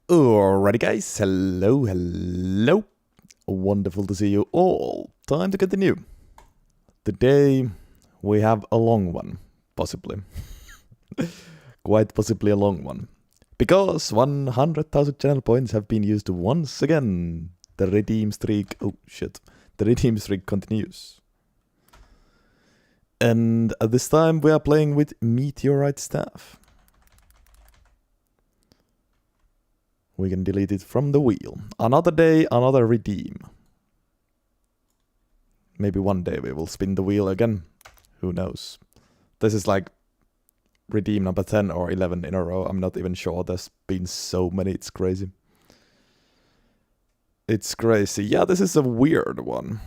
Alrighty guys, hello. Wonderful to see you all. Time to continue. Today we have a long one, possibly. Quite possibly a long one. Because 100,000 channel points have been used once again. The redeem streak, the redeem streak continues. And at this time we are playing with meteorite staff. We can delete it from the wheel. Another day, another redeem. Maybe one day we will spin the wheel again. Who knows? This is like redeem number 10 or 11 in a row. I'm not even sure. There's been so many. It's crazy. It's crazy. Yeah, this is a weird one.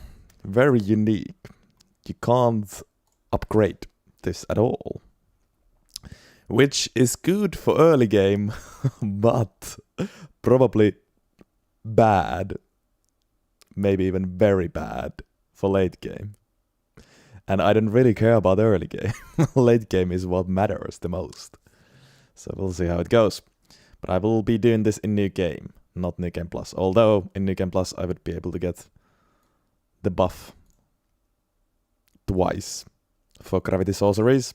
Very unique. You can't upgrade this at all. Which is good for early game, but probably bad, maybe even very bad for late game. And I don't really care about early game. Late game is what matters the most. So we'll see how it goes. But I will be doing this in New Game, not New Game Plus. Although in New Game Plus I would be able to get the buff twice for gravity sorceries.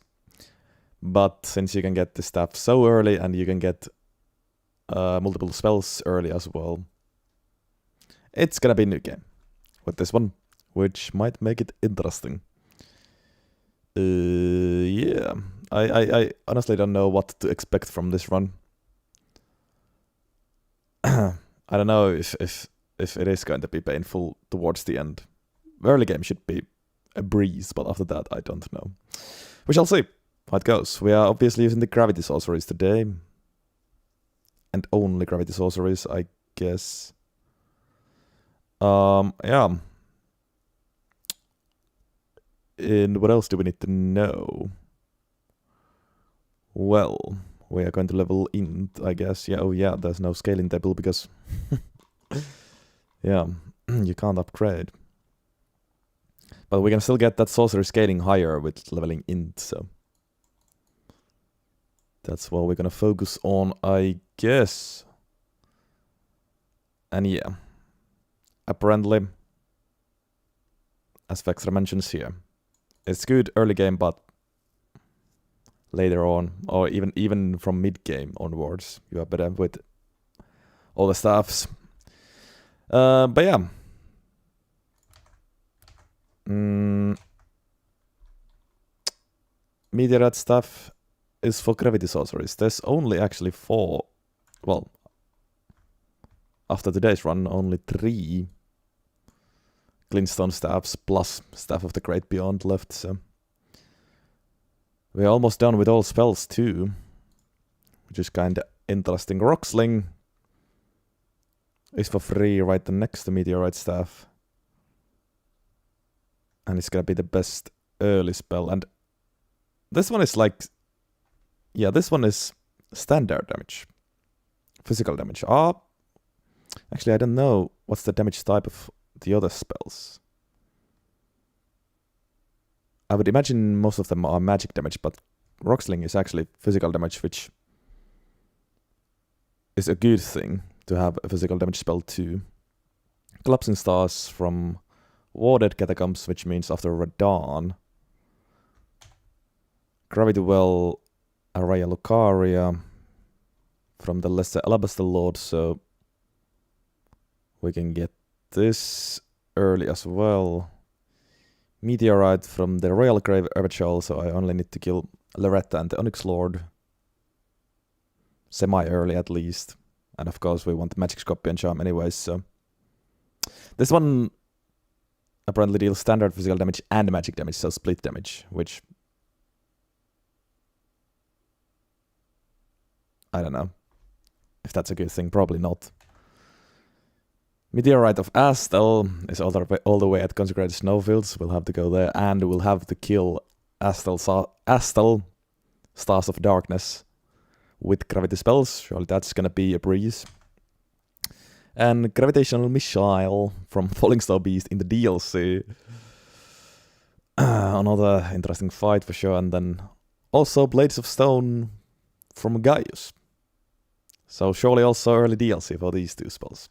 But since you can get this stuff so early and you can get multiple spells early as well, it's gonna be a new game with this one, which might make it interesting. Yeah, I honestly don't know what to expect from this run. I don't know if it is going to be painful towards the end. Early game should be a breeze, but after that I don't know. We shall see how it goes. We are obviously using the gravity sorceries today. And only gravity sorceries, I guess. Yeah. And what else do we need to know? Well, we are going to level int, I guess. Yeah, oh yeah, there's no scaling table because... yeah, you can't upgrade. But we can still get that sorcery scaling higher with leveling int, so... That's what we're gonna focus on, I guess. And yeah, apparently, as Vexra mentions here, it's good early game, but later on, or even from mid game onwards, you are better with all the staffs. But yeah. Meteorite stuff is for gravity sorceries. There's only actually 4, well, after today's run, only 3 glintstone staffs plus Staff of the Great Beyond left, so we're almost done with all spells too, which is kinda interesting. Rocksling is for free right next to meteorite staff, and it's gonna be the best early spell. And this one is like, yeah, this one is standard damage. Physical damage. Actually, I don't know what's the damage type of the other spells. I would imagine most of them are magic damage, but Rocksling is actually physical damage, which is a good thing to have a physical damage spell too. Collapsing Stars from Warded Catacombs, which means after Radon. Gravity Well, Araya Lucaria from the Lesser Alabaster Lord, so we can get this early as well. Meteorite from the Royal Grave Aperture, so I only need to kill Loretta and the Onyx Lord. Semi-early at least. And of course we want Magic Scorpion Charm anyways, so... This one apparently deals standard physical damage and magic damage, so split damage, which... I don't know if that's a good thing, probably not. Meteorite of Astel is all the way at Consecrated Snowfields. We'll have to go there, and we'll have to kill Astel Stars of Darkness with gravity spells. Surely that's gonna be a breeze. And Gravitational Missile from Falling Star Beast in the DLC. Another interesting fight for sure. And then also Blades of Stone from Gaius. So surely also early DLC for these two spells.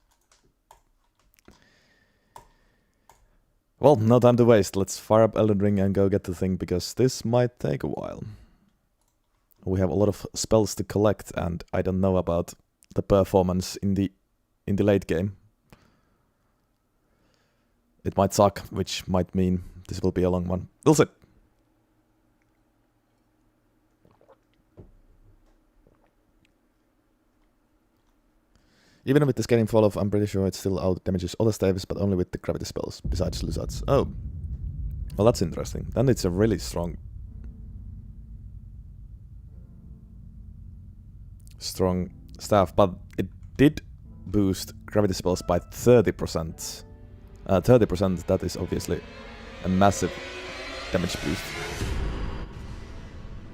Well, no time to waste. Let's fire up Elden RIng and go get the thing, because this might take a while. We have a lot of spells to collect, and I don't know about the performance in the late game. It might suck, which might mean this will be a long one. We'll see. Even with the scaling fall off, I'm pretty sure it still out damages other staves, but only with the gravity spells, besides lizards. Oh. Well, that's interesting. Then it's a really strong staff, but it did boost gravity spells by 30%. 30%, that is obviously a massive damage boost.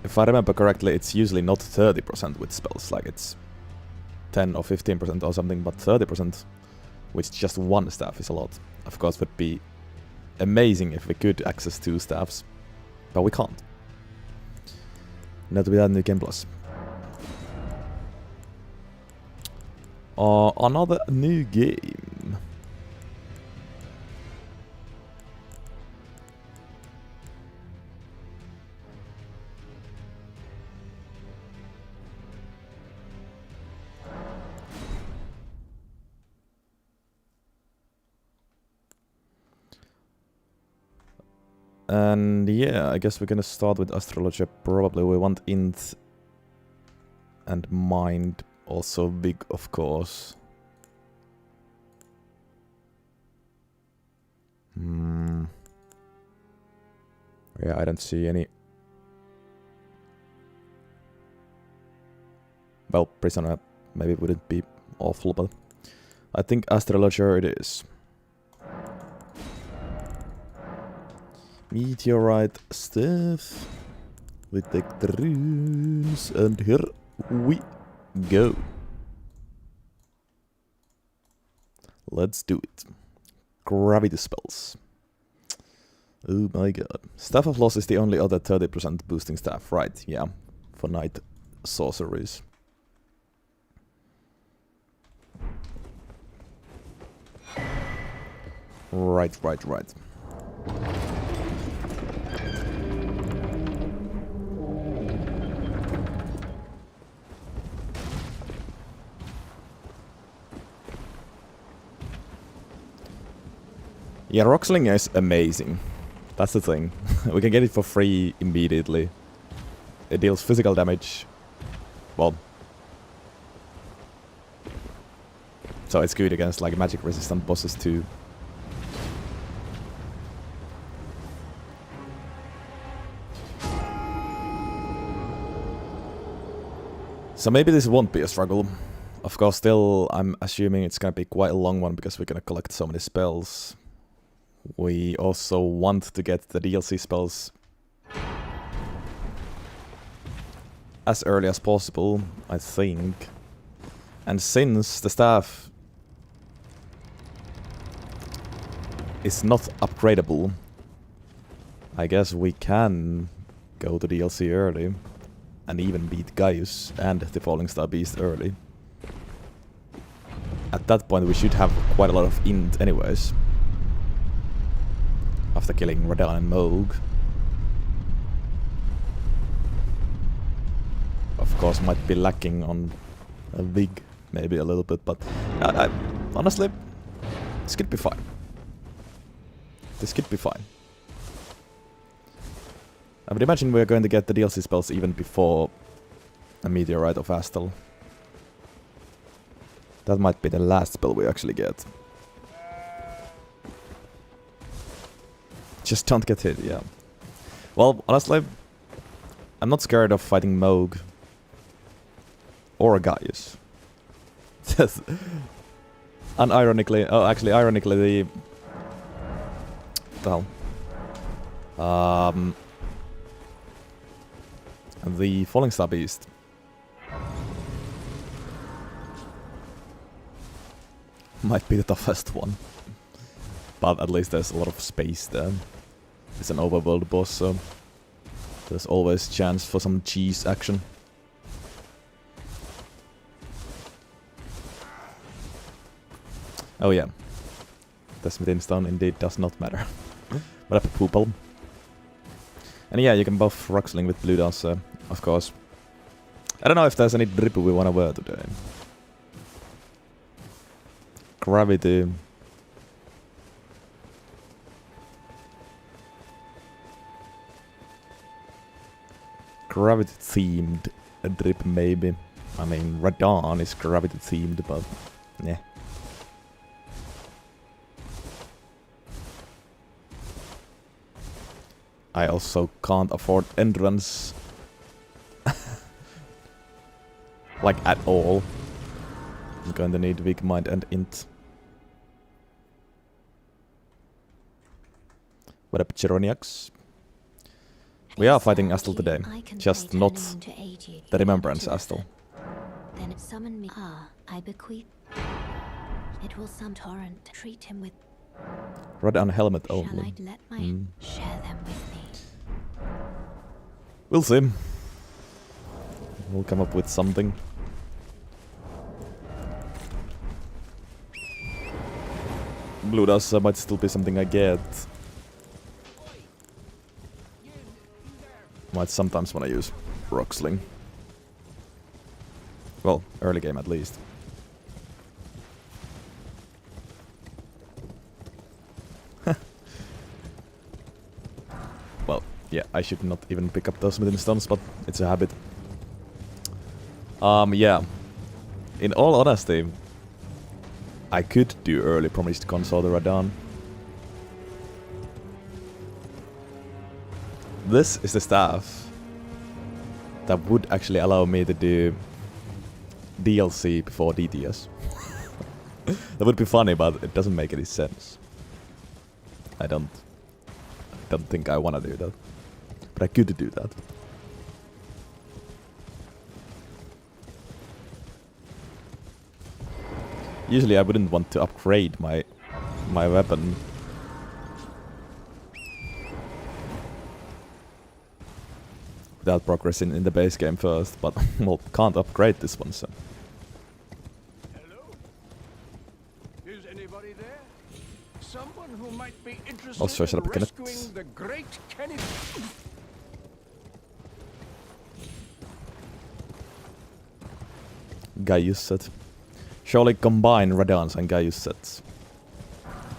If I remember correctly, it's usually not 30% with spells, like it's 10 or 15% or something, but 30% with just one staff is a lot. Of course, would be amazing if we could access 2 staffs, but we can't. Not without New Game Plus. Another new game. And yeah, I guess we're gonna start with Astrologer. Probably we want int and mind, also big, of course. Yeah, I don't see any. Well, Prisoner maybe wouldn't be awful, but I think Astrologer it is. Meteorite stuff. We take the runes, and here we go. Let's do it. Gravity spells. Oh my god. Staff of Loss is the only other 30% boosting staff, right? Yeah, for night sorceries. Right. Yeah, Rocksling is amazing. That's the thing. We can get it for free immediately. It deals physical damage. Well. So it's good against like magic resistant bosses too. So maybe this won't be a struggle. Of course, still, I'm assuming it's gonna be quite a long one because we're gonna collect so many spells. We also want to get the DLC spells as early as possible, I think. And since the staff is not upgradable, I guess we can go to DLC early and even beat Gaius and the Falling Star Beast early. At that point we should have quite a lot of int anyways. After killing Radel and Moog. Of course might be lacking on a Vig, maybe a little bit, but honestly, this could be fine. This could be fine. I would imagine we're going to get the DLC spells even before a Meteorite of Astal. That might be the last spell we actually get. Just don't get hit, yeah. Well, honestly, I'm not scared of fighting Moog. Or Gaius. Unironically, oh actually ironically the Falling Star Beast might be the toughest one. But at least there's a lot of space there. It's an overworld boss, so there's always chance for some cheese action. Oh yeah. The smithing stone indeed does not matter. What up, people? And yeah, you can buff Roxling with Blue Dancer, of course. I don't know if there's any drip we wanna wear today. Gravity. Gravity themed drip maybe. I mean, Radon is gravity themed, but yeah. I also can't afford entrance. Like at all. I'm going to need weak mind and int. What up, Chironiacs? We are fighting Astal today, just not the Remembrance Astal. Then summon me. I bequeath. It will some torrent treat him with. Radon helmet only. Shall I let my share them with me? We'll see. We'll come up with something. Blue Dancer might still be something I get. Might sometimes wanna use Roxling. Well, early game at least. Well, yeah, I should not even pick up those smithing stones, but it's a habit. Yeah. In all honesty, I could do early promised console the Radon. This is the staff that would actually allow me to do DLC before DTS. That would be funny, but it doesn't make any sense. I don't think I wanna do that. But I could do that. Usually I wouldn't want to upgrade my weapon. Without progressing in the base game first, but well, can't upgrade this one, so. Hello? Is anybody there? Someone who might be interested Also, shut in up, Kenneth. rescuing the great Kenneth. Gaius set. Surely combine Radons and Gaius sets.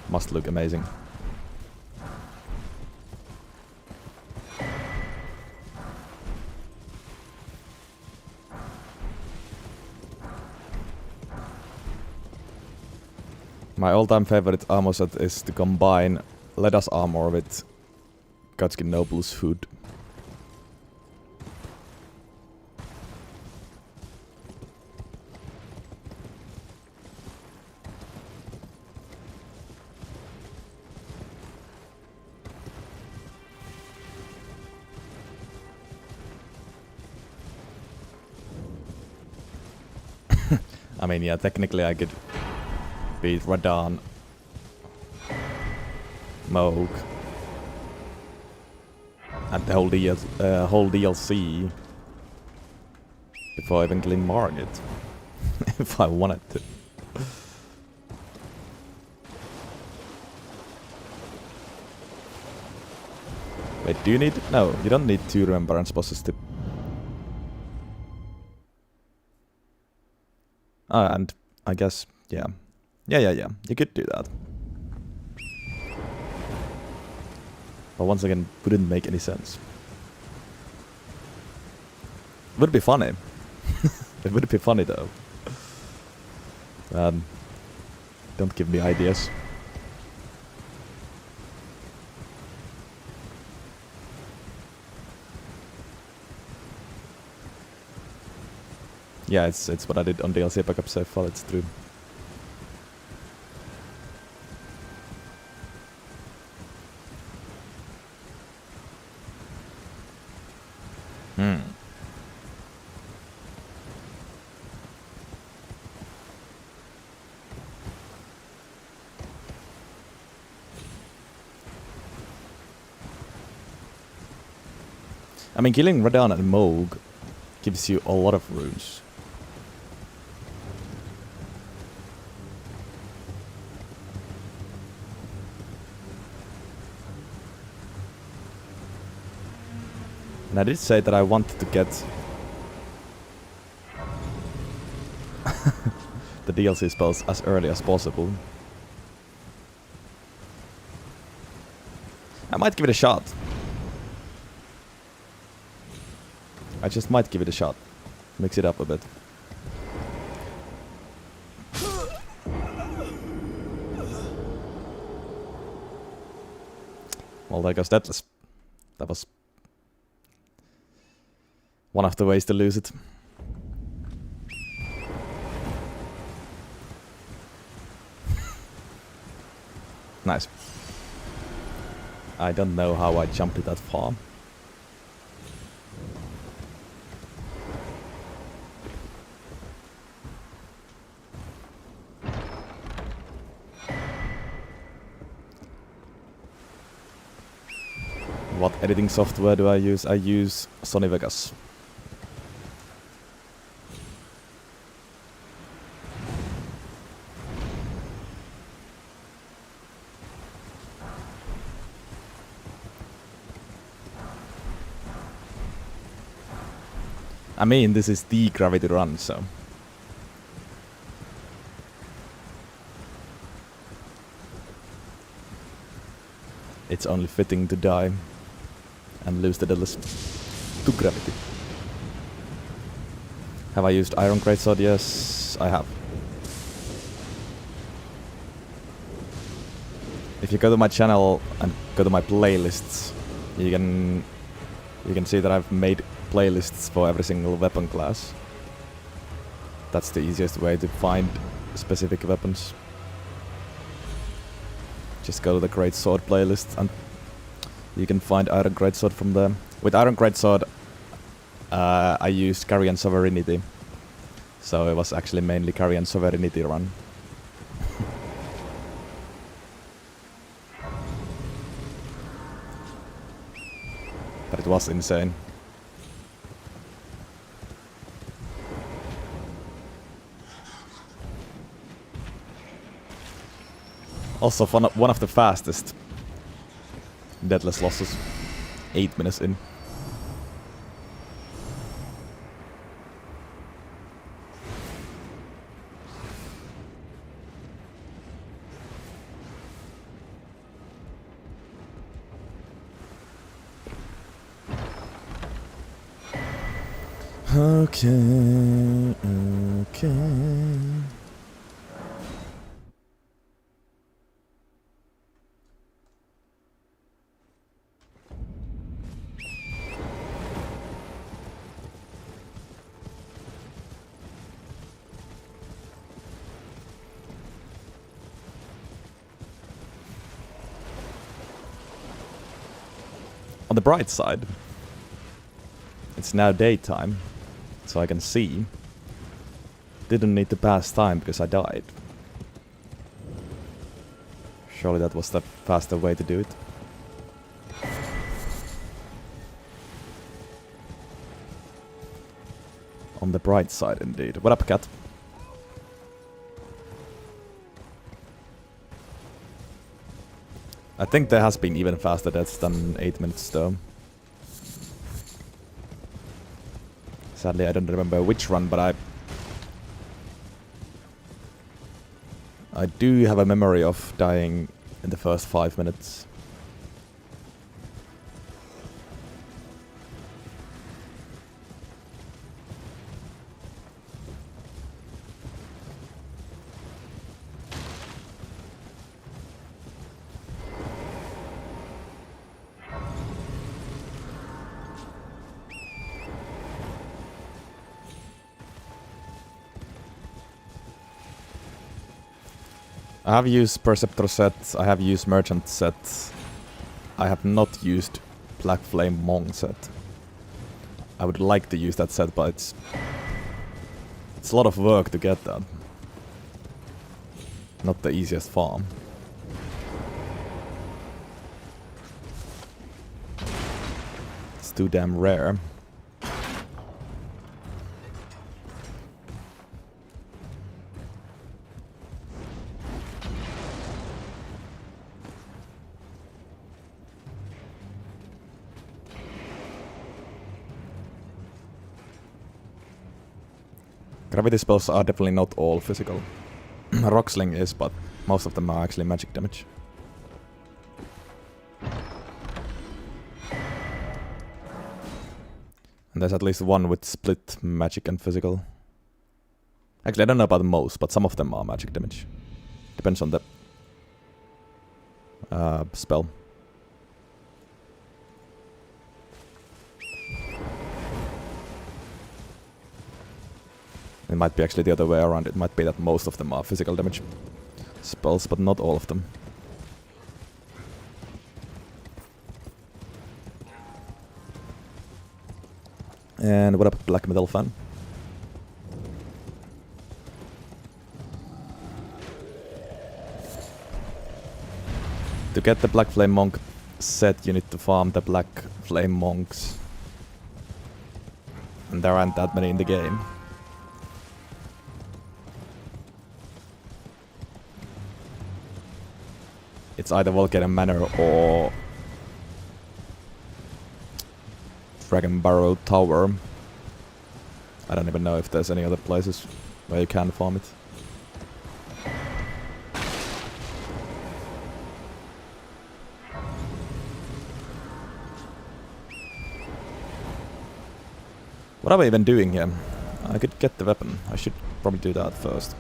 Must look amazing. My all-time favorite armor set is to combine Leda's armor with Godskin Noble's hood. I mean, yeah, technically I could beat Radon, Moog, and the whole DLC before even killing Margit, if I wanted to. Wait, do you need? No, you don't need 2 Remembrance bosses to. And I guess, yeah. Yeah, you could do that. But once again, wouldn't make any sense. Would be funny. It would be funny though. Don't give me ideas. Yeah, it's what I did on DLC backup save file, it's true. I mean, killing Radon and Moog gives you a lot of runes. And I did say that I wanted to get the DLC spells as early as possible. I might give it a shot. I just might give it a shot. Mix it up a bit. Well, there goes Deathless. That was one of the ways to lose it. Nice. I don't know how I jumped it that far. What editing software do I use? I use Sony Vegas. I mean, this is the gravity run, so... it's only fitting to die and lose the Deathless to gravity. Have I used Iron Greatsword? Yes, I have. If you go to my channel and go to my playlists, you can see that I've made playlists for every single weapon class. That's the easiest way to find specific weapons. Just go to the Greatsword playlist and you can find Iron Greatsword from there. With Iron Greatsword, I used Carry and Sovereignty. So it was actually mainly Carry and Sovereignty run. But it was insane. Also one of the fastest Deathless losses. 8 minutes in. Okay, okay. On the bright side, it's now daytime, so I can see. Didn't need to pass time because I died. Surely that was the faster way to do it. On the bright side, indeed. What up, cat? I think there has been even faster deaths than 8 minutes though. Sadly, I don't remember which run, but I do have a memory of dying in the first 5 minutes. I have used Perceptor set, I have used Merchant set. I have not used Black Flame Hmong set. I would like to use that set, but it's a lot of work to get that. Not the easiest farm. It's too damn rare. Gravity spells are definitely not all physical. Rock Sling is, but most of them are actually magic damage. And there's at least one with split magic and physical. Actually, I don't know about most, but some of them are magic damage. Depends on the spell. It might be actually the other way around. It might be that most of them are physical damage spells, but not all of them. And what up, Black Metal fan? To get the Black Flame Monk set, you need to farm the Black Flame Monks. And there aren't that many in the game. It's either Volcano Manor or Dragon Barrow Tower. I don't even know if there's any other places where you can farm it. What am I even doing here? I could get the weapon. I should probably do that first.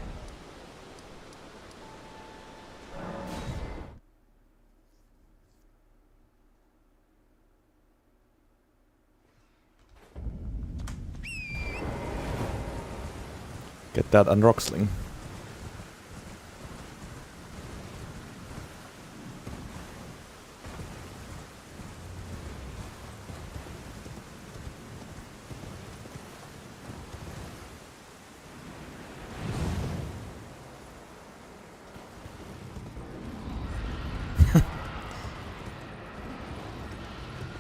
Get that and Rock Sling.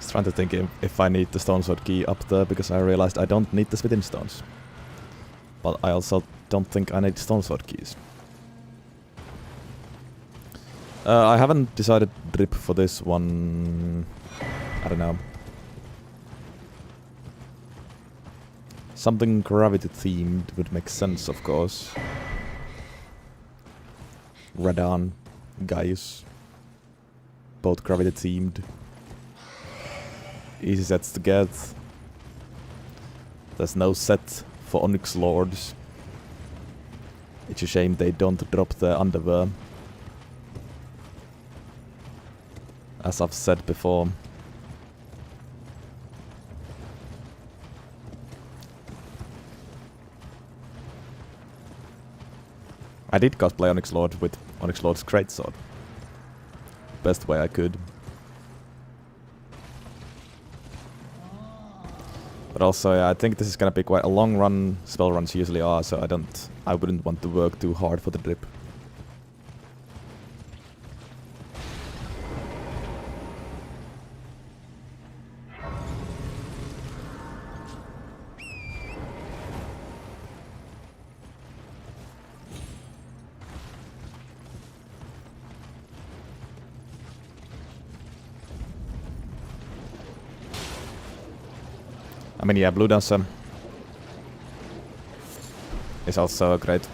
Trying to think if I need the Stone Sword key up there, because I realized I don't need the Smithing Stones. But I also don't think I need Stone Sword keys. I haven't decided drip for this one. I don't know. Something gravity themed would make sense, of course. Radon, Gaius. Both gravity themed. Easy sets to get. There's no set for Onyx Lords. It's a shame they don't drop the underwear. As I've said before. I did cosplay Onyx Lord with Onyx Lord's Greatsword. Best way I could. But also, yeah, I think this is gonna be quite a long run. Spell runs usually are, so I wouldn't want to work too hard for the drip. I mean, yeah, Blue Dancer is also a great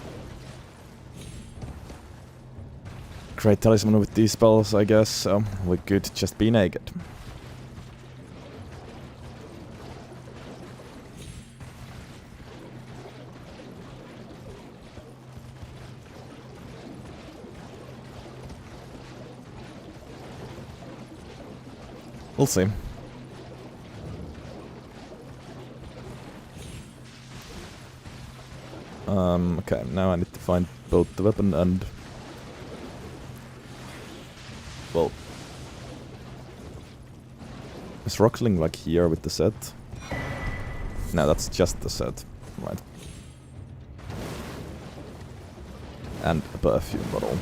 talisman with these spells, I guess, so we could just be naked. We'll see. Okay, now I need to find both the weapon and... well... is Rockling like here with the set? No, that's just the set. Right. And a perfume bottle.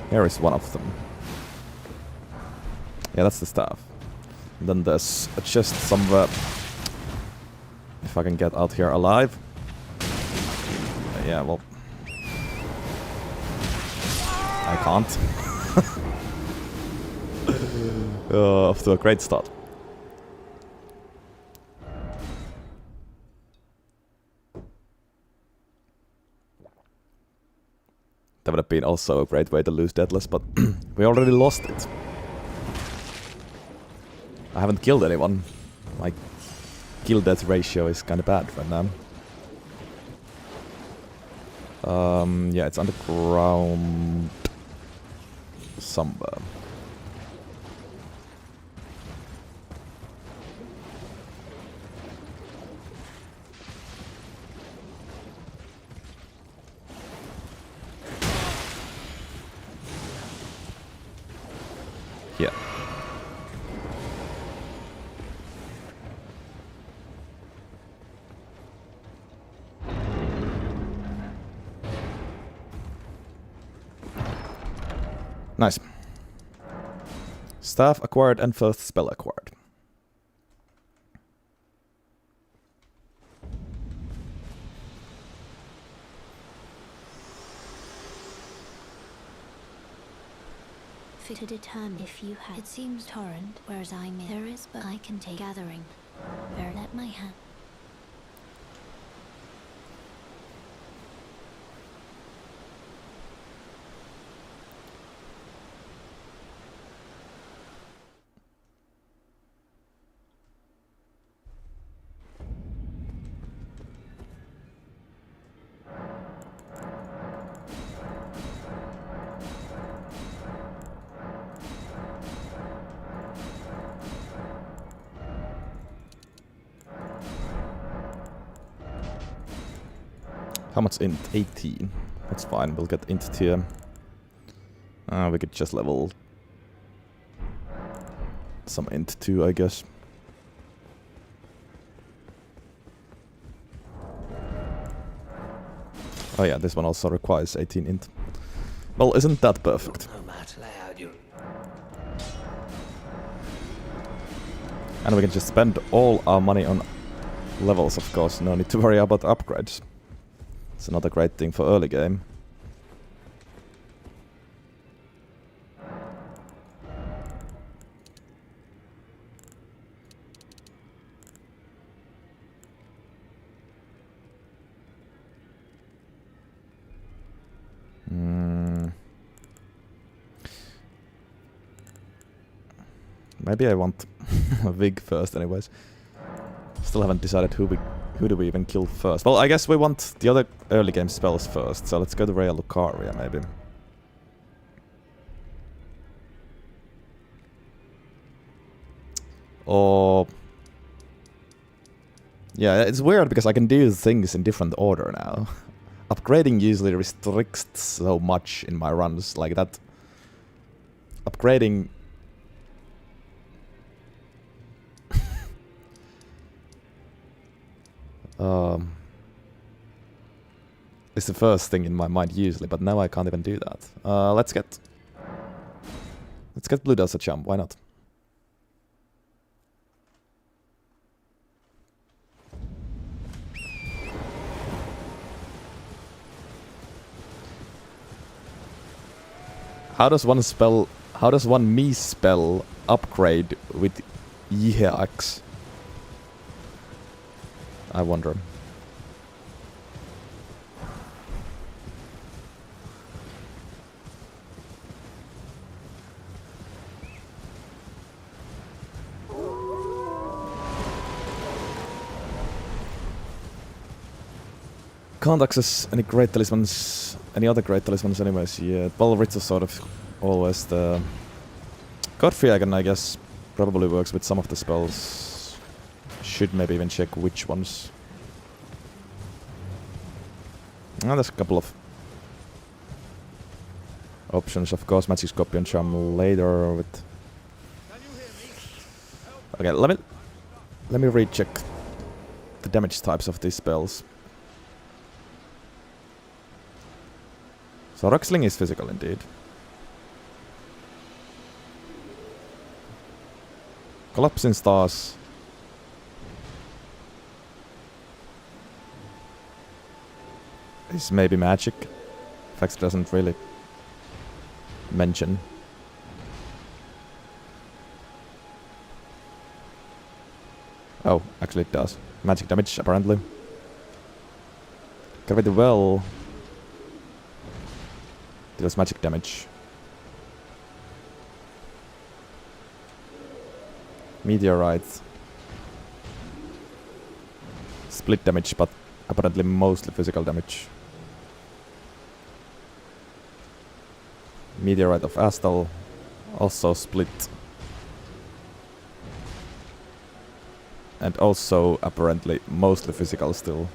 Here is one of them. Yeah, that's the staff. And then there's a chest somewhere. If I can get out here alive. Yeah, well... I can't. Off to a great start. That would have been also a great way to lose Deathless, but we already lost it. I haven't killed anyone. My kill-death ratio is kinda bad right now. Yeah, it's underground somewhere. Yeah. Nice. Staff acquired and first spell acquired. Fit to determine if you have. It seems torrent, whereas I may. There is, but I can take gathering. Bear let my hand. How much int? 18. That's fine, we'll get int tier. We could just level some int too, I guess. Oh yeah, this one also requires 18 int. Well, isn't that perfect? And we can just spend all our money on levels, of course. No need to worry about upgrades. It's another great thing for early game. Maybe I want a Vig first anyways. Still haven't decided who do we even kill first. Well, I guess we want the other early game spells first, so let's go to Rhea Lucaria maybe. Or... yeah, it's weird because I can do things in different order now. Upgrading usually restricts so much in my runs, like that. Upgrading... it's the first thing in my mind usually, but now I can't even do that. Let's get Blue Delta Champ, why not? How does one me spell upgrade with EX? I wonder. Can't access any great talismans, any other great talismans anyways yet. Well, Ritz is sort of always the... Godfrey Agon, I guess, probably works with some of the spells. Should maybe even check which ones. There's a couple of options, of course. Magic Scorpion Charm later with... Okay, let me recheck the damage types of these spells. So Rocksling is physical indeed. Collapsing Stars. Is maybe magic. Fax doesn't really mention. Oh, actually it does. Magic damage, apparently. Gravity Well. Deals magic damage. Meteorite. Split damage, but apparently mostly physical damage. Meteorite of Astal. Also split. And also apparently mostly physical still.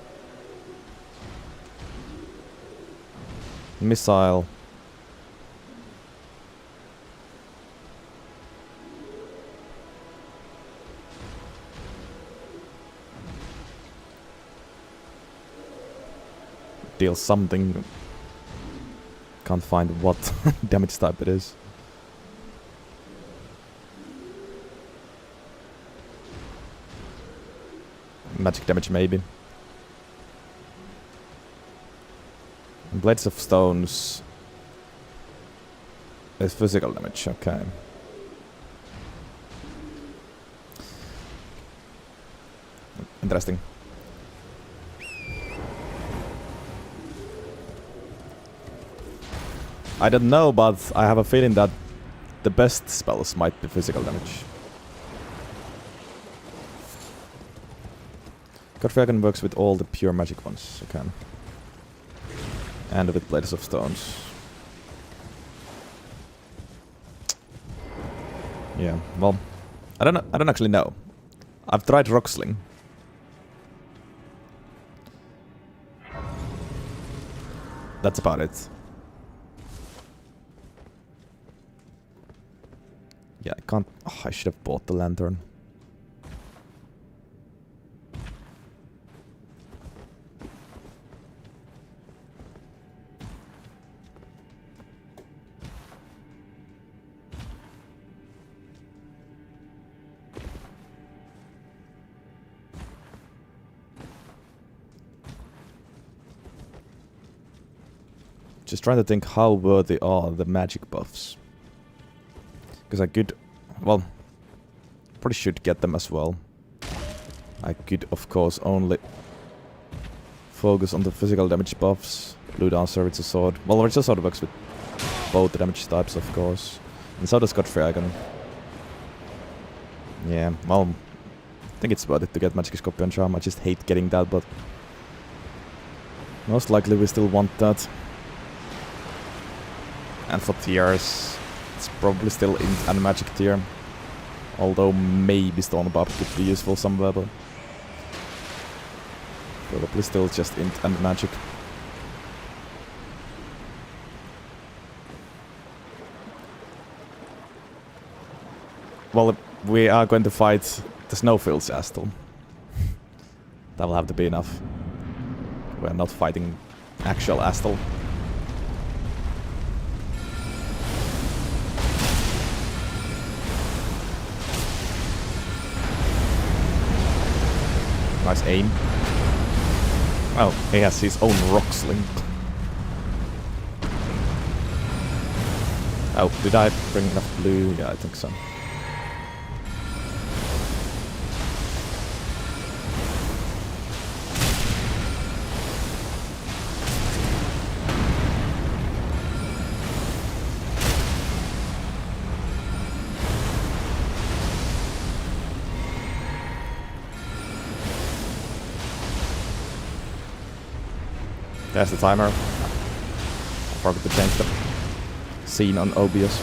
Missile. Deals something. Can't find what damage type it is. Magic damage maybe. Blades of Stones is physical damage, okay. Interesting. I don't know, but I have a feeling that the best spells might be physical damage. Godfragan works with all the pure magic ones, okay. And with Blades of Stones. Yeah, well, I don't actually know. I've tried Rocksling. That's about it. Yeah, I can't... Oh, I should have bought the lantern. Just trying to think how worthy are the magic buffs. Because I could... Well, probably should get them as well. I could, of course, only focus on the physical damage buffs. Blue Dancer, Ritual Sword. Well, Ritual Sword works with both the damage types, of course. And so does Godfragan. Yeah, well, I think it's worth it to get Magic Scorpion Charm. I just hate getting that, but most likely we still want that. And for tiers, it's probably still Int and Magic tier. Although maybe Stone Barb could be useful somewhere, but probably still just Int and Magic. Well, we are going to fight the Snowfields Astal. That will have to be enough. We're not fighting actual Astal. Nice aim. Oh, he has his own rock sling. Oh, did I bring enough blue? Yeah, I think so. There's the timer. I forgot to change the scene on OBS.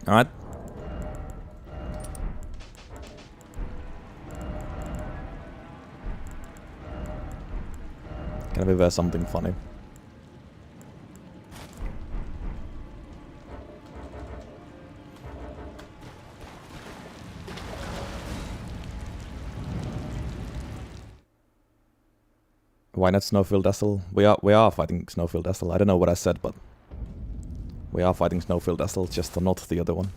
Alright. Can we wear something funny? Why not Snowfield Astal? We are fighting Snowfield Astal. I don't know what I said, but we are fighting Snowfield Astal, just not the other one.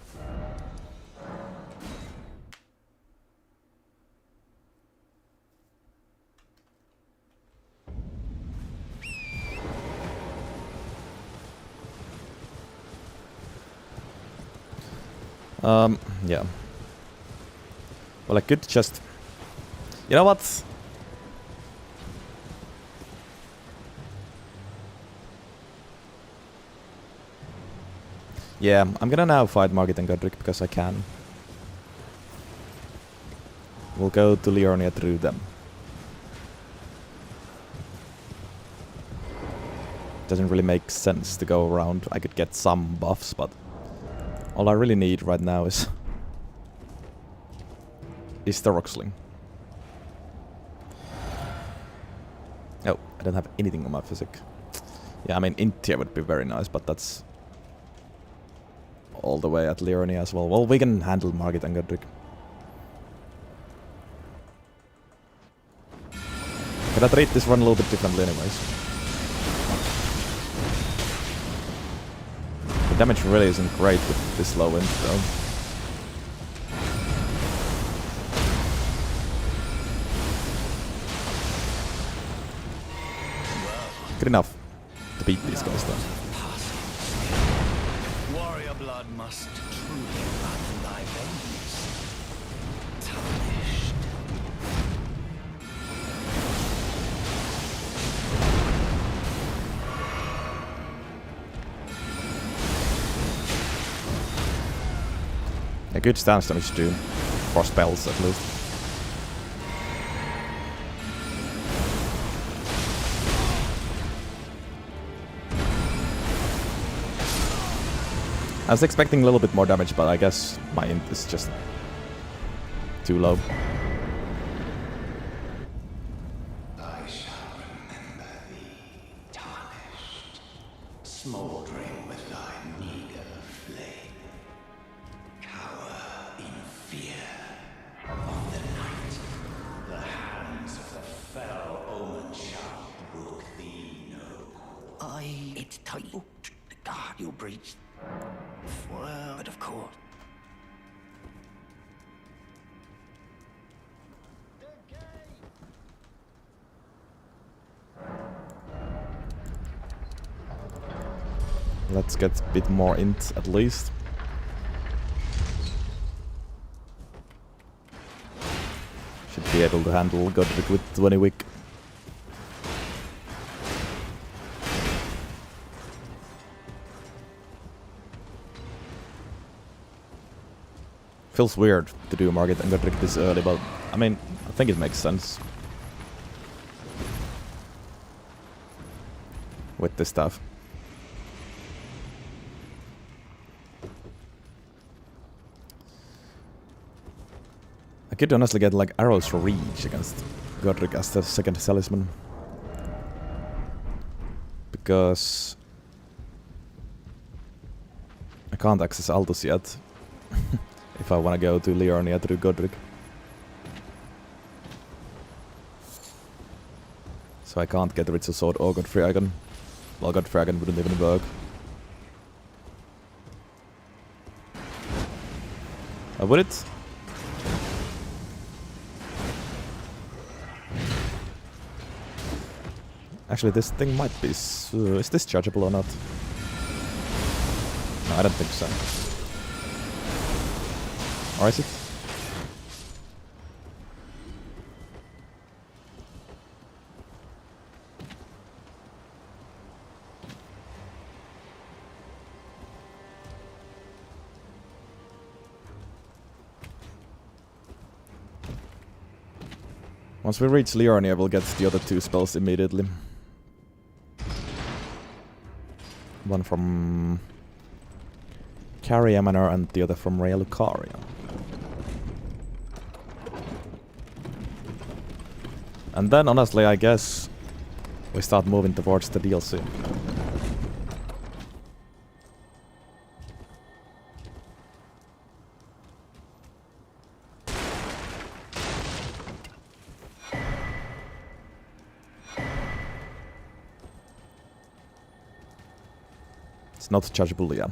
Yeah. Well, I could just... You know what? Yeah, I'm gonna now fight Margit and Godric because I can. We'll go to Liurnia through them. Doesn't really make sense to go around. I could get some buffs, but all I really need right now is the Roxling. Oh, I don't have anything on my physic. Yeah, I mean, Intia would be very nice, but that's all the way at Liurnia as well. Well, we can handle Margit and Godric. But I treat this run a little bit differently anyways. The damage really isn't great with this low wind though. Good enough to beat these guys though. Warrior blood must truly run in thy veins. Tarnished. A good stance damage too, for spells at least. I was expecting a little bit more damage, but I guess my int is just too low. I shall remember thee, tarnished, smouldering with thy meager flame. Cower in fear of the night. The hands of the fell omen shall brook thee no. It's tight. God, you breached. Well, but of course. Let's get a bit more int at least. Should be able to handle Godric with 20 wick. Feels weird to do Margit and Godric this early, but I mean, I think it makes sense. With this stuff. I could honestly get like arrows for reach against Godric as the second talisman. Because I can't access Altus yet. If I want to go to Liurnia through Godric. So I can't get Ritual Sword or Godfragan. Well, Godfragan wouldn't even work. Would it? Actually, this thing might be... is this chargeable or not? No, I don't think so. Or is it? Once we reach Liurnia, we'll get the other two spells immediately. One from Caria Manor and the other from Rea Lucaria. And then, honestly, I guess we start moving towards the DLC. It's not chargeable, yeah.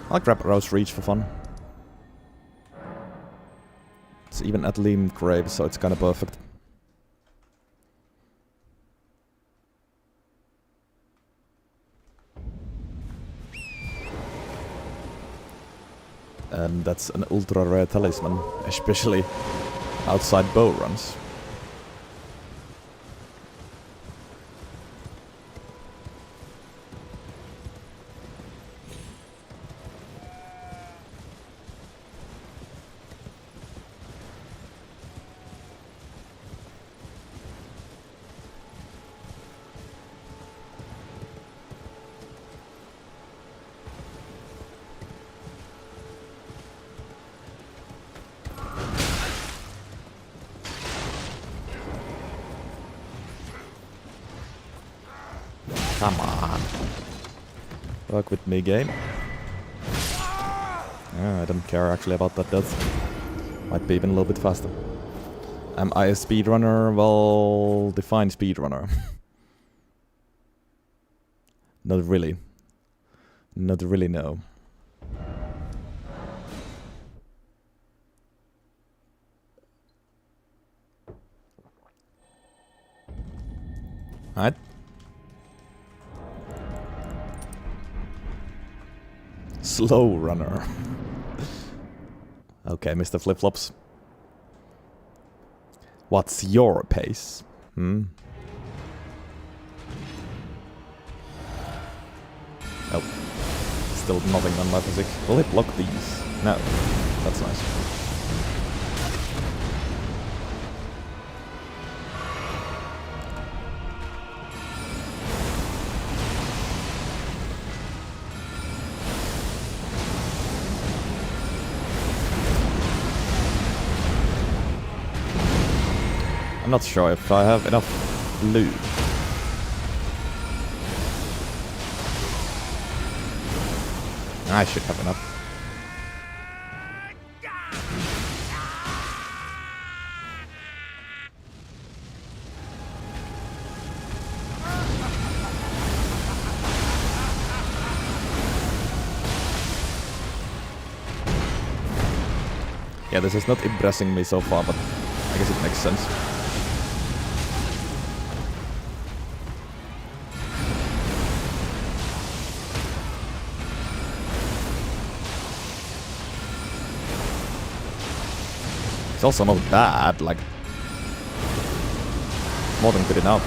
I'll grab Rose Reach for fun. It's even at Lim Grave, so it's kinda perfect. And that's an ultra rare talisman, especially outside bow runs. Come on. Work with me, game. I don't care actually about that death. Might be even a little bit faster. Am I a speedrunner? Well, define speedrunner. Not really. Not really, no. Alright. Slow runner. Okay, Mr. Flip-Flops. What's your pace? Hmm? Nope. Still nothing on my physique. Will it block these? No. That's nice. I'm not sure if I have enough loot. I should have enough. Yeah, this is not impressing me so far, but I guess it makes sense. It's also not bad, like, more than good enough.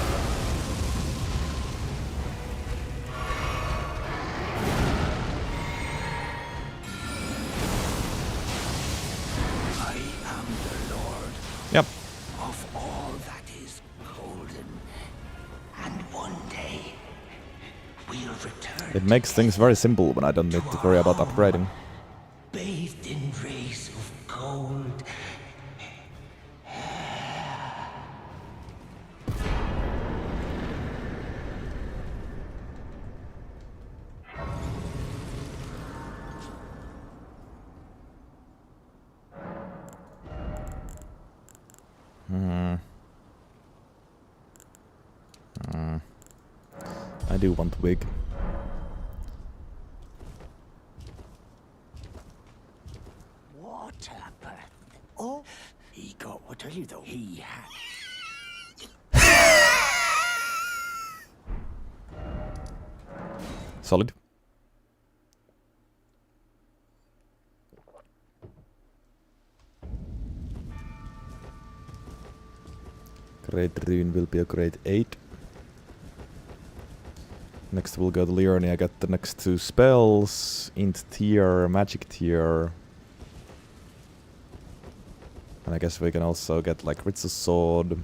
I am the Lord Yep. of all that is golden. And one day, we'll return. It makes things very simple when I don't need to worry about upgrading. Bathed in rays of gold. I do want wig. Water birth. Oh, he got what are you though? He had. Solid. Great Rune will be a grade 8. Next we'll go to Liurni. I got the next 2 spells. Int tier, magic tier. And I guess we can also get like Ritz's sword.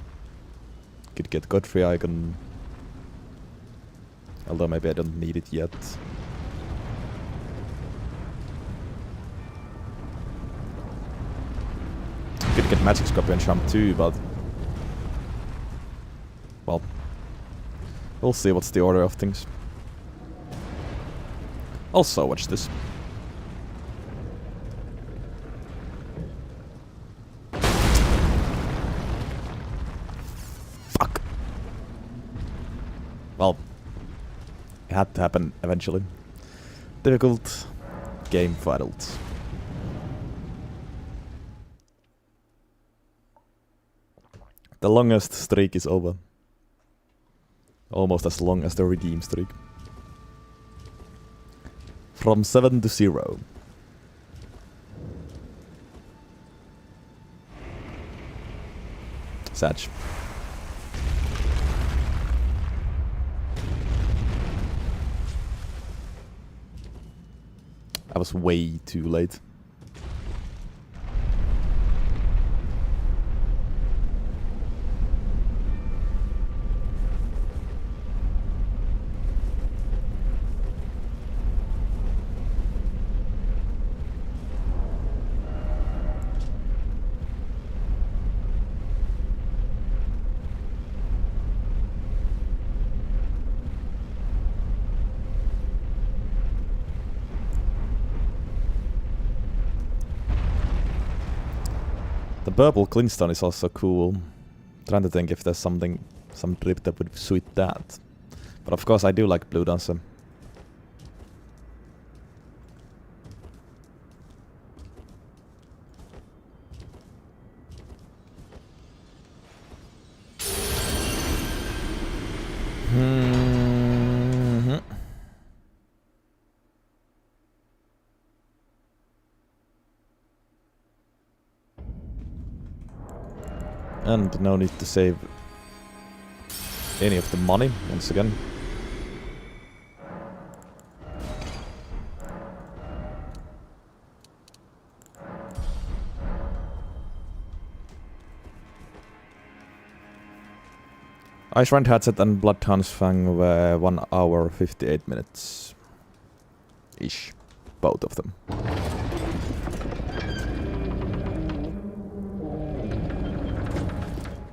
Could get Godfrey icon. Although maybe I don't need it yet. Could get Magic Scorpion Charm too, but... well... we'll see what's the order of things. Also, watch this. Fuck. Well, it had to happen eventually. Difficult game for adults. The longest streak is over. Almost as long as the redeem streak. From 7 to 0. Sad. I was way too late. The purple Glintstone is also cool. Trying to think if there's some drip that would suit that. But of course I do like Blue Dancer. And no need to save any of the money once again. Ice Rand Hatchet and Bloodhound's Fang were 1 hour 58 minutes. Ish. Both of them.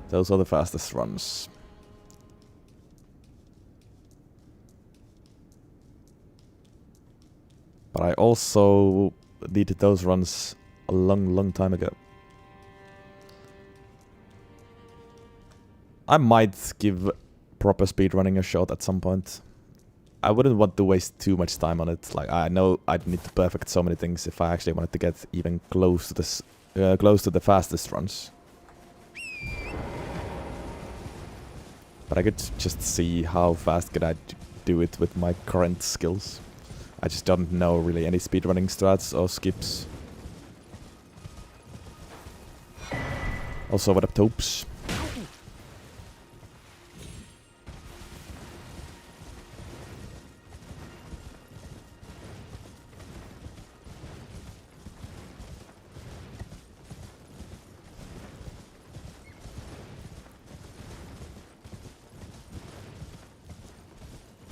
Those are the fastest runs. But I also did those runs a long time ago. I might give proper speedrunning a shot at some point. I wouldn't want to waste too much time on it. Like, I know I'd need to perfect so many things if I actually wanted to get even close to this, close to the fastest runs. But I could just see how fast could I do it with my current skills. I just don't know really any speedrunning strats or skips. Also, what up, Topes?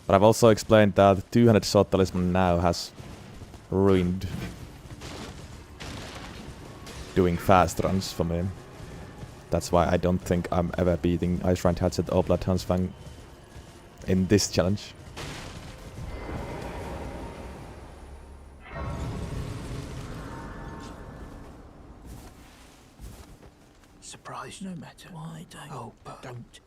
But I've also explained that 200 shot talisman now has ruined doing fast runs for me. That's why I don't think I'm ever beating Ice Rand Hatchet or Bloodhound's Fang in this challenge. Surprised no matter. Why don't? Oh, but don't.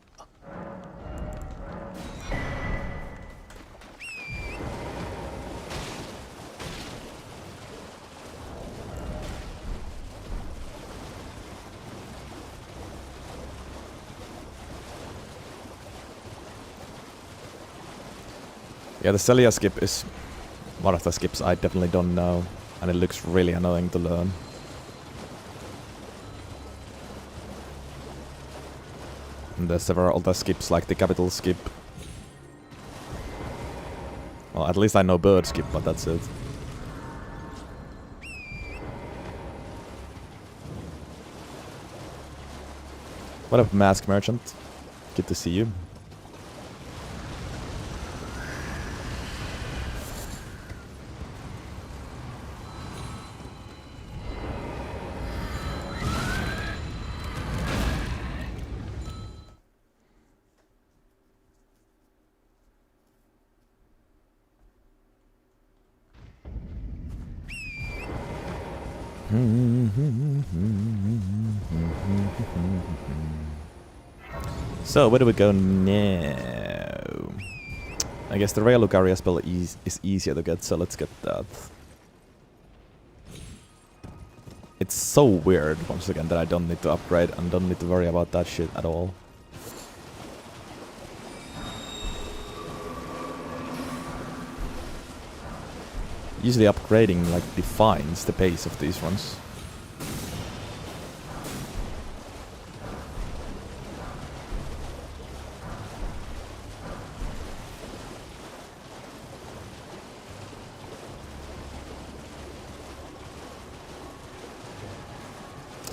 Yeah, the Celia skip is one of the skips I definitely don't know, and it looks really annoying to learn. And there's several other skips like the capital skip. Well, at least I know bird skip, but that's it. What up, Mask Merchant? Good to see you. So, where do we go now? I guess the Rare Lucaria spell is easier to get, so let's get that. It's so weird, once again, that I don't need to upgrade and don't need to worry about that shit at all. Usually upgrading like defines the pace of these runs.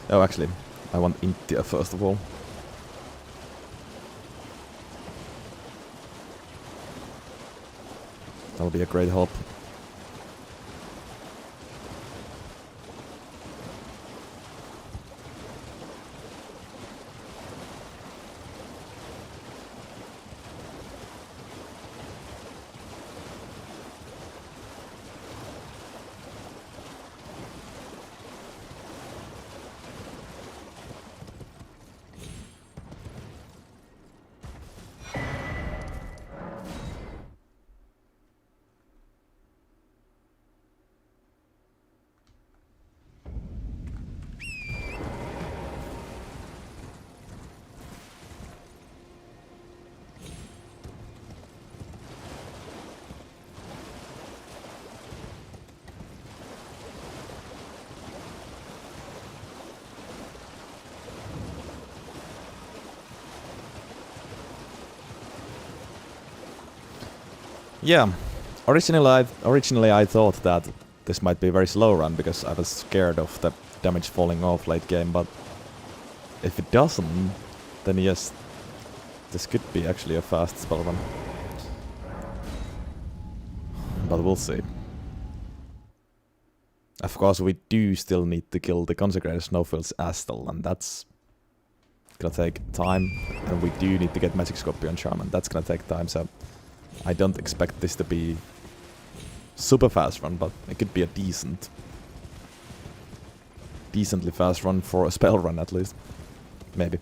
Oh, actually, I want Intia first of all. That'll be a great help. Yeah, originally I thought that this might be a very slow run because I was scared of the damage falling off late game, but if it doesn't, then yes, this could be actually a fast spell run. But we'll see. Of course, we do still need to kill the Consecrated Snowfield's Astel, and that's gonna take time, and we do need to get Magic Scorpion Charm, and that's gonna take time, so I don't expect this to be super fast run, but it could be a decently fast run for a spell run at least. Maybe.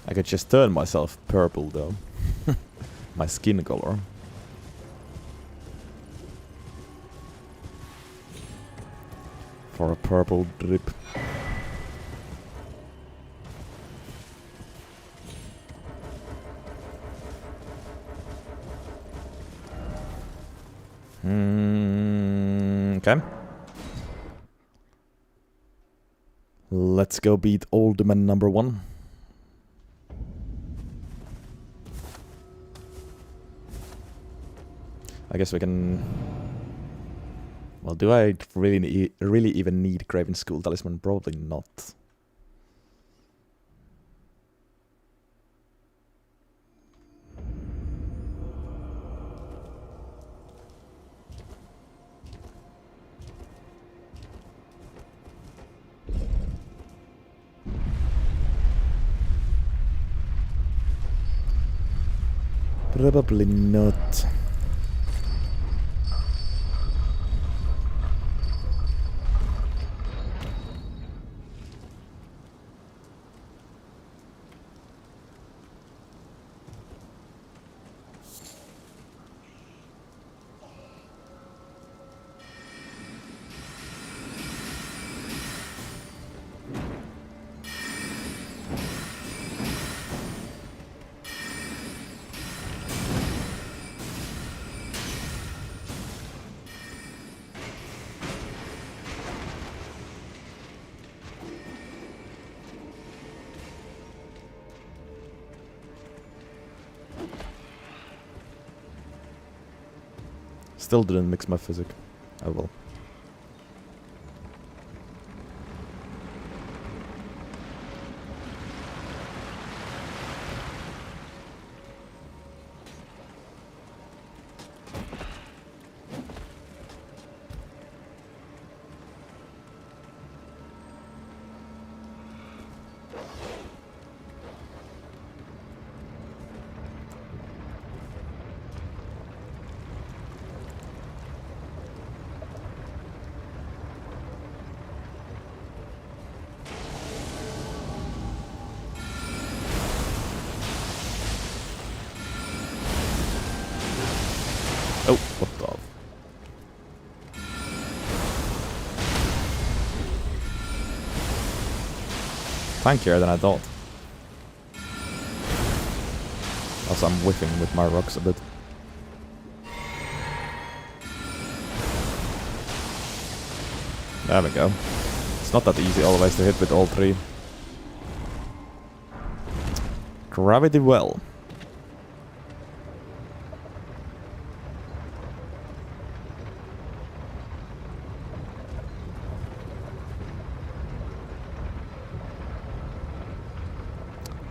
I could just turn myself purple though. My skin color. For a purple drip. Okay. Let's go beat Old Man number 1. I guess we can... Well, do I really even need Graven School Talisman? Probably not. Probably not. Still didn't mix my physic. Oh well. tankier than I thought. Also, I'm whiffing with my rocks a bit. There we go. It's not that easy always to hit with all three. Gravity well.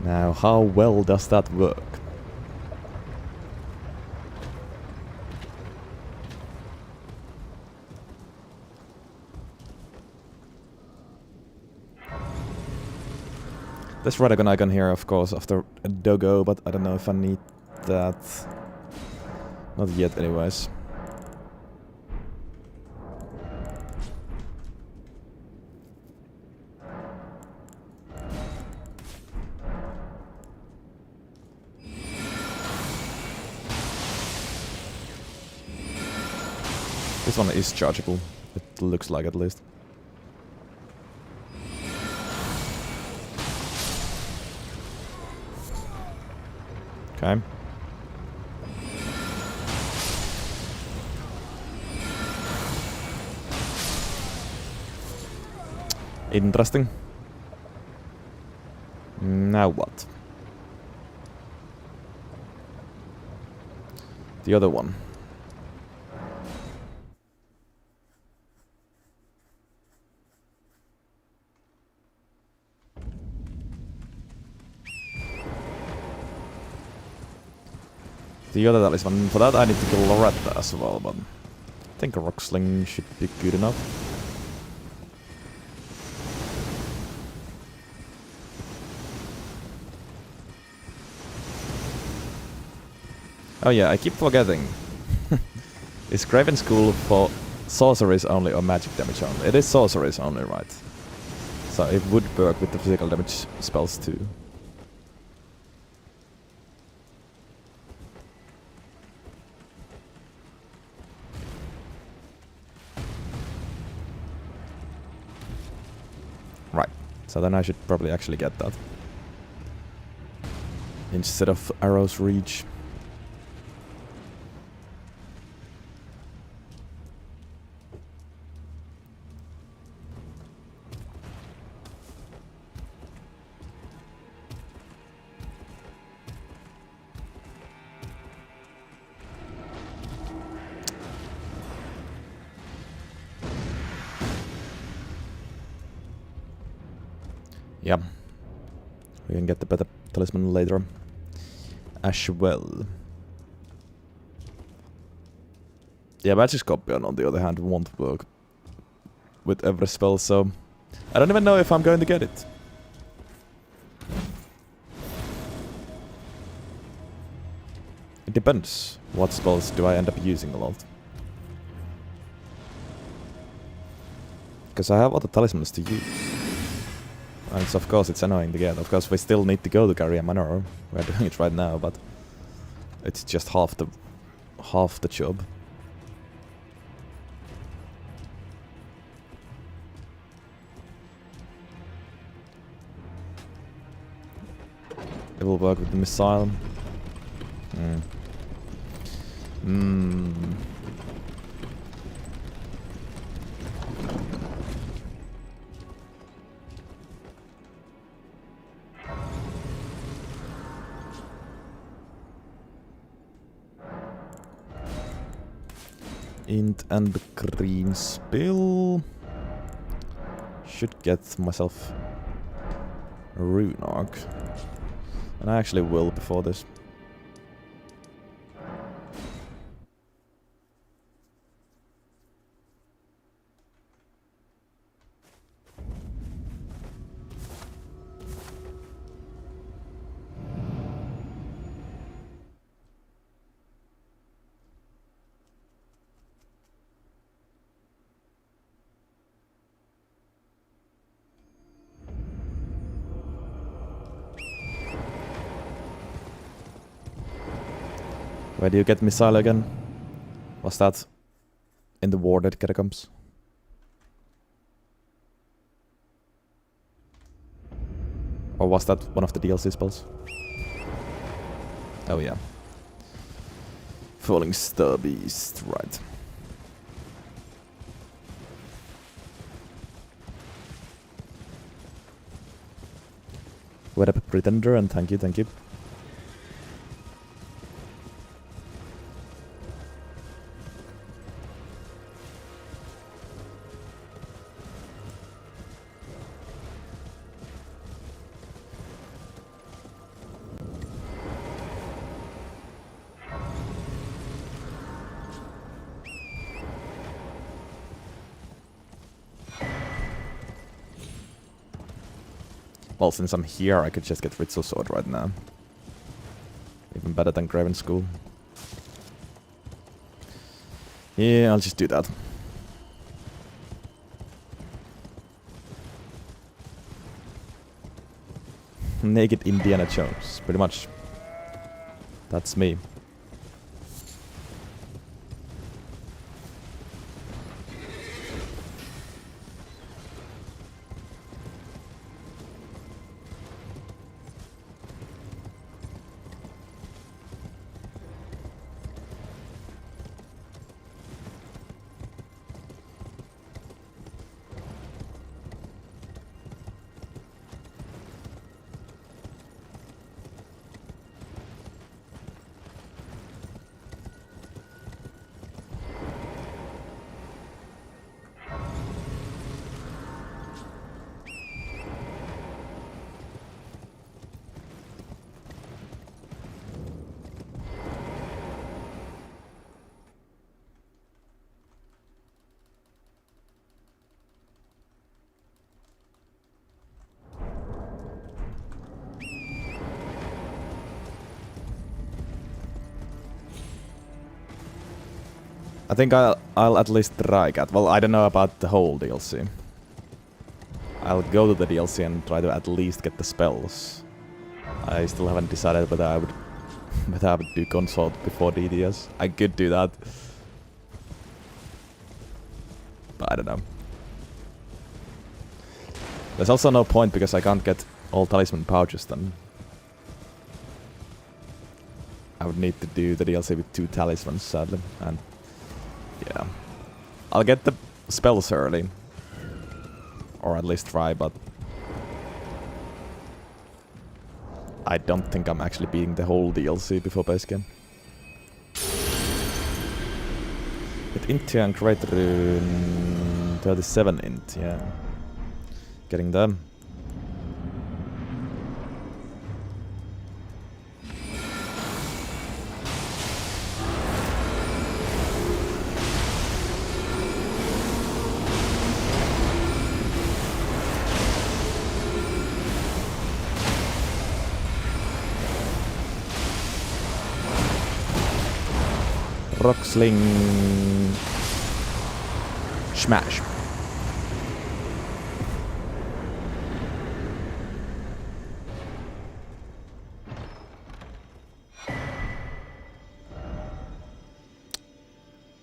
Now, how well does that work? There's Radagon icon here, of course, after a doggo, but I don't know if I need that. Not yet, anyways. This one is chargeable. It looks like, at least. Okay. Interesting. Now what? The other one. The other talisman, for that I need to kill Loretta as well, but I think a rock sling should be good enough. Oh yeah, I keep forgetting. Is Graven School for sorceries only or magic damage only? It is sorceries only, right? So it would work with the physical damage spells too. Right, so then I should probably actually get that. Instead of Arrow's Reach. Yeah, we can get the better talisman later as well. Yeah, Magic Scorpion on the other hand won't work with every spell, so I don't even know if I'm going to get it. It depends. What spells do I end up using a lot? Because I have other talismans to use. And so of course it's annoying to get. Of course we still need to go to Caria Manor. We're doing it right now, but it's just half the job. It will work with the missile. Int and green spill. Should get myself a rune arc. And I actually will before this. Where do you get missile again? Was that in the warded catacombs? Or was that one of the DLC spells? Oh yeah. Falling Star Beast, right. What up, Pretender, and thank you, thank you. Well, since I'm here, I could just get Ritzel Sword right now. Even better than Graven School. Yeah, I'll just do that. Naked Indiana Jones, pretty much. That's me. I think I'll at least try it. Well, I don't know about the whole DLC. I'll go to the DLC and try to at least get the spells. I still haven't decided whether I would do consort before DDS. I could do that. But I don't know. There's also no point because I can't get all talisman pouches then. I would need to do the DLC with 2 talismans sadly, and yeah. I'll get the spells early. Or at least try, but I don't think I'm actually beating the whole DLC before base game. With int and Great Rune 37 int, yeah. Getting them. Rock Sling Smash.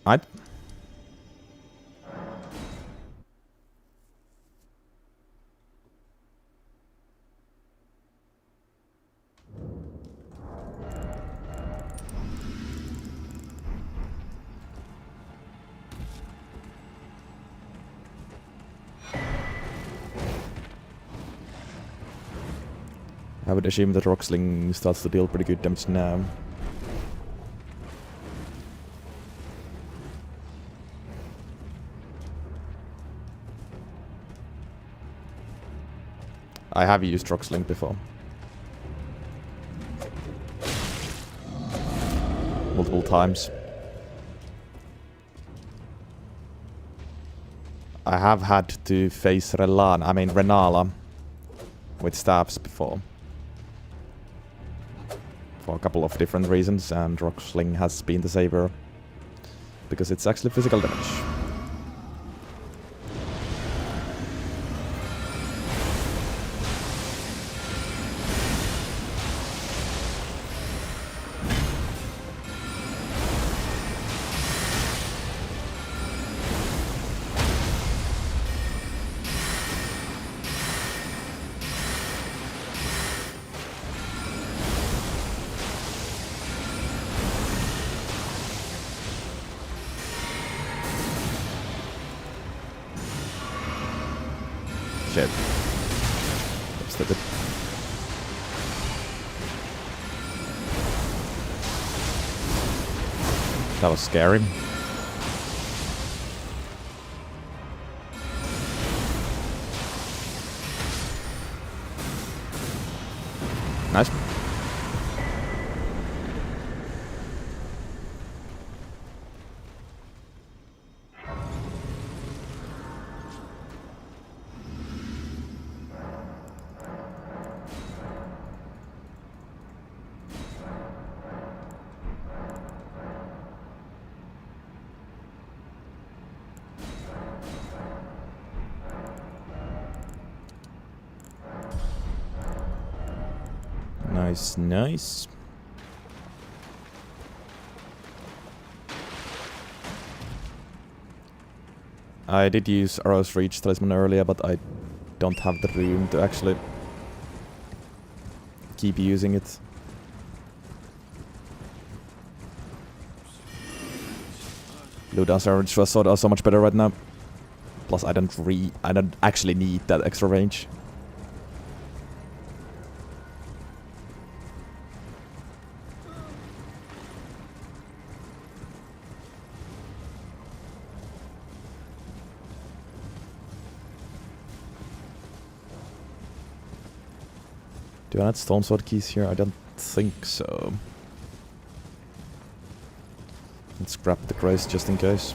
Right. I would assume that Rocksling starts to deal pretty good damage now. I have used Rocksling before. Multiple times. I have had to face Renala with staffs before. For a couple of different reasons, and Rocksling has been the saver. Because it's actually physical damage. Shit. Stupid. That was scary. Nice. Nice, nice. I did use Arrow's Reach Talisman earlier, but I don't have the room to actually keep using it. Blue Dance Range was so much better right now. Plus, I don't actually need that extra range. Do I need Stone Sword keys here? I don't think so. Let's grab the Grace just in case.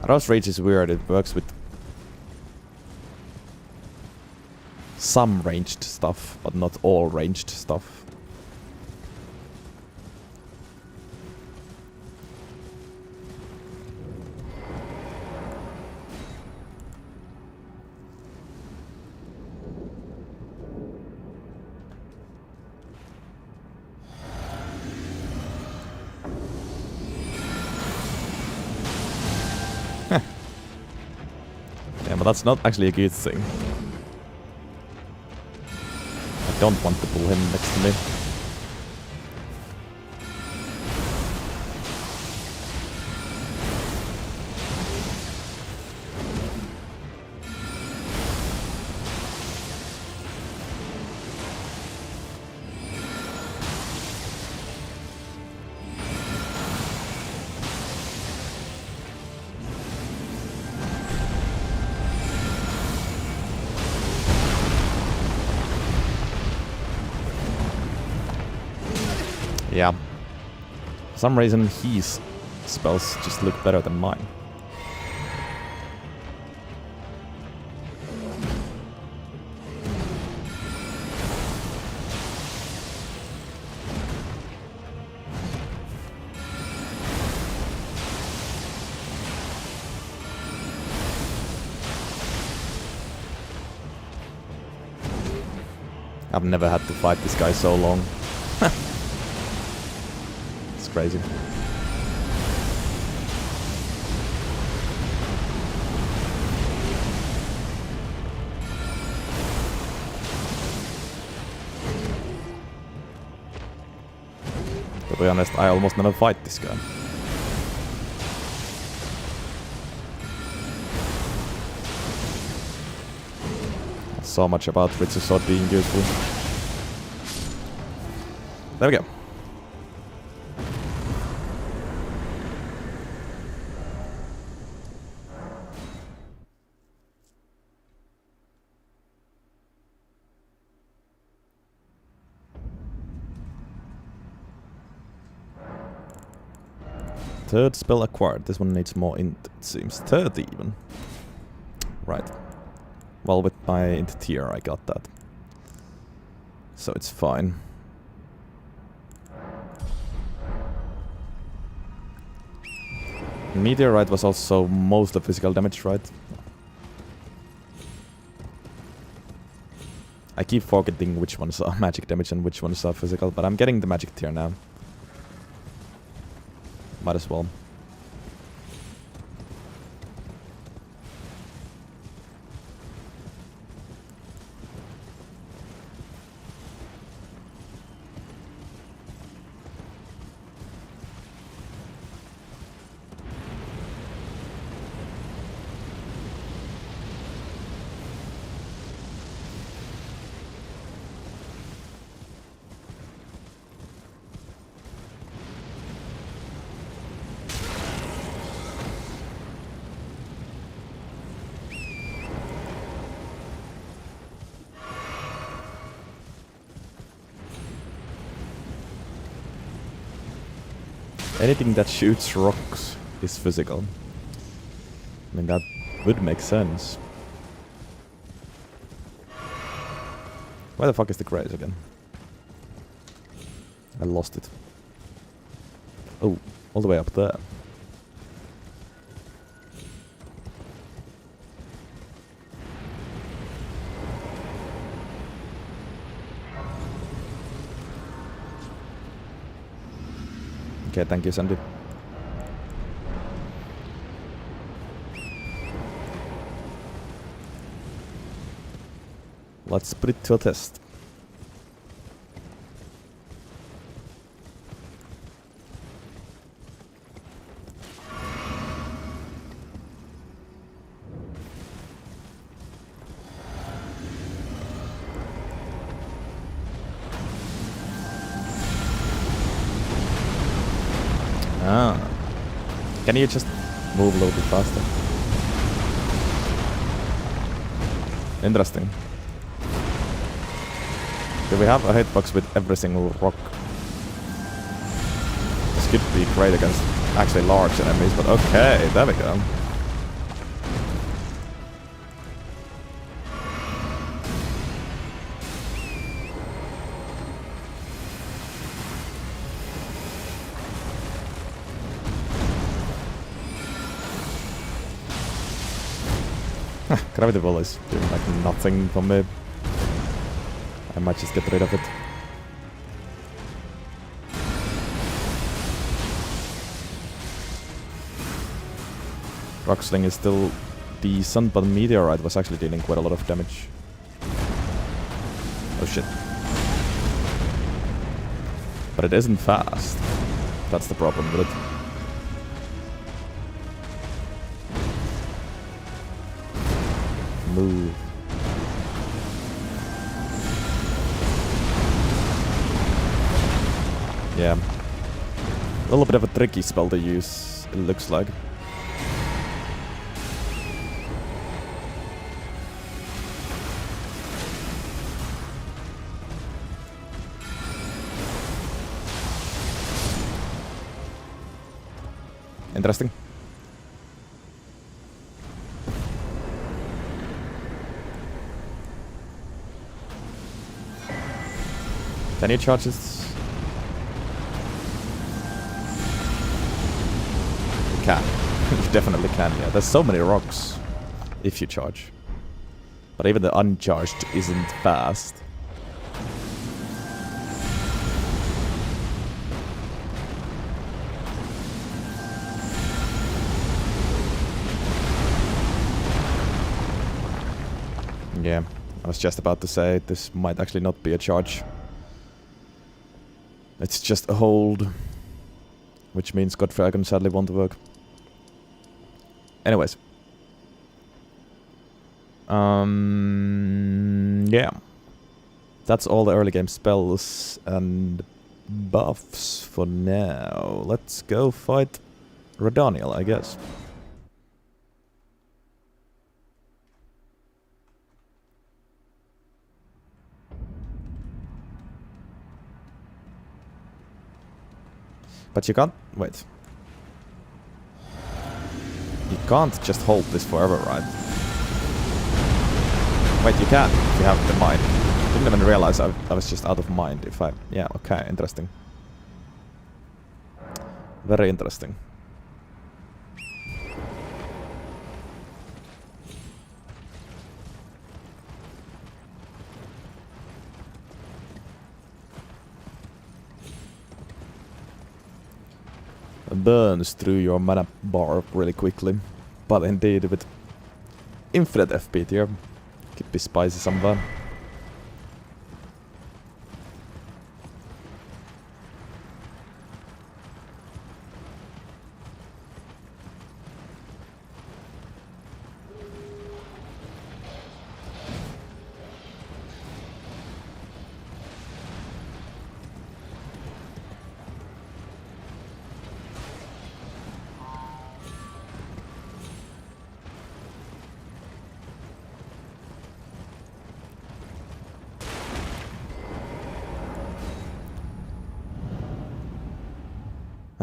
Arrow's Rage is weird, it works with some ranged stuff, but not all ranged stuff. Yeah, but that's not actually a good thing. I don't want to pull him next to me. Yeah. For some reason, his spells just look better than mine. I've never had to fight this guy so long. It's crazy. To be honest, I almost never fight this guy. So much about Rich's sword being useful. There we go. Third spell acquired. This one needs more int, it seems. Third even. Right. Well, with my int tier I got that. So it's fine. Meteorite was also most of physical damage, right? I keep forgetting which ones are magic damage and which ones are physical, but I'm getting the magic tier now. Might as well. Anything that shoots rocks is physical. I mean, that would make sense. Where the fuck is the grace again? I lost it. Oh, all the way up there. Okay, thank you, Sandy. Let's put it to a test. Ah. Can you just move a little bit faster? Interesting. Do we have a hitbox with every single rock? This could be great against actually large enemies, but okay, there we go. Gravity ball is doing like nothing for me. I might just get rid of it. Rocksling is still decent, but Meteorite was actually dealing quite a lot of damage. Oh shit. But it isn't fast. That's the problem with it. Move. Yeah. A little bit of a tricky spell to use, it looks like. Interesting. Can you charge this? You can. You definitely can, yeah. There's so many rocks if you charge. But even the uncharged isn't fast. Yeah, I was just about to say this might actually not be a charge. It's just a hold, which means Godfragon sadly won't work. Anyways. Yeah. That's all the early game spells and buffs for now. Let's go fight Rodaniel, I guess. But you can't... wait. You can't just hold this forever, right? Wait, you can if you have the mind. Didn't even realize I was just out of mind if I... yeah, okay, interesting. Very interesting. Burns through your mana bar really quickly, but indeed with infinite FP here, could be spicy somewhere.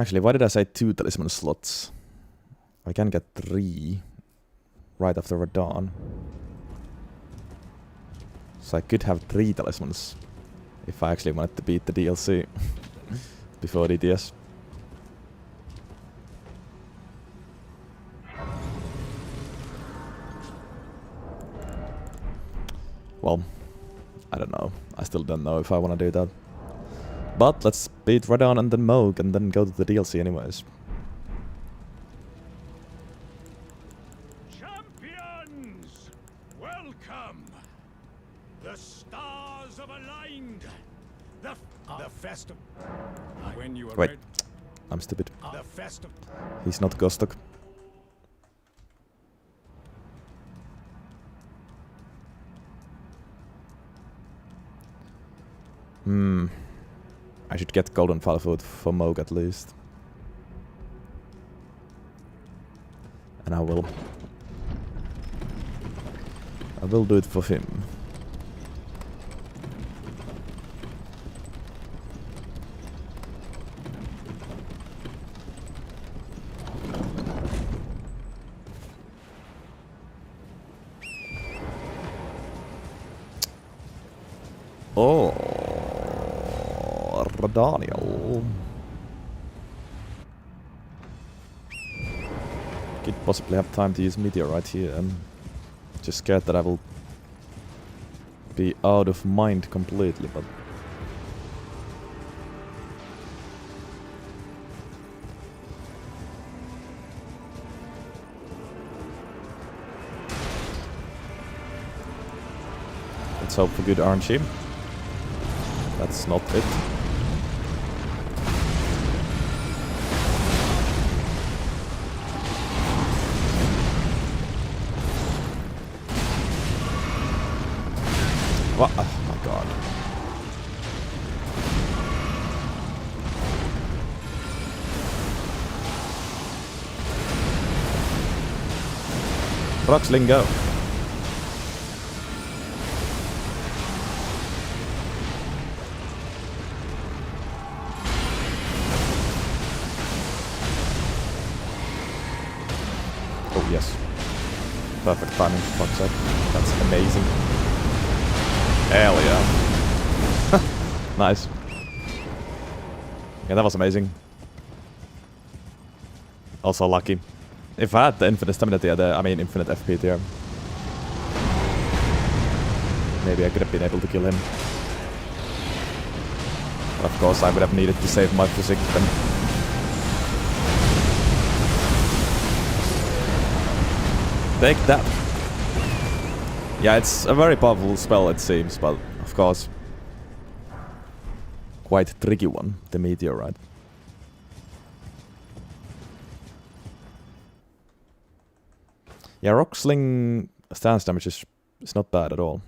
Actually, why did I say 2 talisman slots? I can get 3 right after Radon. So I could have 3 talismans if I actually wanted to beat the DLC before DTS. Well, I don't know. I still don't know if I want to do that. But let's beat Radon and then Moog and then go to the DLC anyways. Champions! Welcome! The stars have aligned! The festival. When you are Wait, ready, I'm stupid. the festival. He's not Gostok. I should get Golden Foot for Moog at least. And I will do it for him. Oh, Daniel. Could possibly have time to use Meteorite here. I'm just scared that I will be out of mind completely, but let's hope for good RNG. That's not it. What? Oh my god. Roxling, go. Oh yes. Perfect timing, fuck's sake. That's amazing. Hell yeah. Nice. Yeah, that was amazing. Also lucky. If I had the infinite stamina tier there, I mean infinite FP tier, maybe I could have been able to kill him. But of course I would have needed to save my physique then. Take that. Yeah, it's a very powerful spell it seems, but of course quite tricky one, the Meteorite. Yeah, Rock Sling stance damage is not bad at all.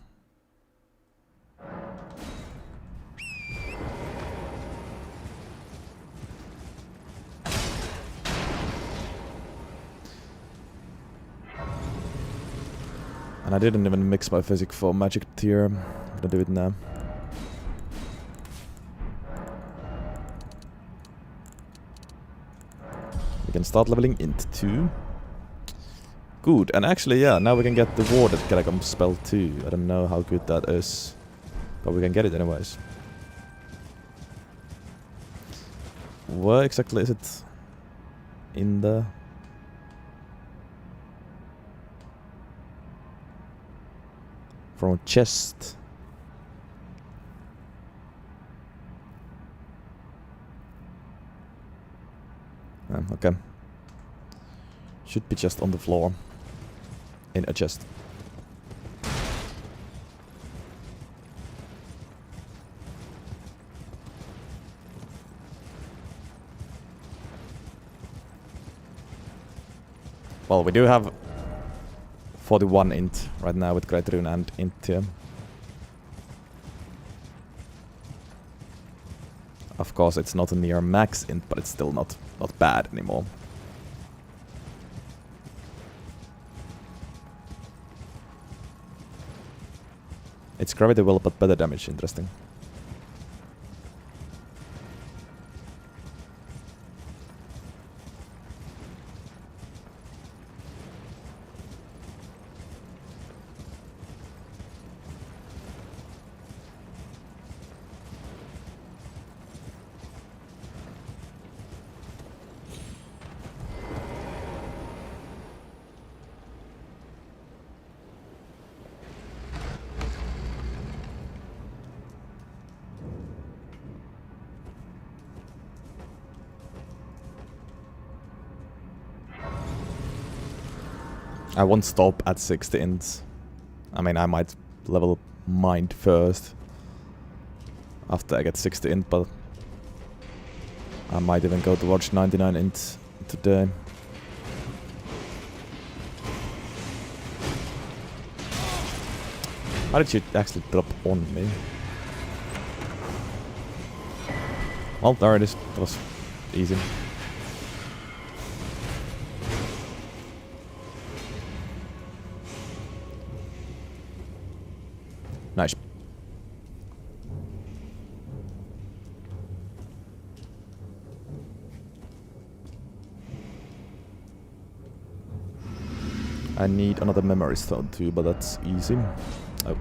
And I didn't even mix my physic for magic tier. I'm gonna do it now. We can start leveling int 2. Good, and actually yeah, now we can get the Warded Catacomb spell too. I don't know how good that is, but we can get it anyways. Where exactly is it? In the... from a chest. Okay. Should be just on the floor. In a chest. Well, we do have 41 int right now with Great Rune and int here. Of course, it's not a near max int, but it's still not bad anymore. It's gravity well, but better damage. Interesting. I won't stop at 60 ints. I mean, I might level mind first after I get 60 int, but I might even go towards 99 int today. How did you actually drop on me? Well, there it is. That was easy. Nice. I need another memory stone too, but that's easy. Oh.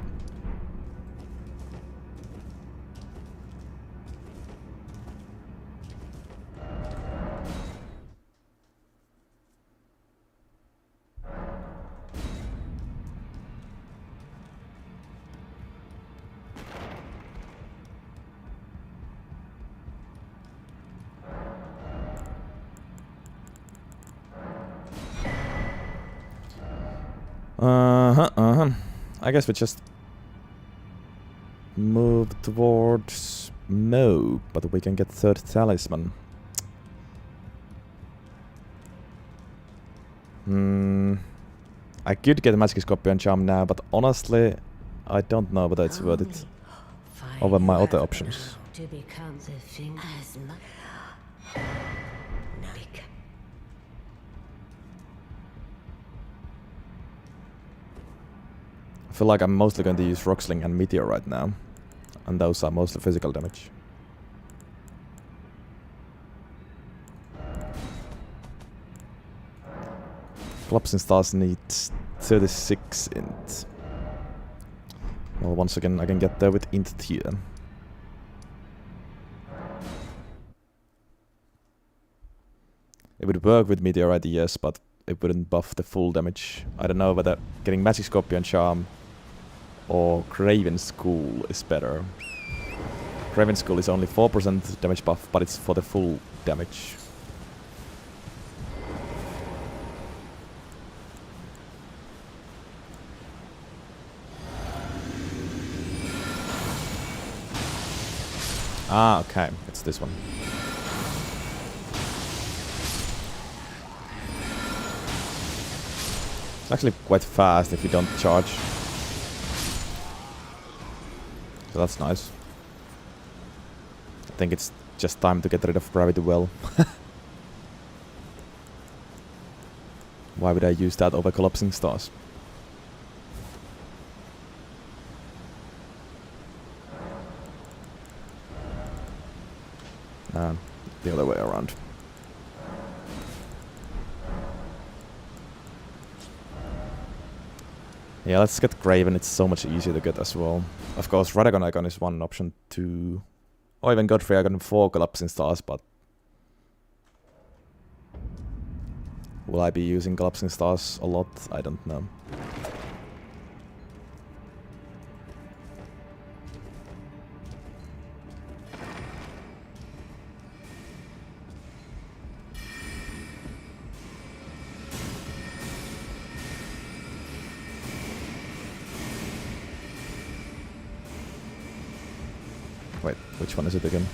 I guess we just move towards smoke, but we can get third talisman. I could get a magic scorpion charm now, but honestly, I don't know whether it's worth it over my other options. To become the thing as I feel like I'm mostly going to use Rocksling and Meteor right now, and those are mostly physical damage. Collapsing Stars needs 36 int. Well, once again, I can get there with int tier. It would work with Meteorite, yes, but it wouldn't buff the full damage. I don't know whether getting Magic Scorpion Charm or Craven's School is better. Craven's School is only 4% damage buff, but it's for the full damage. Ah, okay, it's this one. It's actually quite fast if you don't charge. So that's nice. I think it's just time to get rid of Gravity Well. Why would I use that over Collapsing Stars? The other way around. Yeah, let's get Graven, it's so much easier to get as well. Of course, Radagon Icon is one option too. Or even Godfrey Icon 4 Collapsing Stars, but... will I be using Collapsing Stars a lot? I don't know. Wait, which one is it again?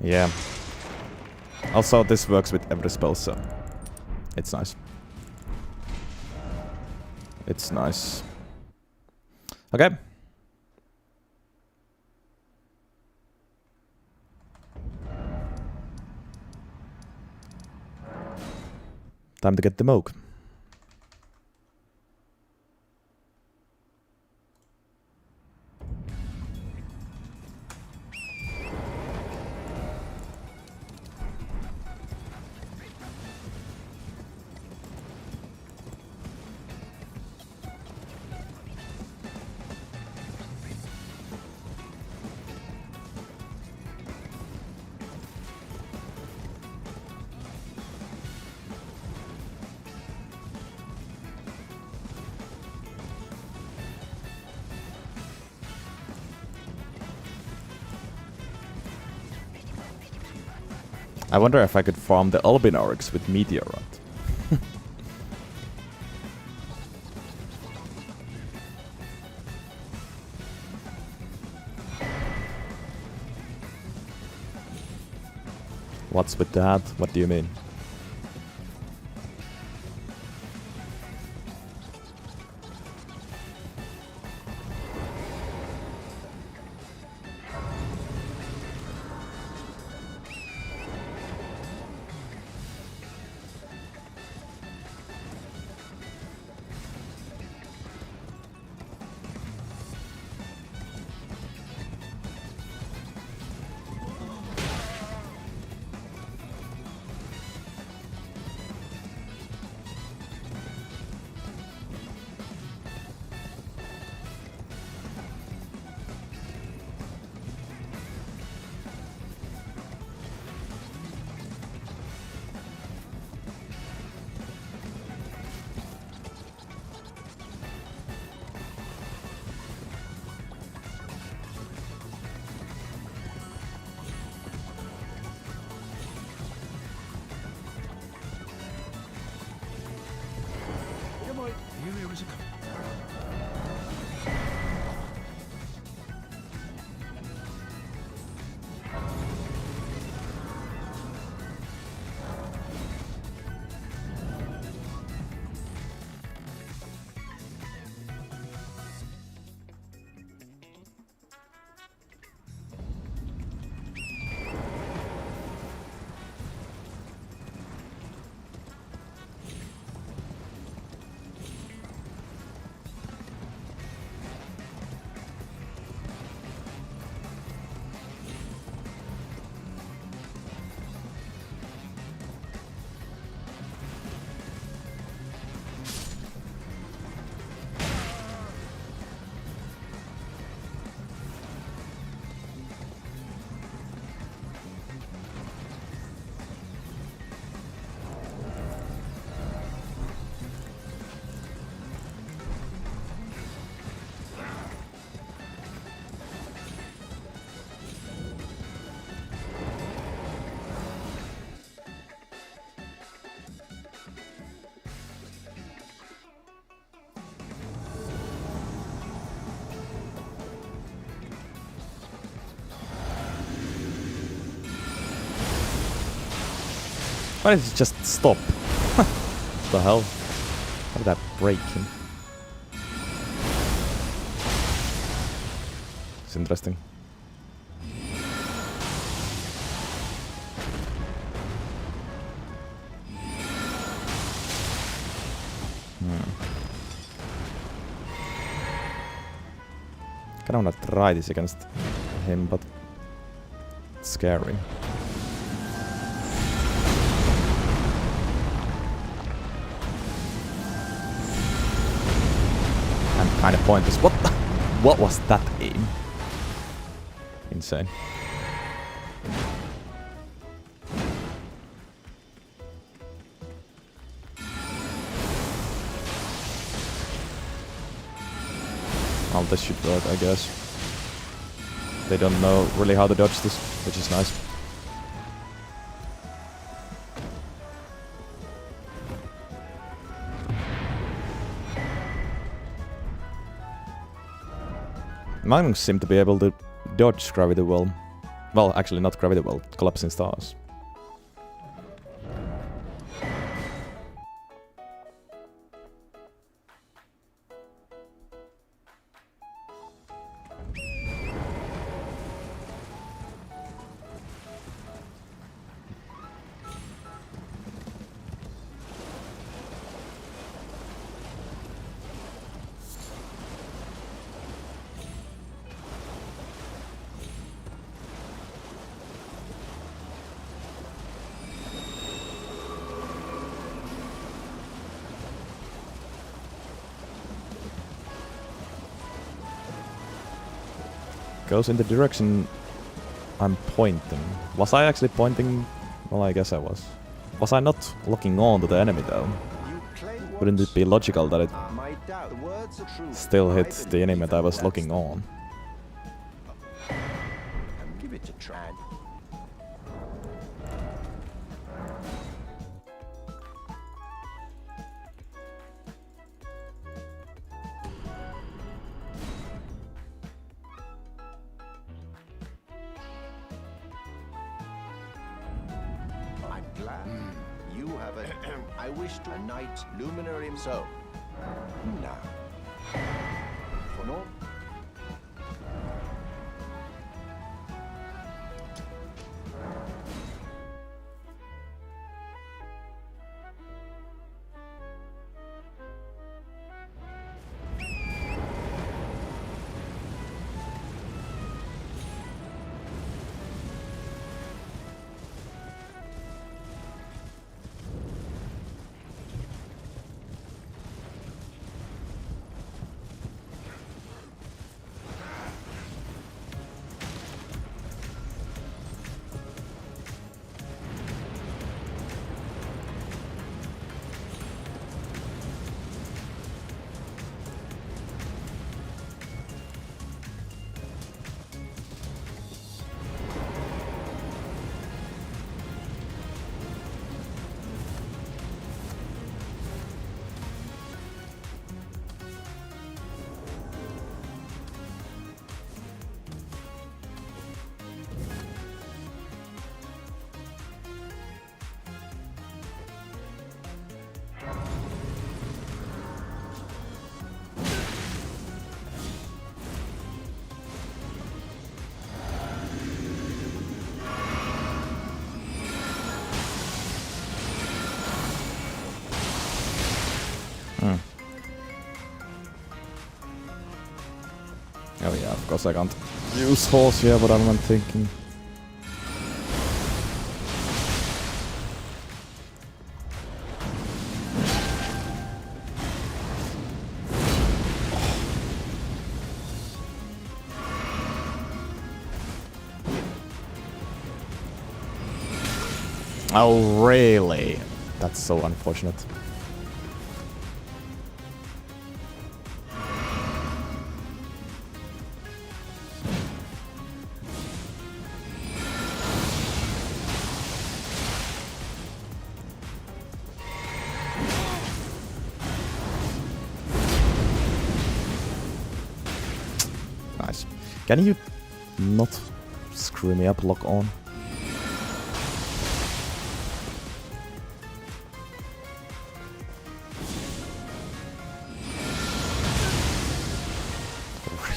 Yeah. Also, this works with every spell, so it's nice. It's nice. Okay. Time to get the Moog. I wonder if I could farm the Elden orcs with meteorite. What's with that? What do you mean? Why did it just stop? What the hell? How did that break him? It's interesting. Kinda wanna try this against him, but it's scary. Kind of pointless. What was that aim? Insane. Well, this should work, I guess. They don't know really how to dodge this, which is nice. Magnums seem to be able to dodge gravity well. Well, actually not gravity well, collapsing stars. Goes in the direction I'm pointing. Was I actually pointing? Well, I guess I was. Was I not looking on to the enemy though? Wouldn't it be logical that it still hit the enemy that I was looking on? Give it a try. You have a... I wish to... A knight luminary... So. Now. For no... Oh yeah, of course I can't use horse here, but I'm thinking. Oh really? That's so unfortunate. Nice. Can you not screw me up, lock on?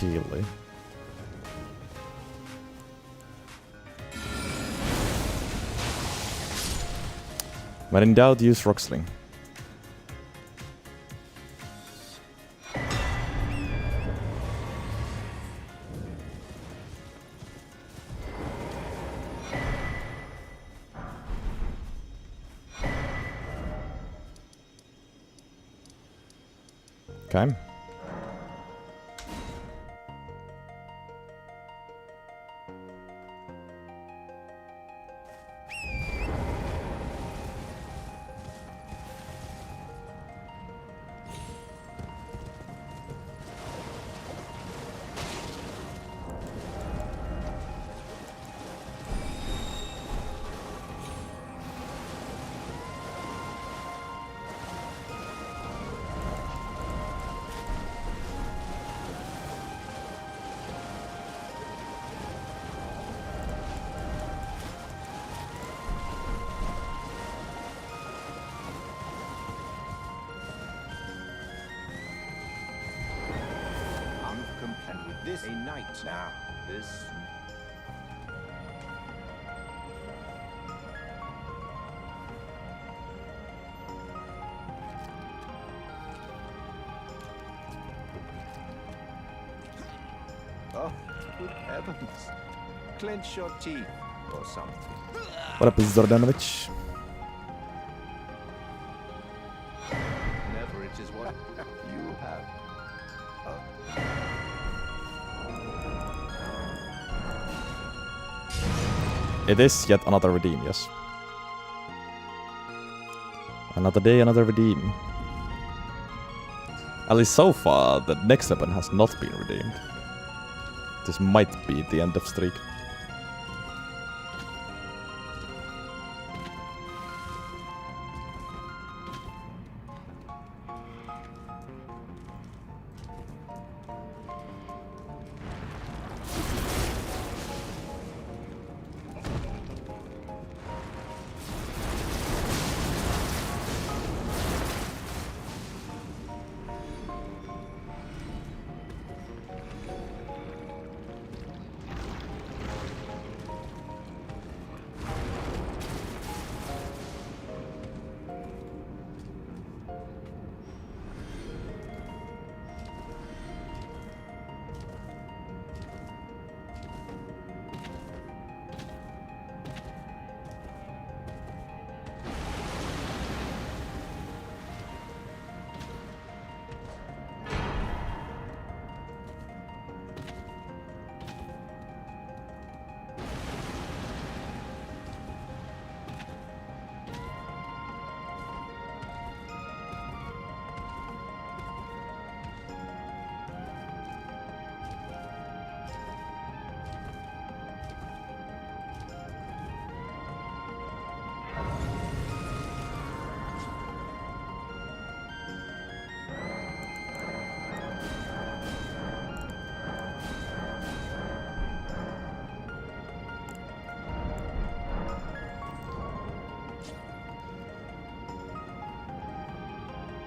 Really? When in doubt, use Rocksling. Okay. And with this, a knight. Now, this... Oh, good heavens. Clench your teeth, or something. What up, Zordanovic? Never it is what you have. It is yet another redeem, yes. Another day, another redeem. At least so far, the next weapon has not been redeemed. This might be the end of streak.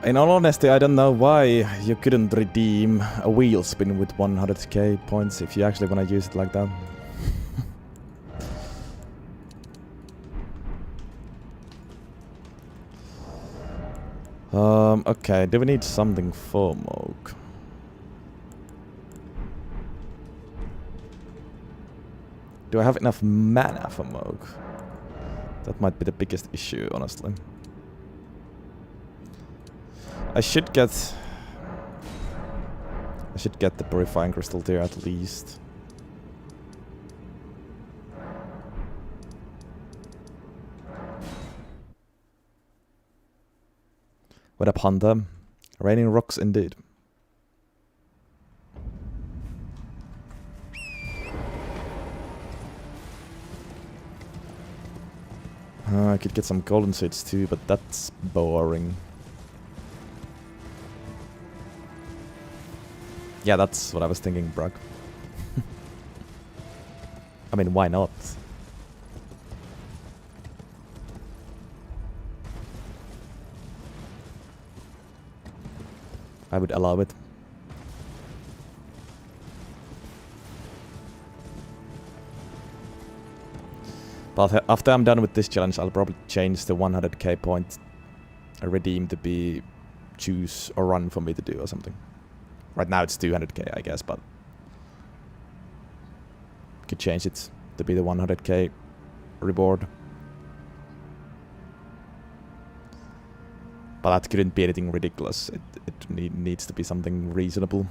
In all honesty, I don't know why you couldn't redeem a wheel spin with 100k points if you actually want to use it like that. Okay, do we need something for Moog? Do I have enough mana for Moog? That might be the biggest issue, honestly. I should get the Purifying Crystal there at least. What up, Hunter? Raining rocks indeed. I could get some golden seeds too, but that's boring. Yeah, that's what I was thinking, Brock. I mean, why not? I would allow it. But after I'm done with this challenge, I'll probably change the 100k point redeem to be choose or run for me to do or something. Right now it's 200k, I guess, but could change it to be the 100k reward. But that couldn't be anything ridiculous. It needs to be something reasonable.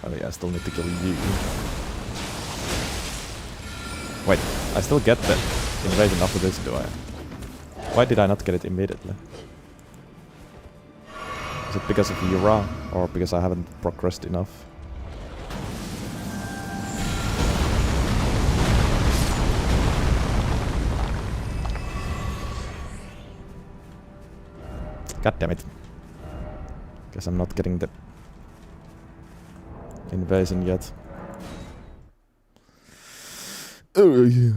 Oh yeah, I still need to kill you. Wait, I still get the invasion after this, do I? Why did I not get it immediately? Is it because of Yura, or because I haven't progressed enough? God damn it. Guess I'm not getting the invasion yet. Oh yeah.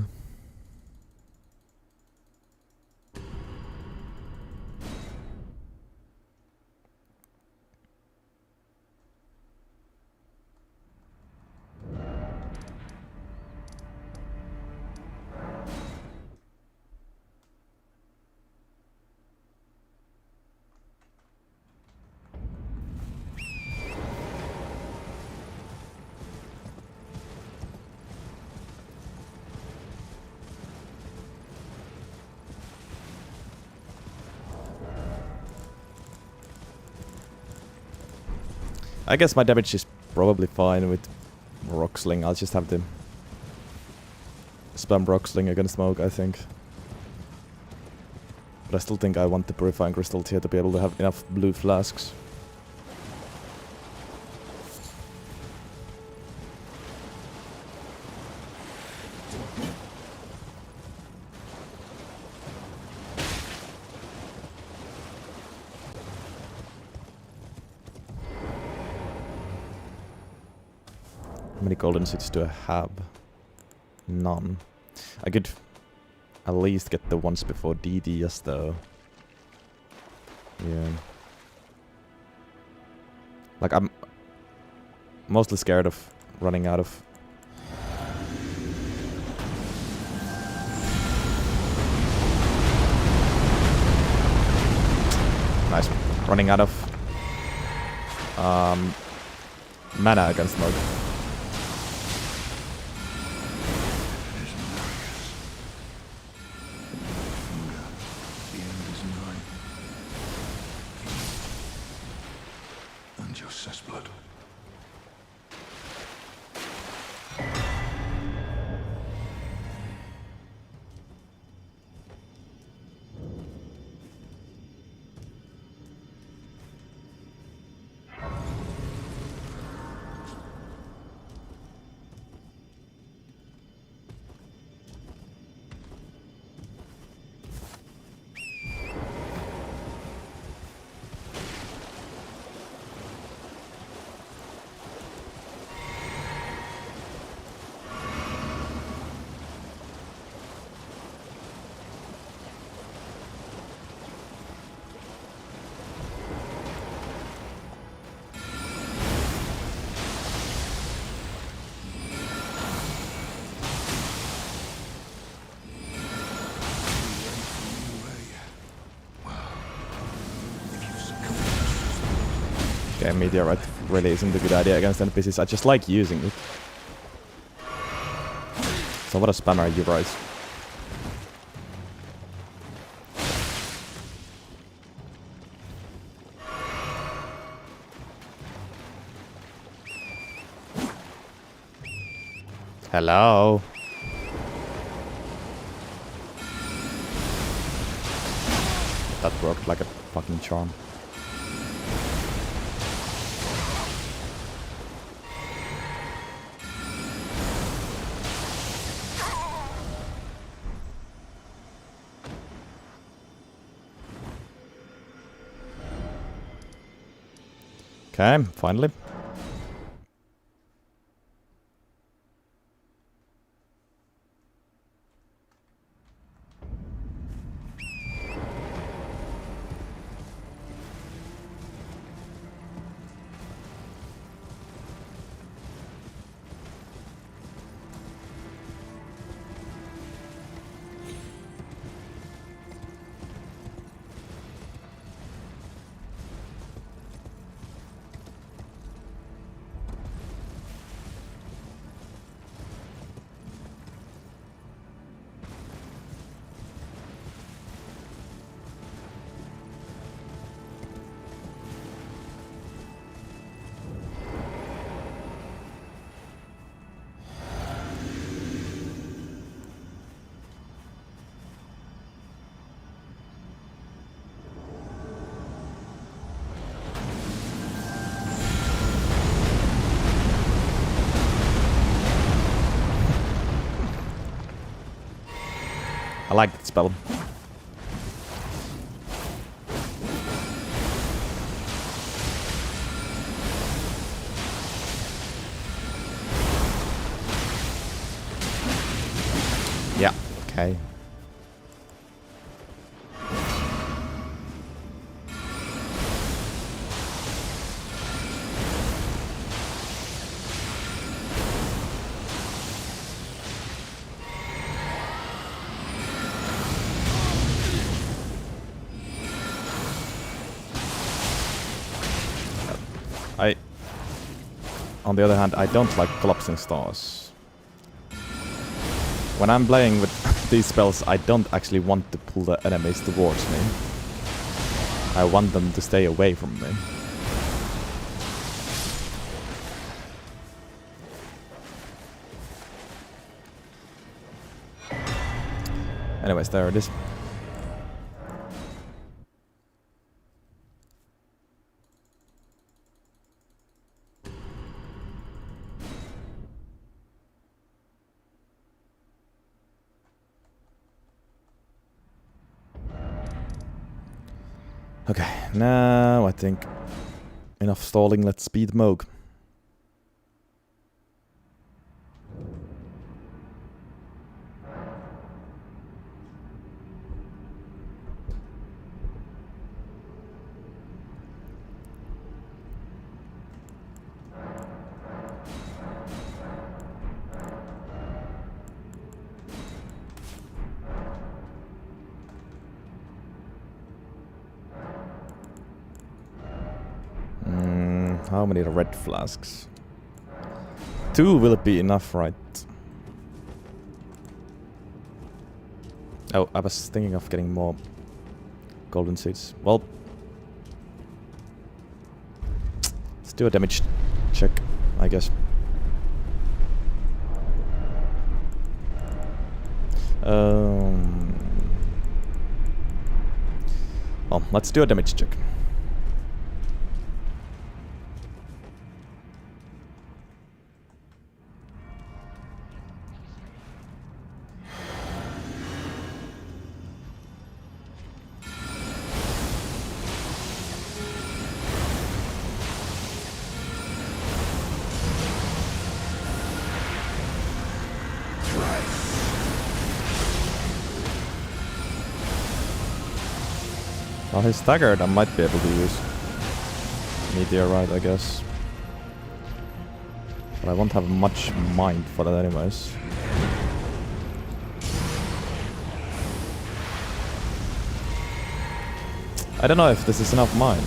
I guess my damage is probably fine with Rock Sling. I'll just have to spam Rock Sling against Smoke, I think. But I still think I want the Purifying Crystal here to be able to have enough blue flasks. How many golden seeds do I have? None. I could at least get the ones before DDS though. Yeah. Like, I'm mostly scared of running out of... Nice. Running out of mana against Smoke. Okay, meteorite really isn't a good idea against NPCs. I just like using it. So what a spammer, you guys. Hello. That worked like a fucking charm. Okay, finally. I like that spell. Yeah, okay. On the other hand, I don't like collapsing stars. When I'm playing with these spells, I don't actually want to pull the enemies towards me. I want them to stay away from me. Anyways, there it is. Okay, now I think enough stalling, let's speed Moog. How many red flasks? 2 will be enough, right? Oh, I was thinking of getting more golden seeds. Well, let's do a damage check, I guess. Well, let's do a damage check. Well, he's staggered. I might be able to use meteorite, I guess. But I won't have much mind for that anyways. I don't know if this is enough mind.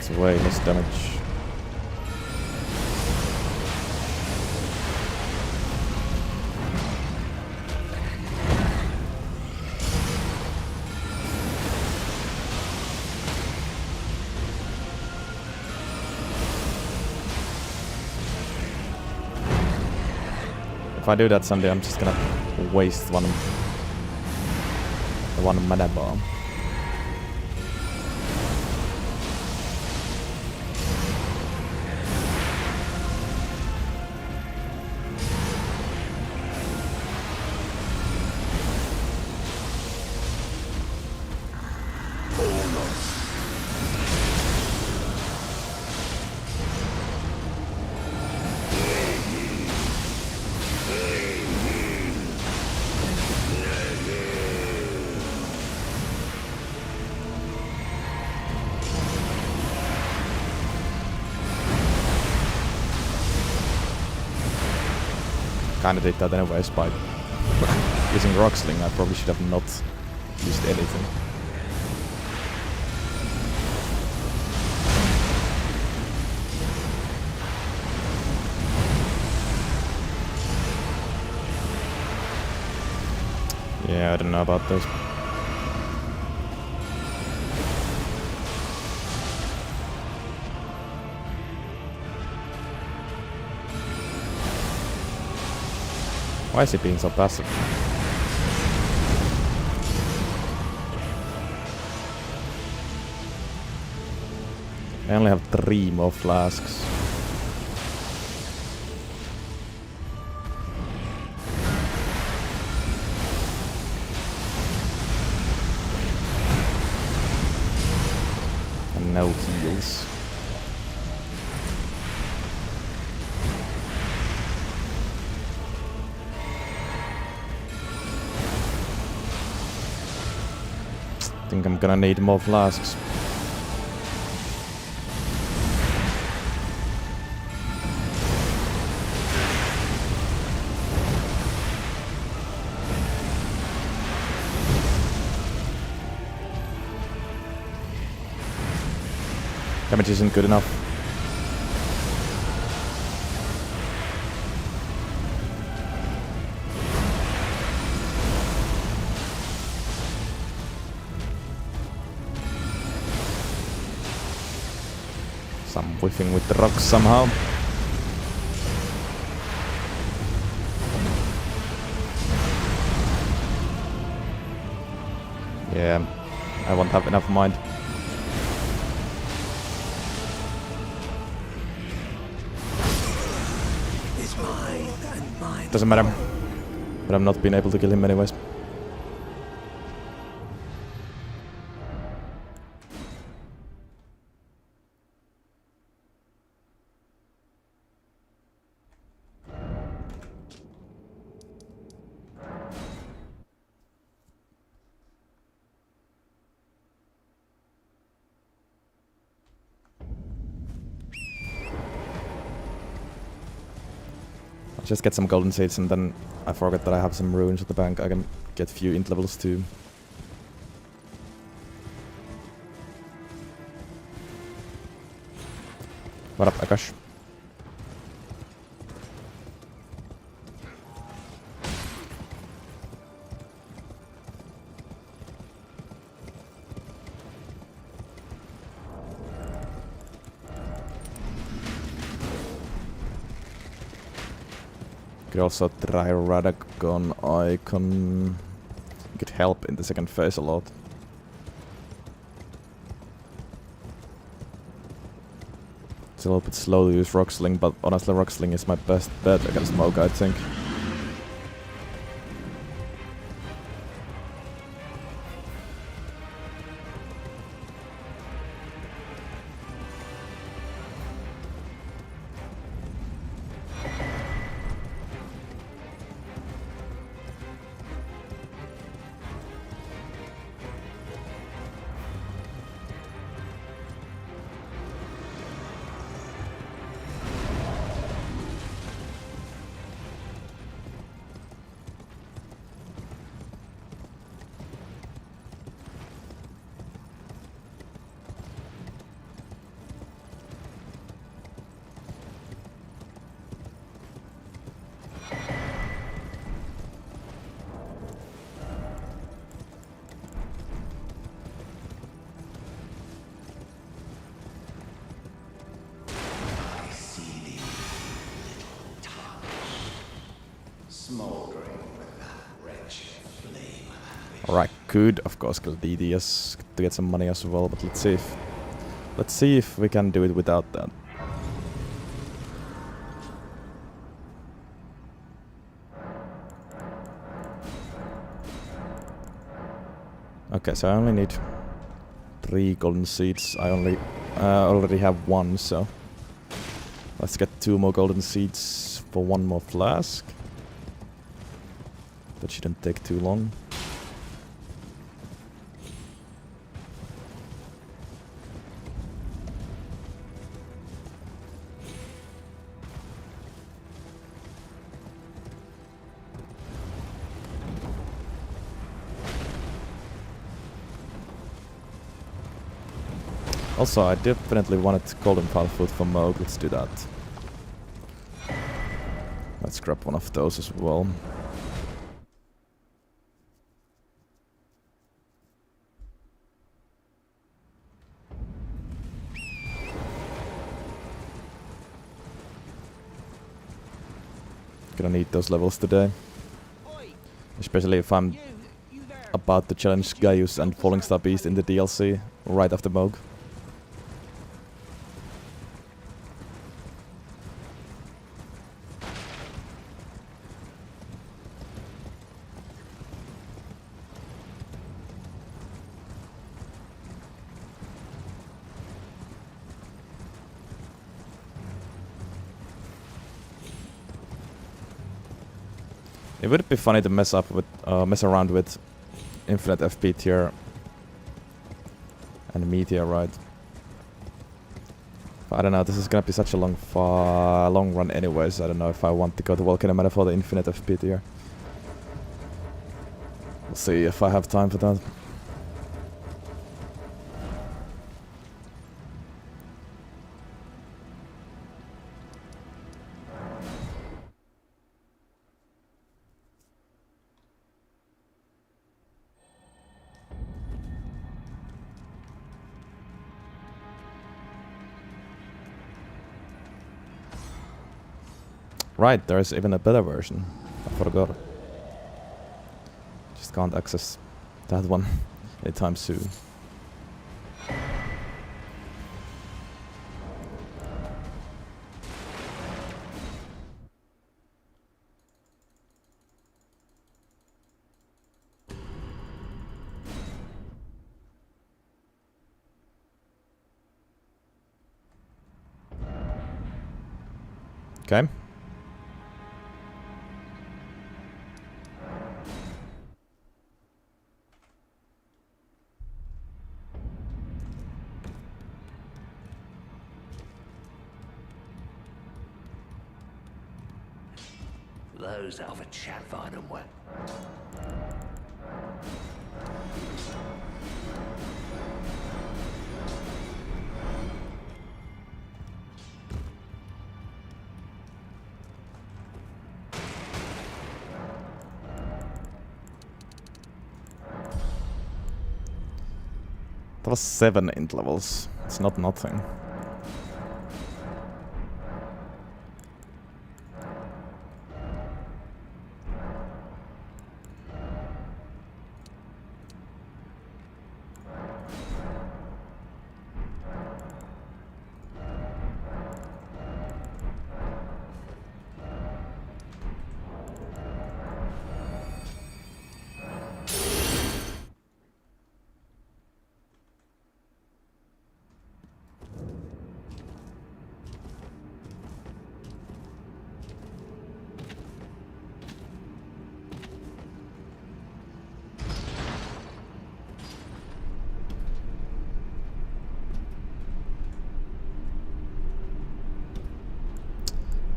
does way less damage. If I do that someday, I'm just gonna waste one mana bomb. Kinda did that anyways by using Rock Sling. I probably should have not used anything. Yeah, I don't know about this. Why is he being so passive? I only have 3 more flasks. And no heals. I think I'm gonna need more flasks. Damage isn't good enough. I'm whiffing with the rocks somehow. Yeah, I won't have enough mind. It's mine and mine. Doesn't matter. But I'm not being able to kill him anyways. Just get some golden seeds and then I forget that I have some runes at the bank. I can get few int levels too. What up, Akash? Could also try Radagon Icon. It could help in the second phase a lot. It's a little bit slow to use Rock Sling, but honestly Rock Sling is my best bet against Smoke, I think. smoldering with that wretched flame. Alright, could of course kill DDS to get some money as well, but let's see if we can do it without that. Okay, so I only need 3 golden seeds. I already have 1, so let's get 2 more golden seeds for 1 more flask. That shouldn't take too long. Also, I definitely wanted golden file food for Moog. Let's do that. Let's grab one of those as well. Gonna need those levels today. Especially if I'm about to challenge Gaius and Falling Star Beast in the DLC right after Moog. It would be funny to mess around with infinite FP tier and meteorite. But I don't know. This is gonna be such a long run, anyways. I don't know if I want to go to Volcano Meta for the infinite FP tier. We'll see if I have time for that. Right, there's even a better version. I forgot. Just can't access that one anytime soon. Okay. Those of a chat find them well. That was 7 int levels. It's not nothing.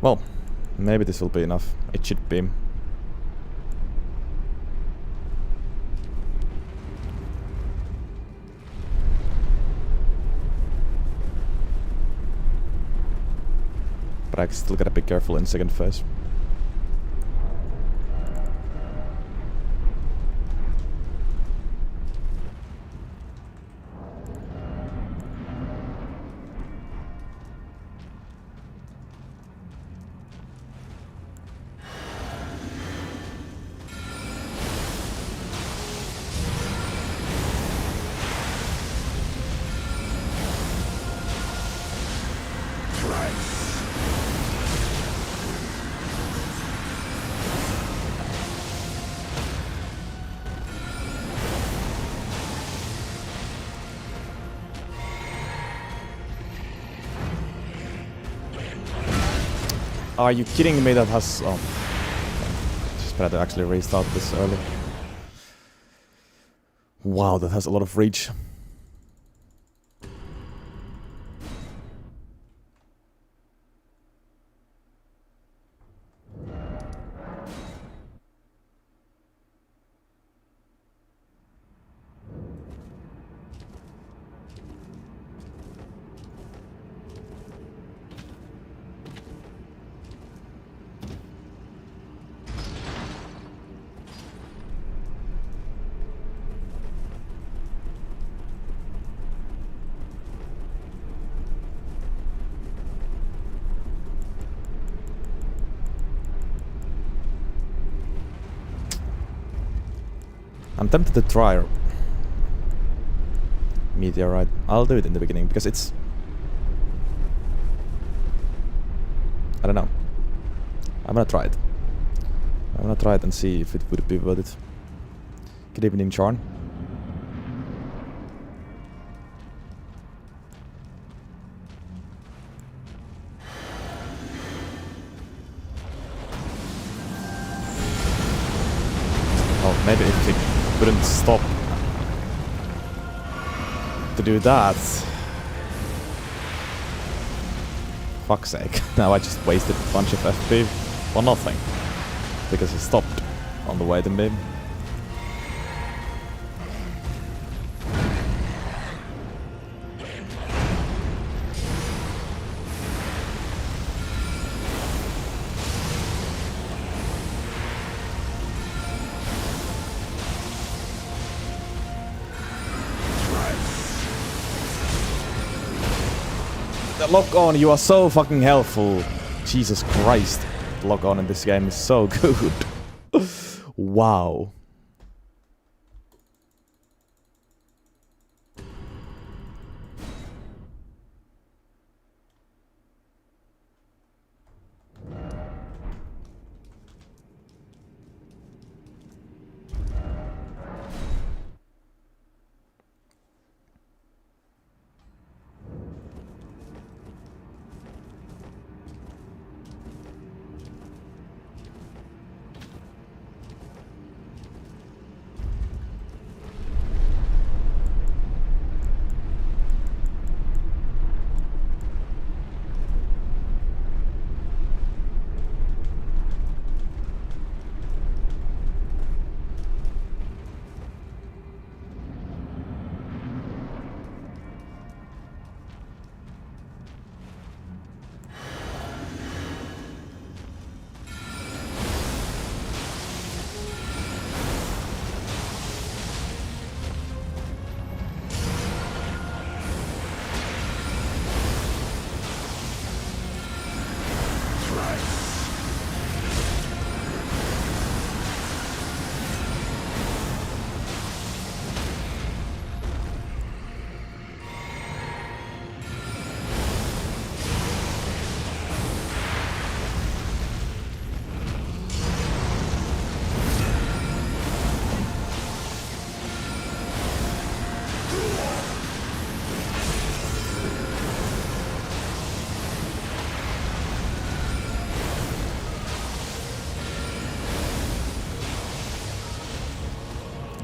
Well, maybe this will be enough. It should be. But I still gotta be careful in second phase. Are you kidding me? That has... Oh. Just better to actually restart this early. Wow, that has a lot of reach. I'm tempted to try Meteorite. I'll do it in the beginning because it's... I don't know. I'm gonna try it. I'm gonna try it and see if it would be worth it. Good evening, Charn. Oh, maybe if it wouldn't stop to do that. Fuck's sake. Now I just wasted a bunch of FP for nothing. Because it stopped on the way to me. The lock on, you are so fucking helpful. Jesus Christ. The lock on in this game is so good. Wow.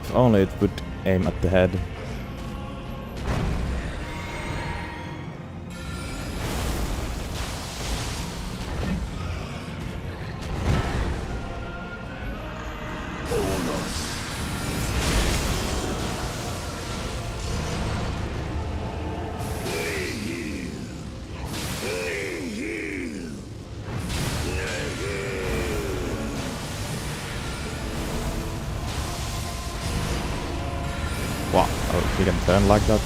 If only it would aim at the head. Wow, oh, he can turn like that.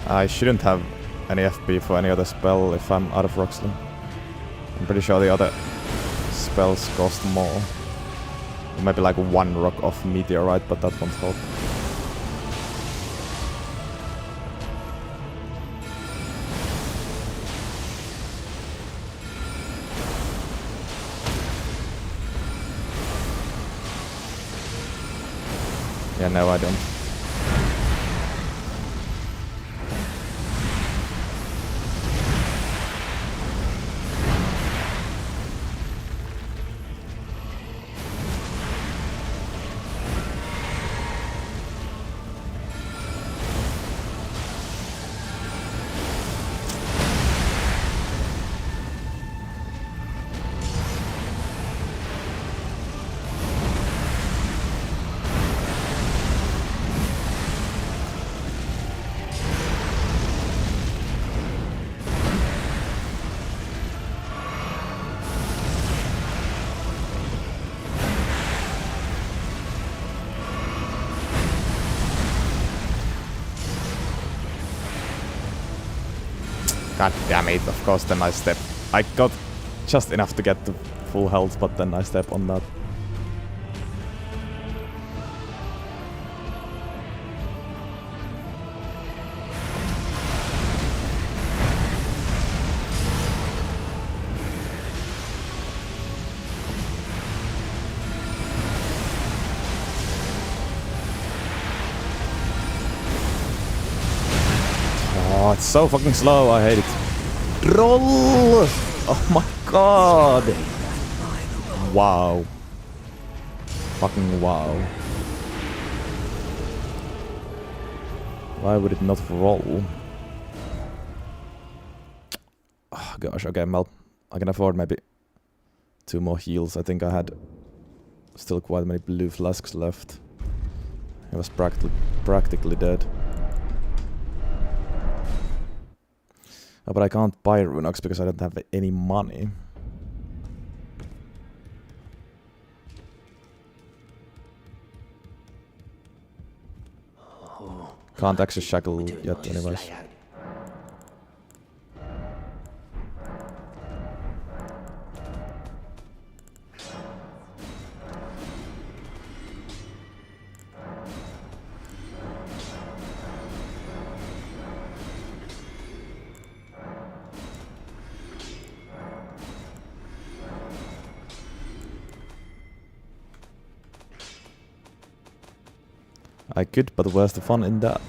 I shouldn't have any FP for any other spell if I'm out of Roxley. I'm pretty sure the other spells cost more. Maybe like one rock off meteorite, but that won't help. Yeah, no, I don't. God damn it, of course then I step. I got just enough to get to full health, but then I step on that. Oh, it's so fucking slow, I hate it. Roll! Oh my god! Wow. Fucking wow. Why would it not roll? Oh gosh, okay, well, I can afford maybe 2 more heals. I think I had still quite many blue flasks left. He was practically dead. Oh, but I can't buy Runox because I don't have any money. Can't access Shackle yet anyways. I could, but where's the fun in that?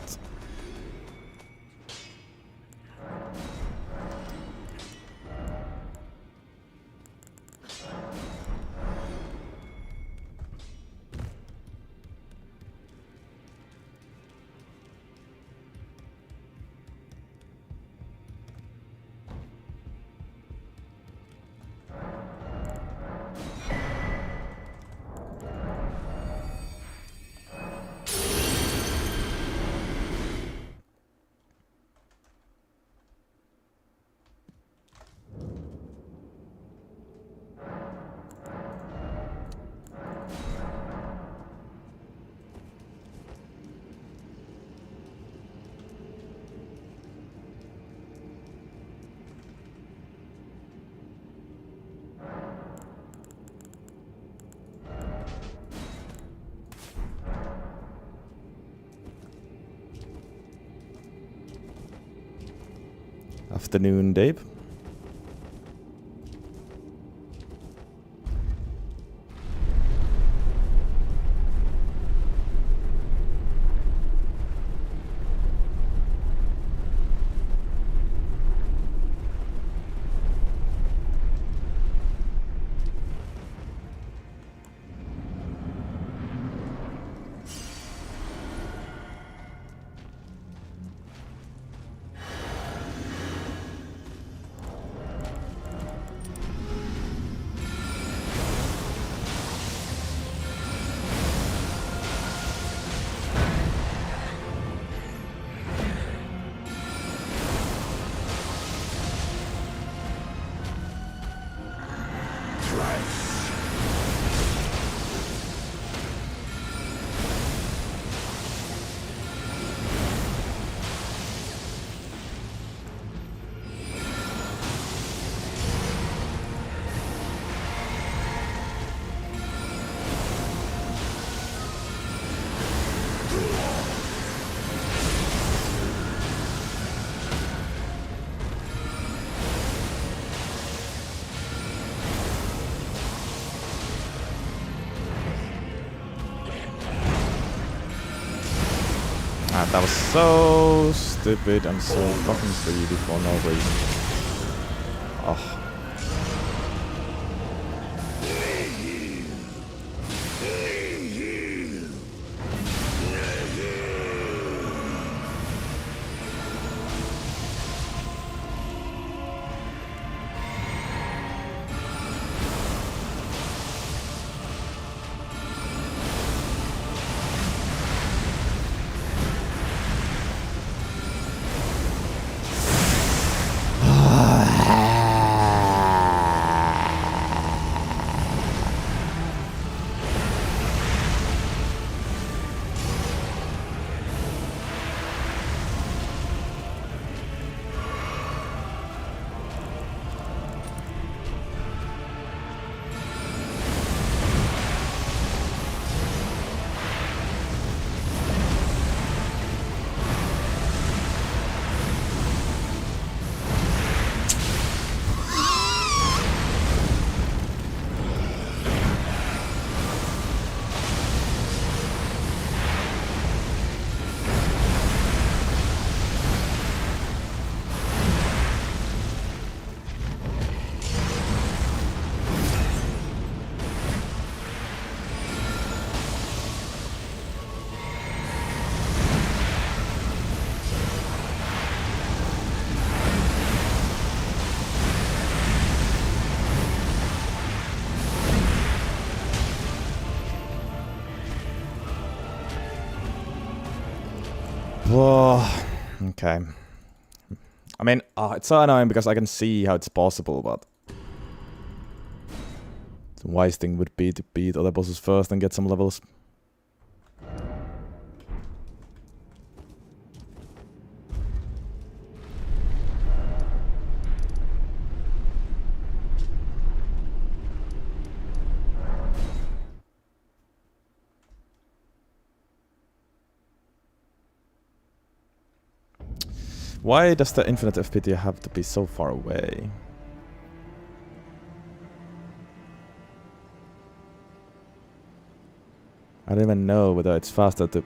Afternoon, Dave. Ah, that was so stupid and so fucking greedy for no reason. Oh. Whoa. Okay. I mean, it's so annoying because I can see how it's possible, but the wise thing would be to beat other bosses first and get some levels. Why does the infinite FPT have to be so far away? I don't even know whether it's faster to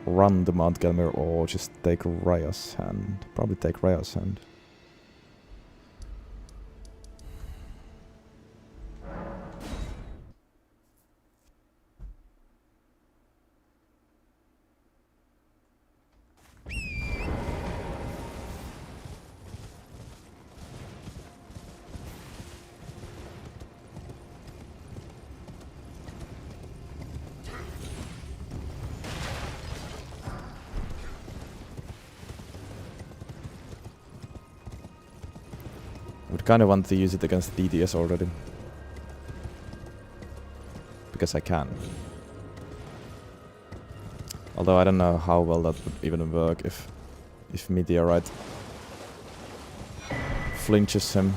run to Mount Gelmir or just take Raya's hand. Probably take Raya's hand. Would kind of want to use it against DDS already. Because I can. Although I don't know how well that would even work if Meteorite flinches him.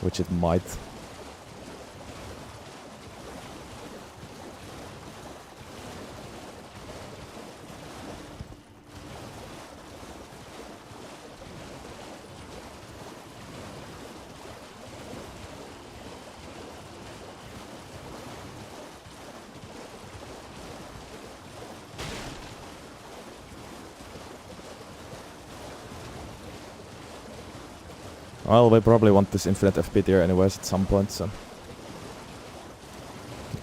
Which it might. Well, we probably want this infinite FPT anyways at some point, so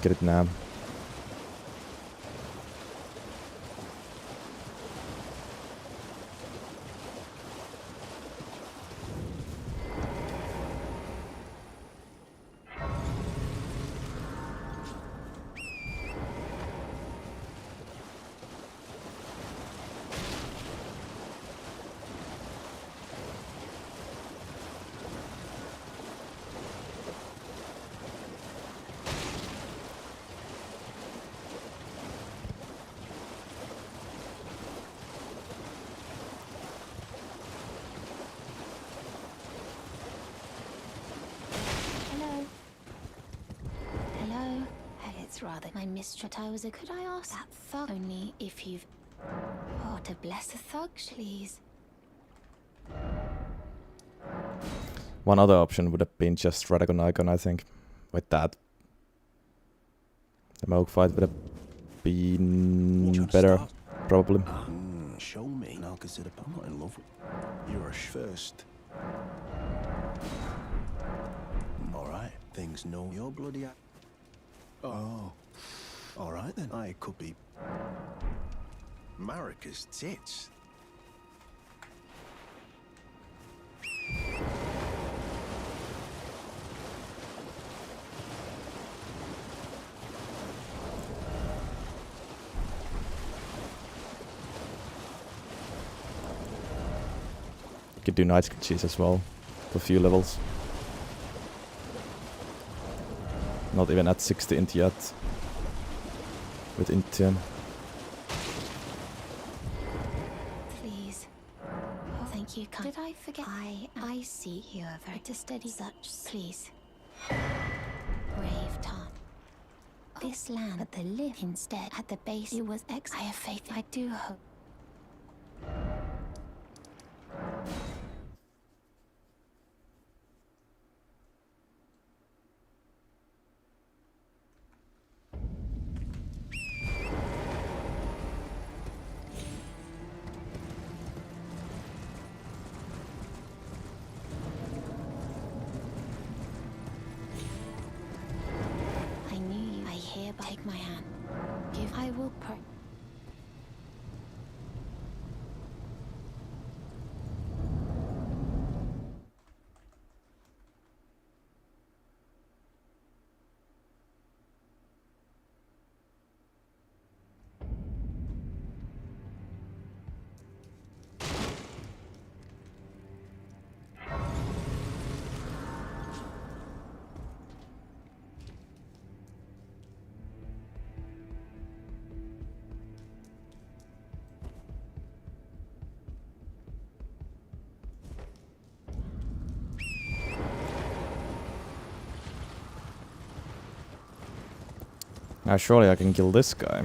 get it now. Rather, my mistress, could I ask that thug only if you've... Oh, to bless a thug, please. One other option would have been just Radagon Icon, I think. With that. The Moog fight would have been better, probably. Show me, and I'll consider. I'm not in love with. You're a first. All right, things know you're bloody. Oh, all right then. I could be. Marika's tits. Could do night glitches as well for a few levels. Not even at 60 int yet. With int 10. Please. Oh, thank you. Did I forget? I see you are very to study such. Please. Brave Tom. This land, but they live instead at the base. It was I have faith. I do hope. Take my hand. I will pray. Now surely I can kill this guy.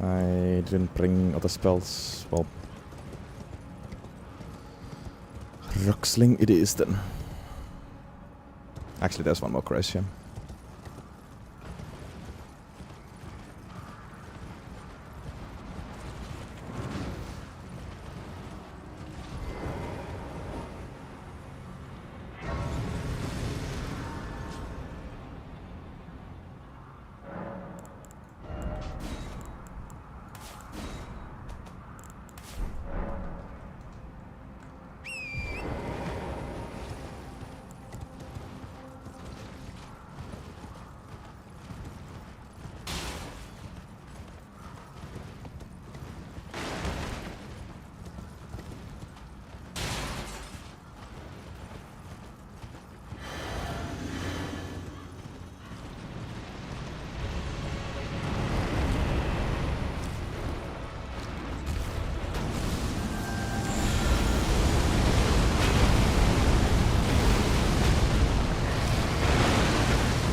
I didn't bring other spells. Well, Rocksling it is then. Actually, there's one more question.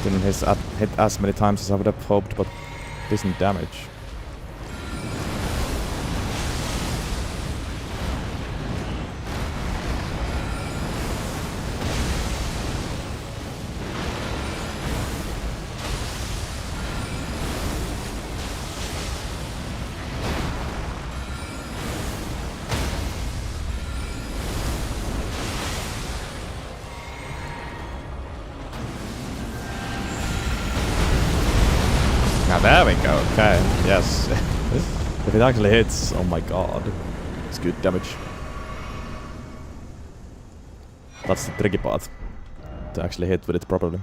Didn't hit as many times as I would have hoped, but decent damage. Now there we go, okay, yes. If it actually hits, oh my god. It's good damage. That's the tricky part. To actually hit with it properly.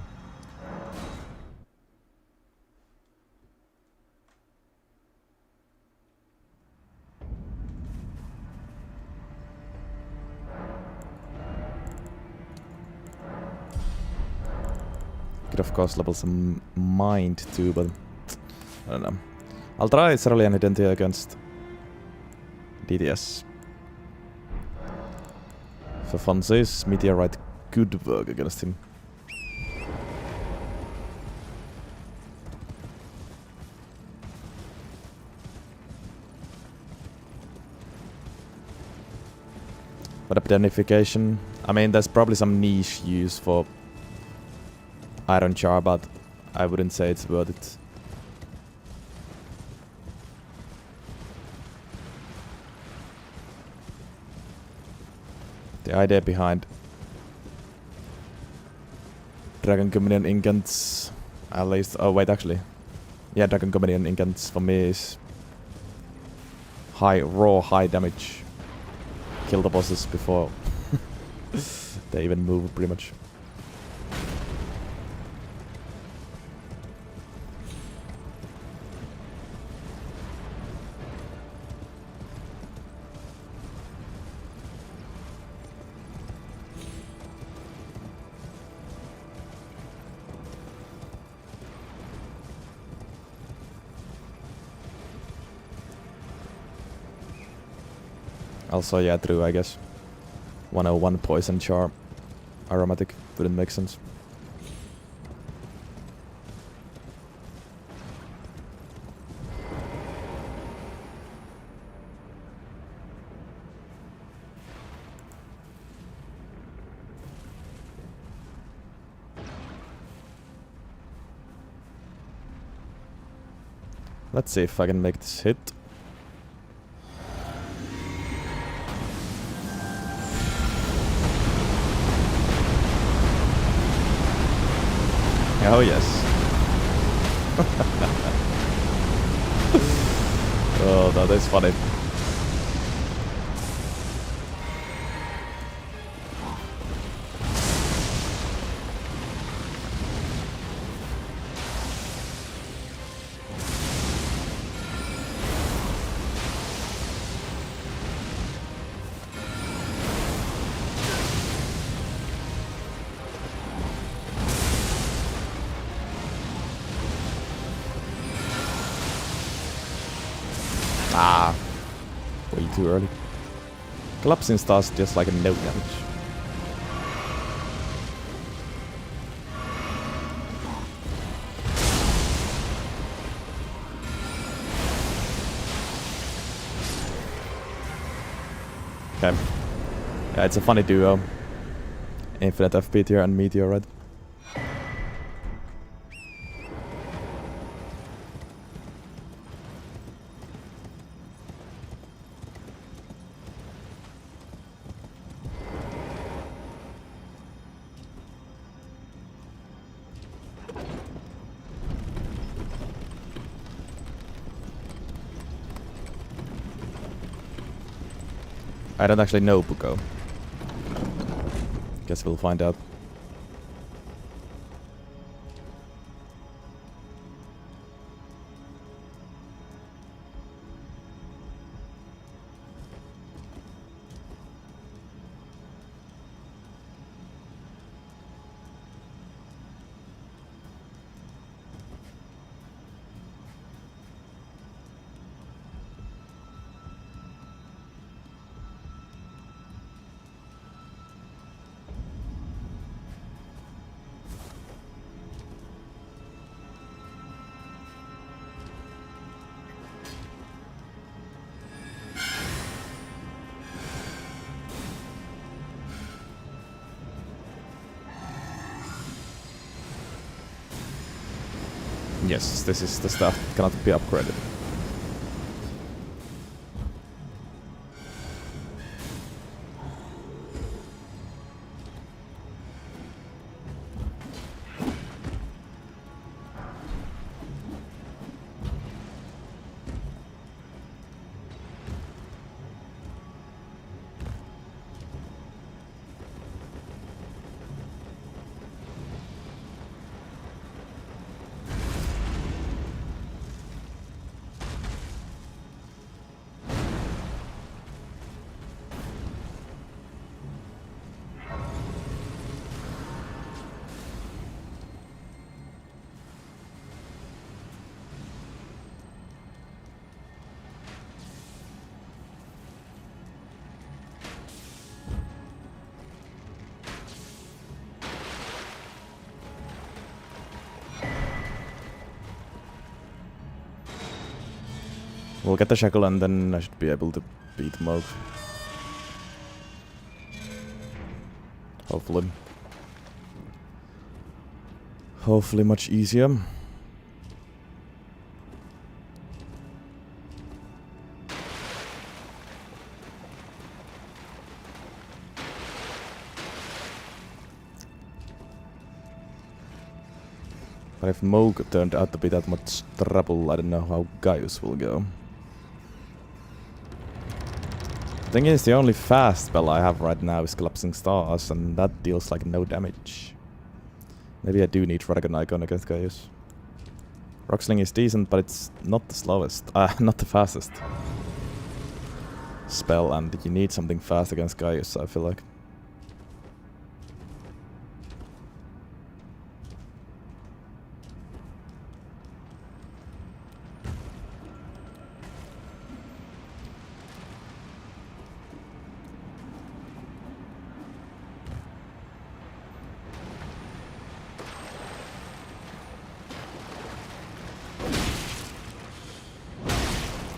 Could of course level some mind too, but I don't know. I'll try Cerulean Identity against DTS. For fun says Meteorite good work against him. But identification, I mean, there's probably some niche use for Iron Char, but I wouldn't say it's worth it. The idea behind Dragon Comedian Incants, at least, oh wait, actually, yeah, Dragon Comedian Incants for me is high damage. Kill the bosses before they even move, pretty much. Also, yeah, true, I guess. 101 Poison Char. Aromatic wouldn't make sense. Let's see if I can make this hit. Oh yes. Oh, that is funny. Ah, way too early. Collapsing starts just like a no damage. Okay. Yeah, it's a funny duo. Infinite FP tier and Meteorite. I don't actually know Puko. Guess we'll find out. Yes, this is the stuff that cannot be upgraded. will get the shackle and then I should be able to beat Moog. Hopefully. Hopefully much easier. But if Moog turned out to be that much trouble, I don't know how Gaius will go. Thing is, the only fast spell I have right now is Collapsing Stars, and that deals like no damage. Maybe I do need Dragon Icon against Gaius. Rocksling is decent, but it's not the slowest. Not the fastest spell, and you need something fast against Gaius, I feel like.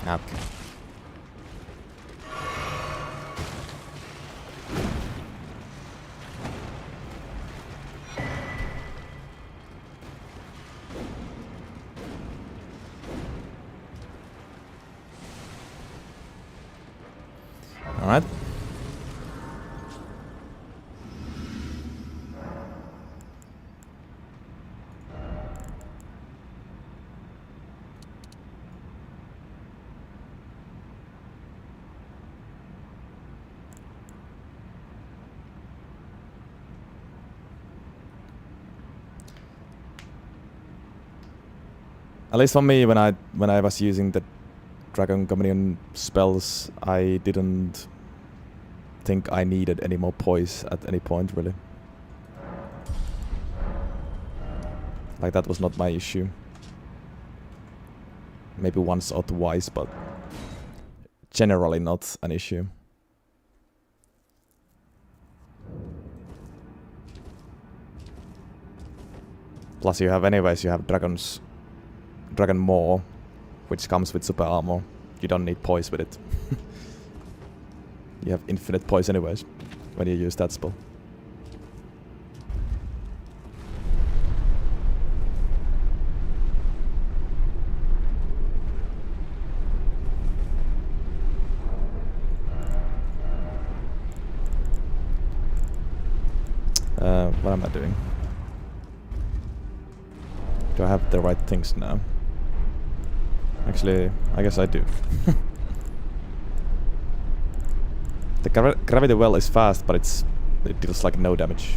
Okay. All right. At least for me, when I was using the Dragon Communion spells, I didn't think I needed any more poise at any point, really. Like, that was not my issue. Maybe once or twice, but generally not an issue. Plus you have Dragon Maw, which comes with super armor. You don't need poise with it. You have infinite poise anyways, when you use that spell. What am I doing? Do I have the right things now? Actually, I guess I do. The gravity well is fast, but it deals like no damage.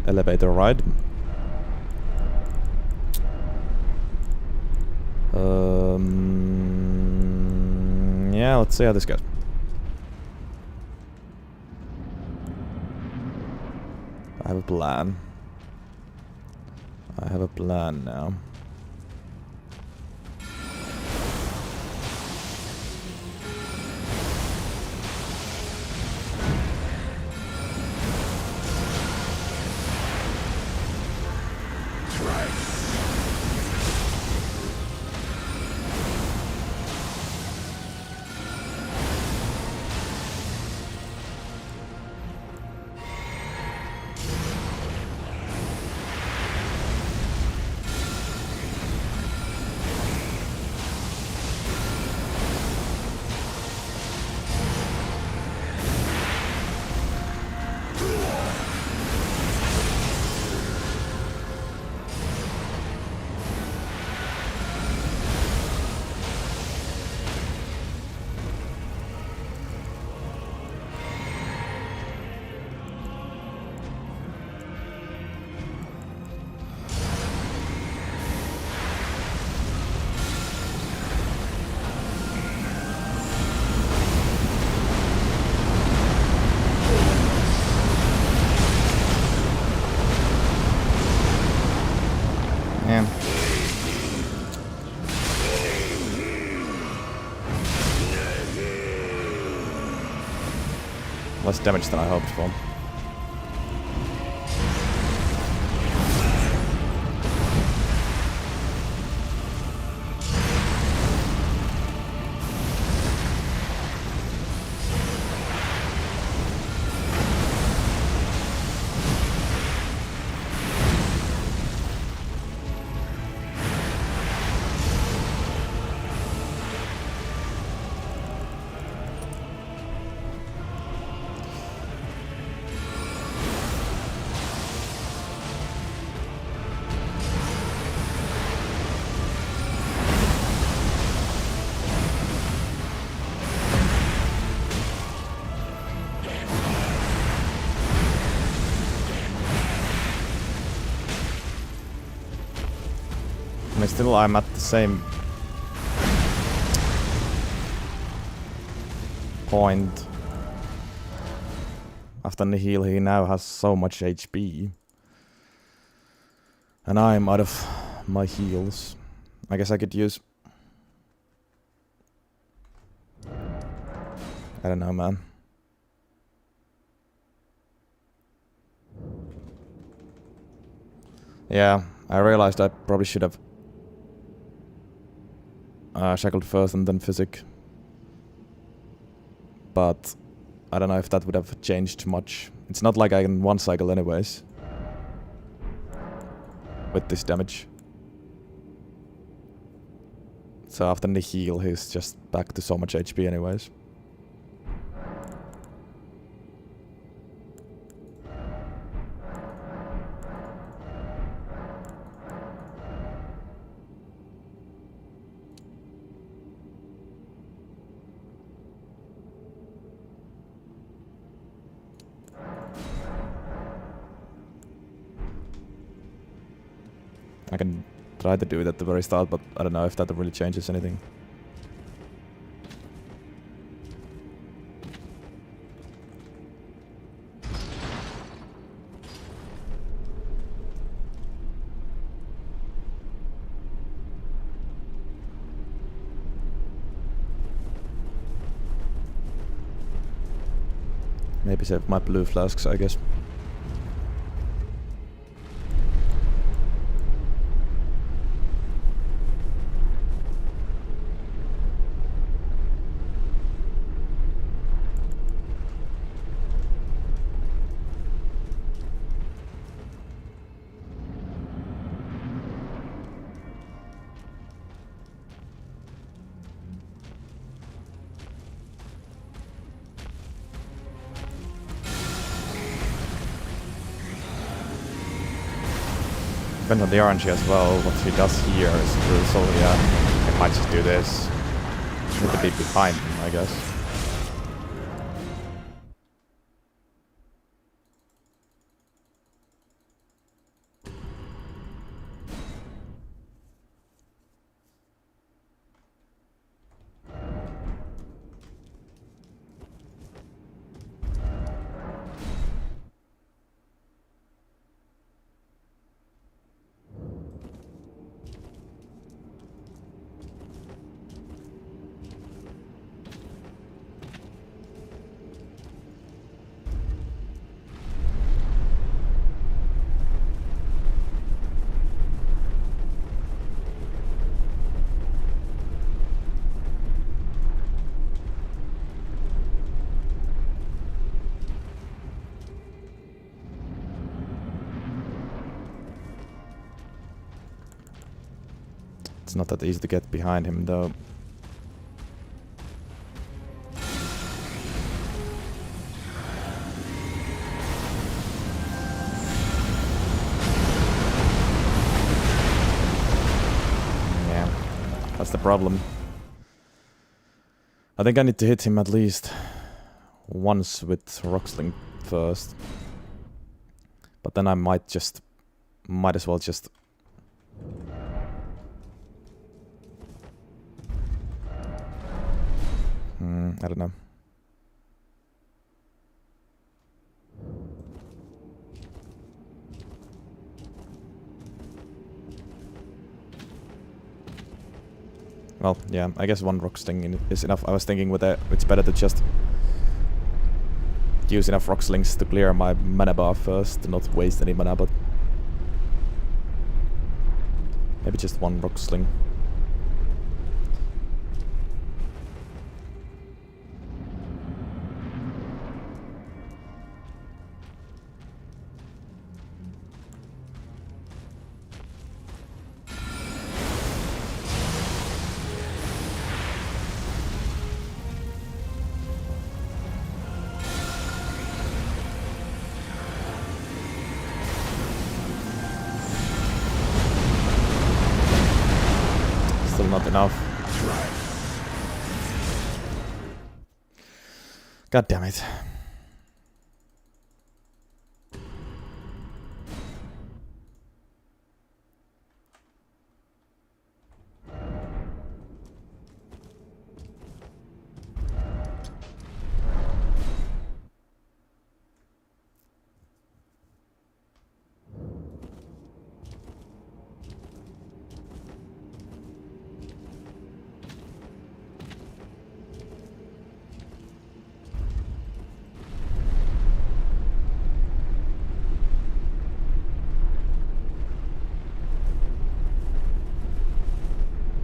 Elevator ride. Yeah, let's see how this goes. I have a plan. I have a plan now. Yeah. Less damage than I hoped for. still I'm at the same point. After the heal, he now has so much HP. And I'm out of my heals. I guess I could use... I don't know, man. Yeah, I realized I probably should have shackled first and then physic. But I don't know if that would have changed much. It's not like I can one cycle anyways. With this damage. So after the heal, he's just back to so much HP anyways. I can try to do it at the very start, but I don't know if that really changes anything. Maybe save my blue flasks, I guess. Depends on the RNG as well, what he does here is true, so yeah, I might just do this. Need to be behind him, I guess. It's not that easy to get behind him though. Yeah, that's the problem. I think I need to hit him at least once with Rocksling first. But then I might as well just... I don't know. Well, yeah, I guess one rock sling is enough. I was thinking with that, it's better to just use enough rock slings to clear my mana bar first, to not waste any mana, but maybe just one rock sling. Not enough. God damn it.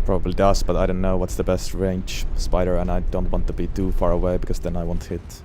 Probably does, but I don't know what's the best range spider, and I don't want to be too far away because then I won't hit.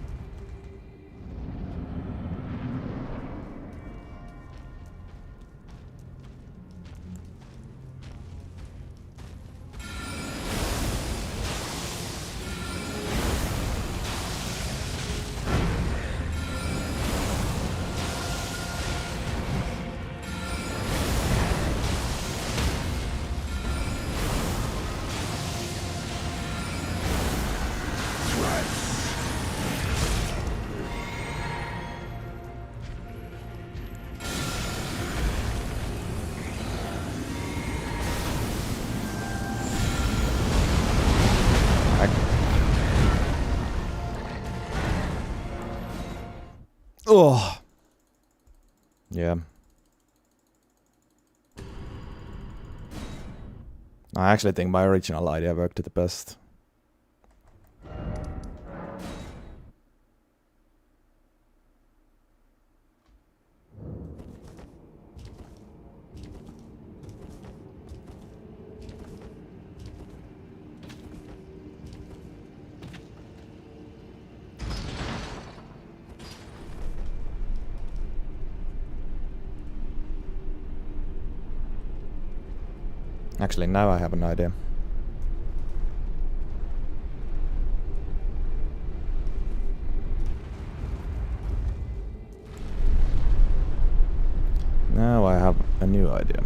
Oh! Yeah. I actually think my original idea worked the best. Actually, now I have an idea. Now I have a new idea.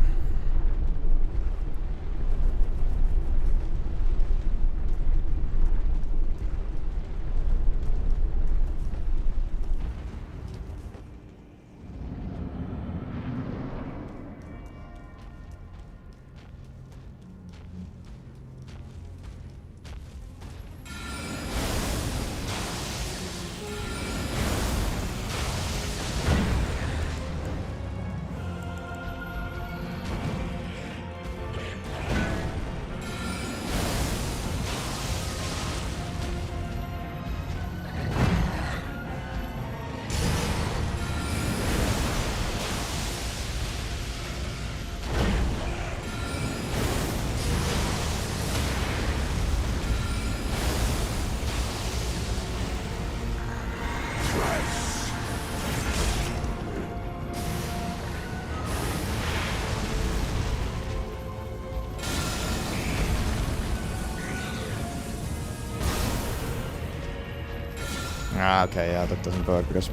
Ah, okay, yeah, that doesn't work because...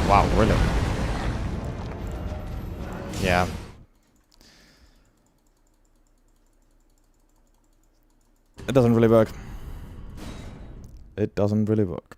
Wow, really? Yeah. It doesn't really work. It doesn't really work.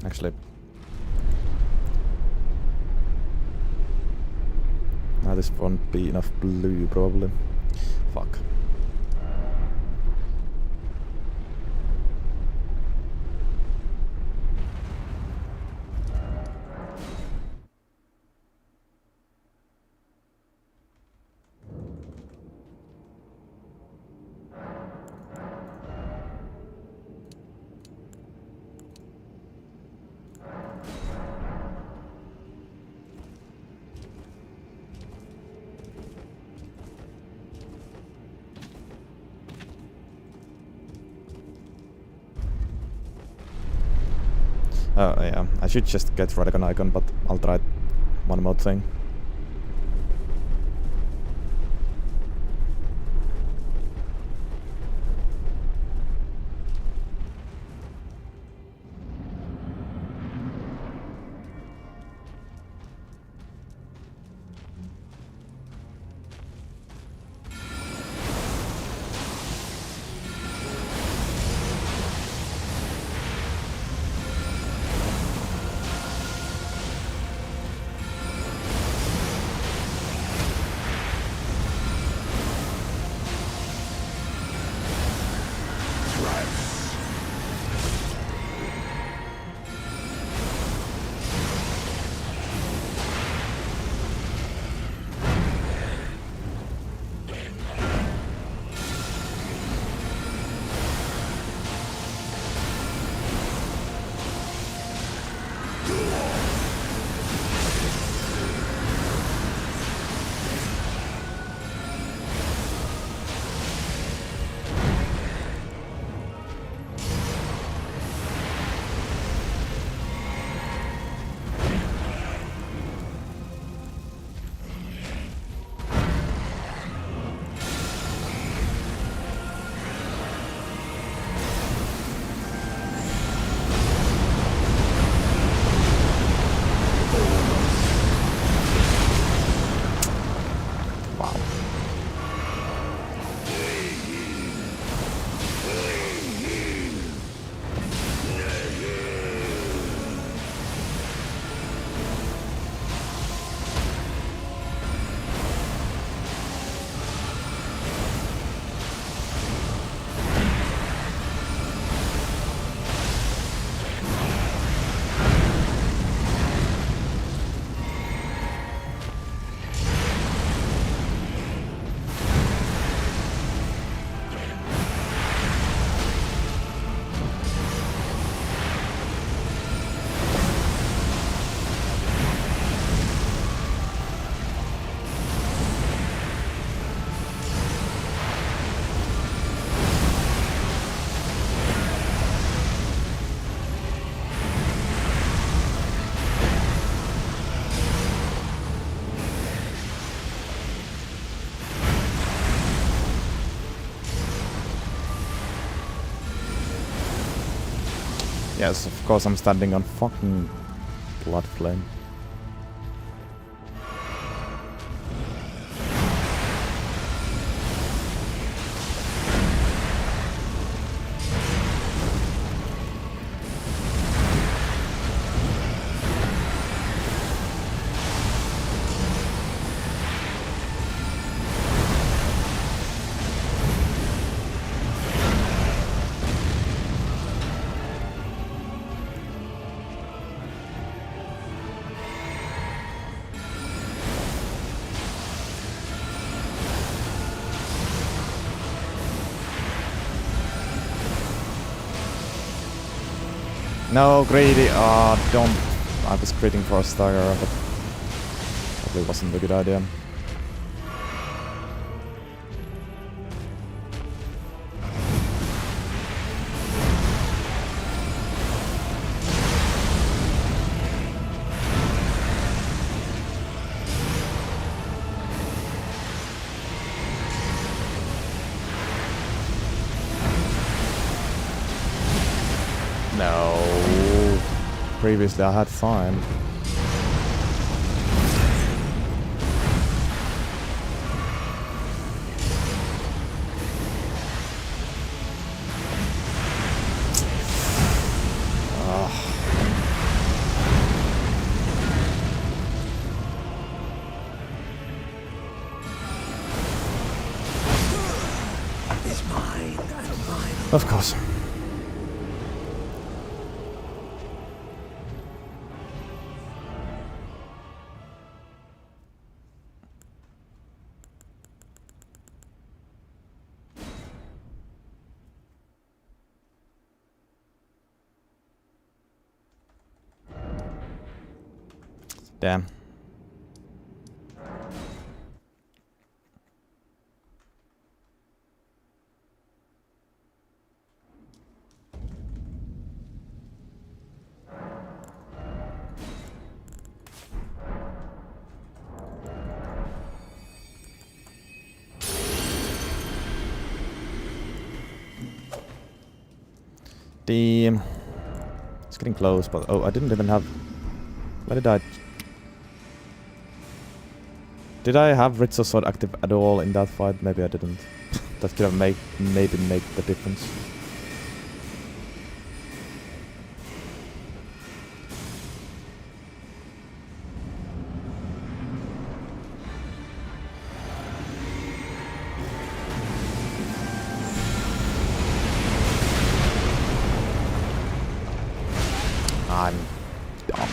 Actually, now this won't be enough blue probably. Fuck. Oh yeah, I should just get Radical Icon, but I'll try one more thing. Yes, of course I'm standing on fucking blood flame. No, greedy. Don't. I was critting for a stagger, but probably wasn't a good idea. No. Previously I had fine. It's mine and mine. Of course. Damn. It's getting close, but oh, I didn't even have. Why did I? Did I have Ritzo Sword active at all in that fight? Maybe I didn't. That could have maybe make the difference. I'm dumb.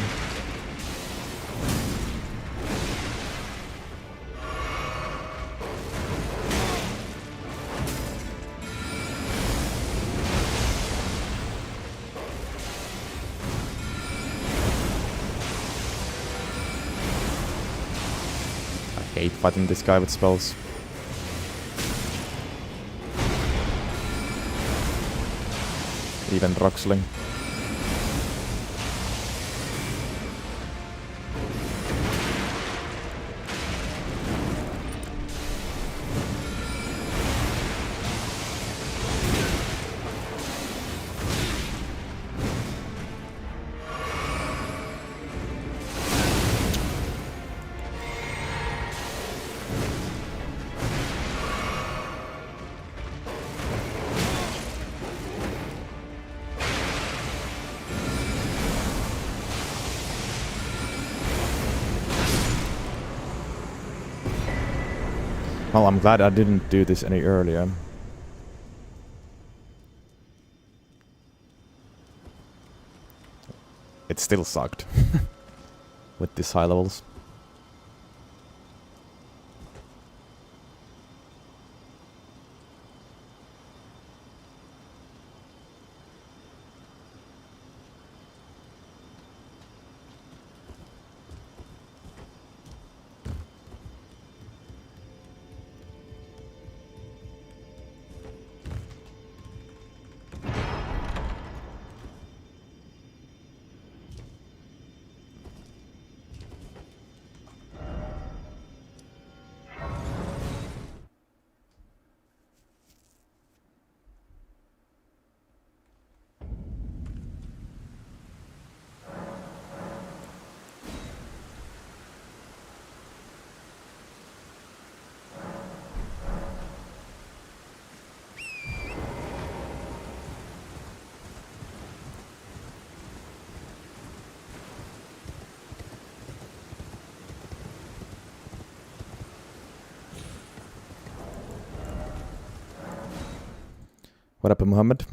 I hate fighting this guy with spells. Even Roxling. Well, I'm glad I didn't do this any earlier. It still sucked with these high levels. What up, Muhammad?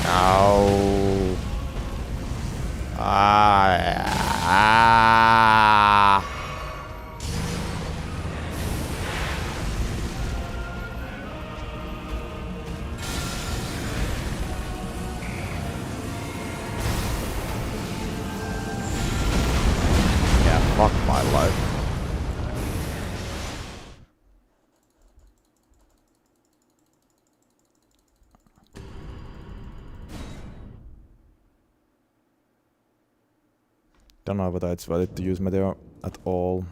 Ow. Ah. Yeah, fuck my life. Don't know whether it's valid to use meteor at all.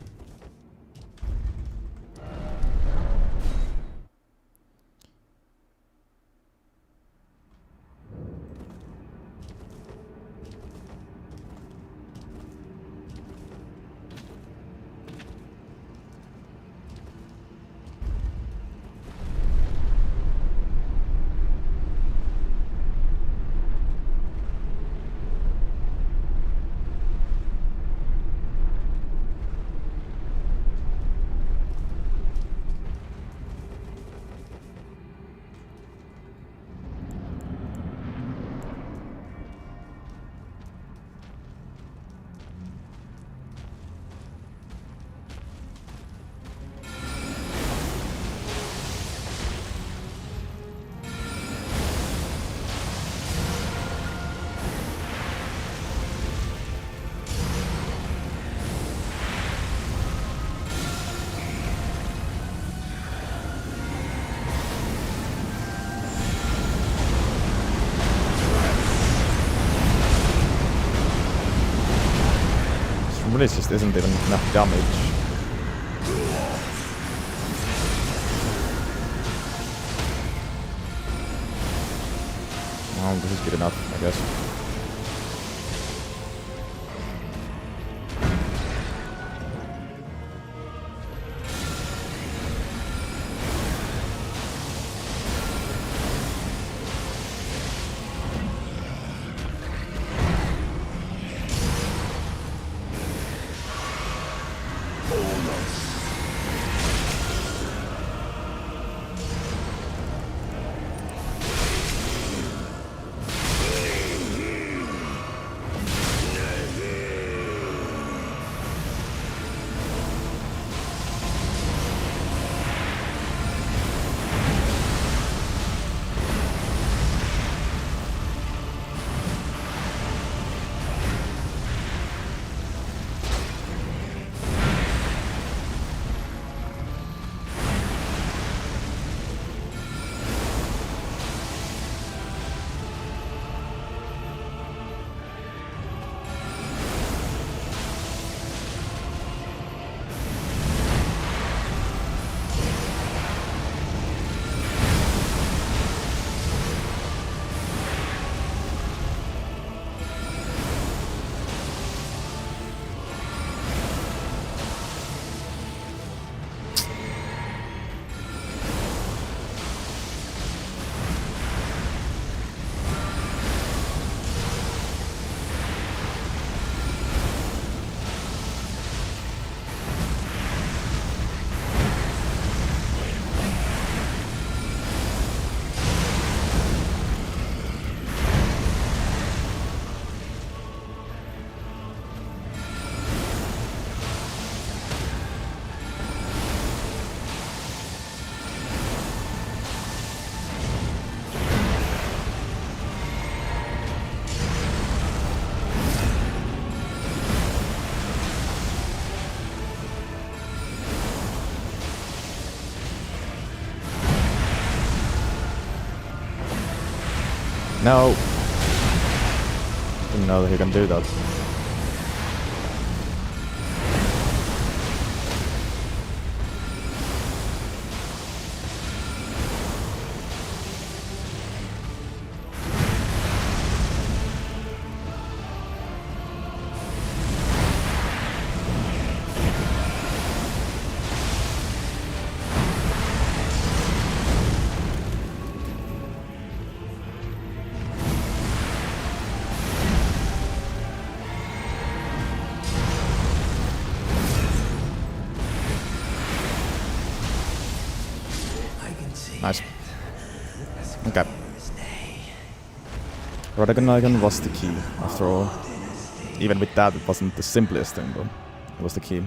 Really just isn't even enough damage. Well, this is good enough, I guess. No! Didn't know that he can do that. Nice. Okay. Radagon was the key, after all. Even with that, it wasn't the simplest thing, though. It was the key.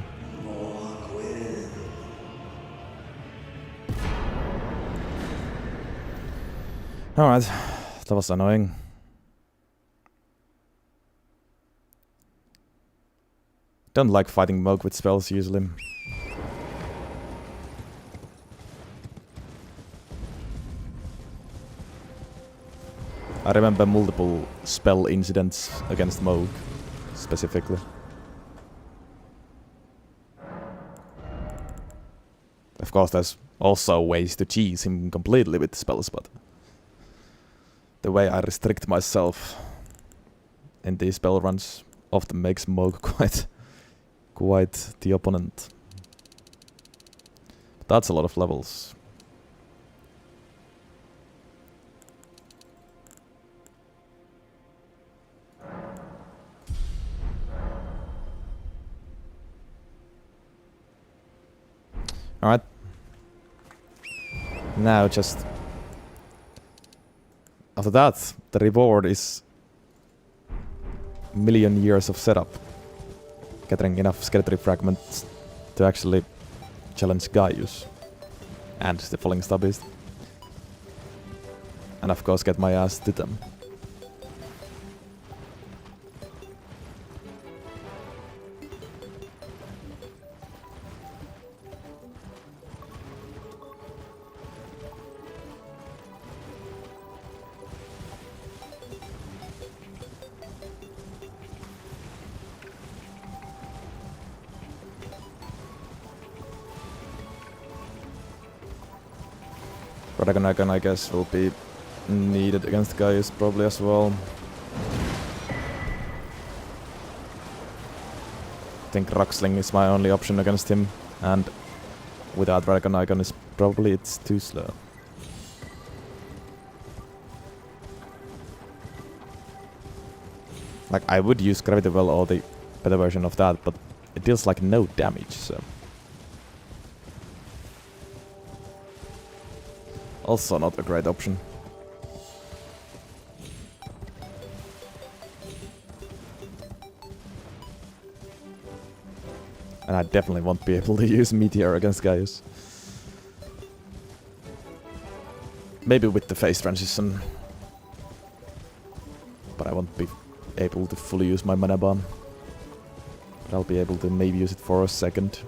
Alright, that was annoying. Don't like fighting Moog with spells usually. I remember multiple spell incidents against Moog, specifically. Of course, there's also ways to cheese him completely with spells, but the way I restrict myself in these spell runs often makes Moog quite the opponent. But that's a lot of levels. Alright. Now just... After that, the reward is... million years of setup. Gathering enough skeleton fragments to actually challenge Gaius. And the Falling Star Beast. And of course get my ass to them. Dragon, I guess, will be needed against Gaius probably as well. I think Rocksling is my only option against him, and without Dragon Icon is probably it's too slow. Like, I would use Gravity Well or the better version of that, but it deals like no damage, so... Also not a great option. And I definitely won't be able to use Meteor against Gaius. Maybe with the phase transition. But I won't be able to fully use my mana bomb. But I'll be able to maybe use it for a second.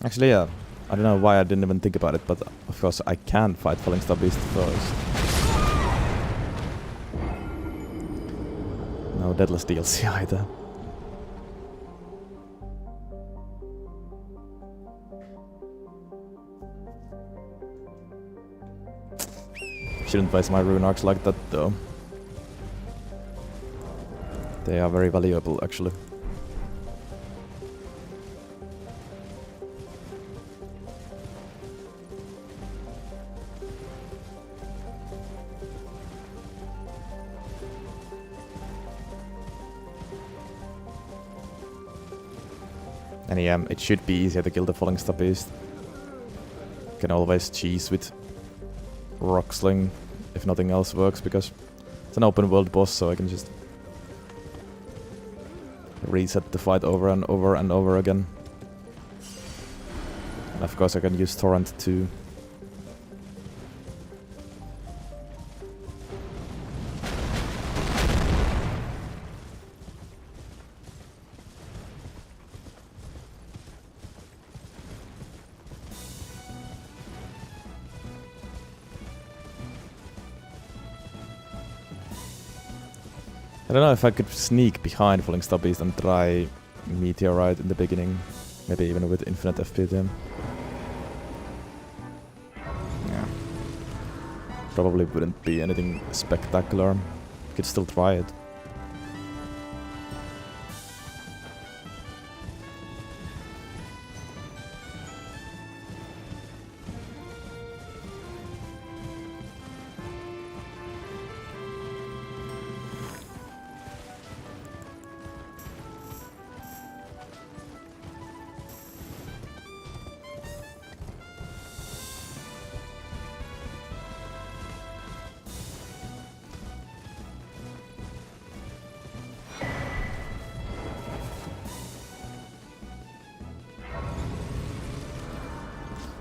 Actually, yeah. I don't know why I didn't even think about it, but of course I can fight Falling Star Beast first. No Deadless DLC either. Shouldn't waste my rune arcs like that though. They are very valuable actually. And yeah, it should be easier to kill the falling star beast. Can always cheese with rock sling if nothing else works, because it's an open world boss, so I can just reset the fight over and over and over again. And of course I can use torrent too. I don't know if I could sneak behind Falling Star Beast and try Meteorite in the beginning. Maybe even with infinite FP. Yeah. Probably wouldn't be anything spectacular. Could still try it.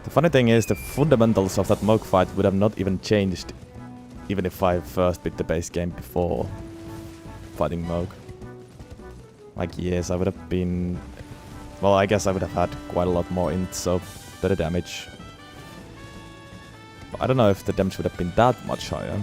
The funny thing is, the fundamentals of that Moog fight would have not even changed even if I first beat the base game before fighting Moog. Like, yes, I would have been... Well, I guess I would have had quite a lot more int, so better damage. But I don't know if the damage would have been that much higher.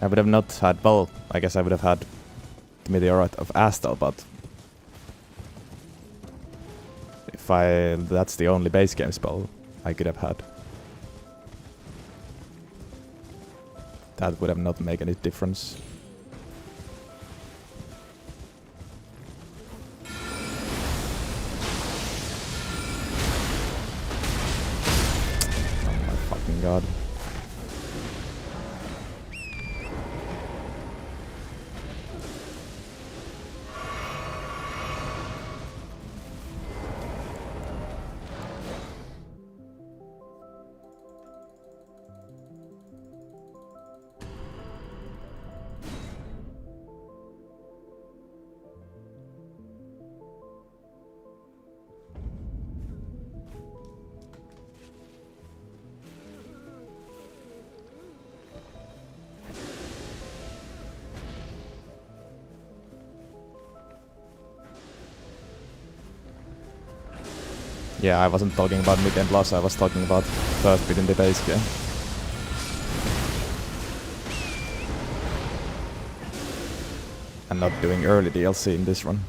I would have not had, well, I guess I would have had the Meteorite of Astal, but if that's the only base game spell I could have had. That would have not made any difference. Oh my fucking god. Yeah, I wasn't talking about mid-game loss, I was talking about first bit in the base game. And not doing early DLC in this run.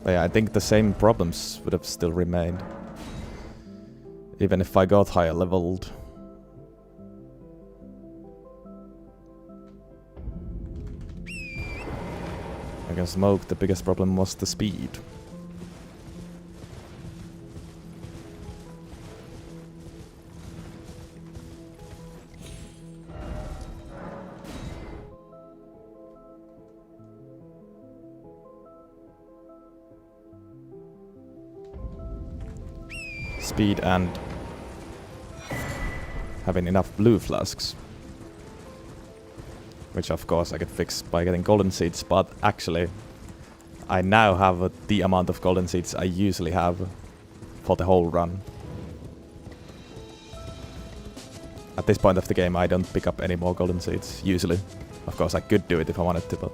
But yeah, I think the same problems would have still remained. Even if I got higher leveled. Against Moog, the biggest problem was the speed. Speed and having enough blue flasks. Which of course I could fix by getting golden seeds, but actually I now have the amount of golden seeds I usually have for the whole run. At this point of the game I don't pick up any more golden seeds, usually. Of course I could do it if I wanted to, but...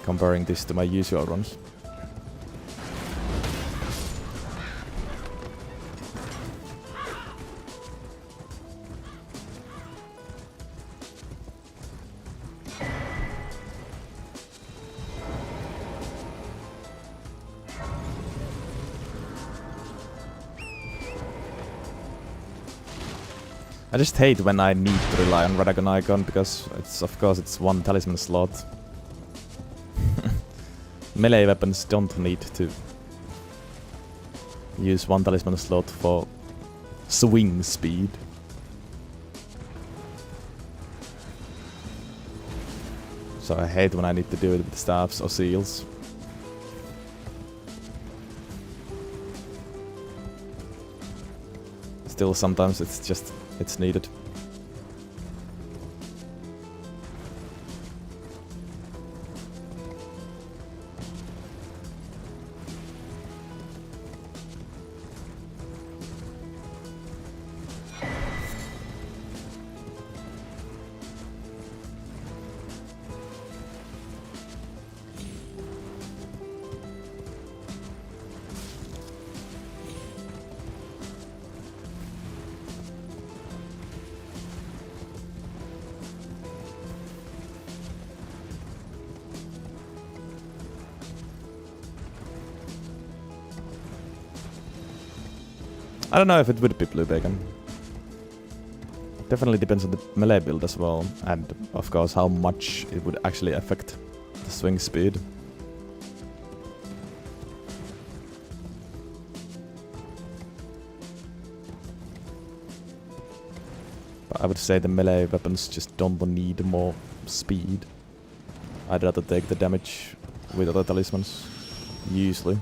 Comparing this to my usual runs. I just hate when I need to rely on Radagon Icon because of course it's one talisman slot. Melee weapons don't need to use one talisman slot for swing speed. So I hate when I need to do it with staffs or seals. Still, sometimes it's needed. I don't know if it would be blue bacon. Definitely depends on the melee build as well, and of course how much it would actually affect the swing speed. But I would say the melee weapons just don't need more speed. I'd rather take the damage with other talismans, usually.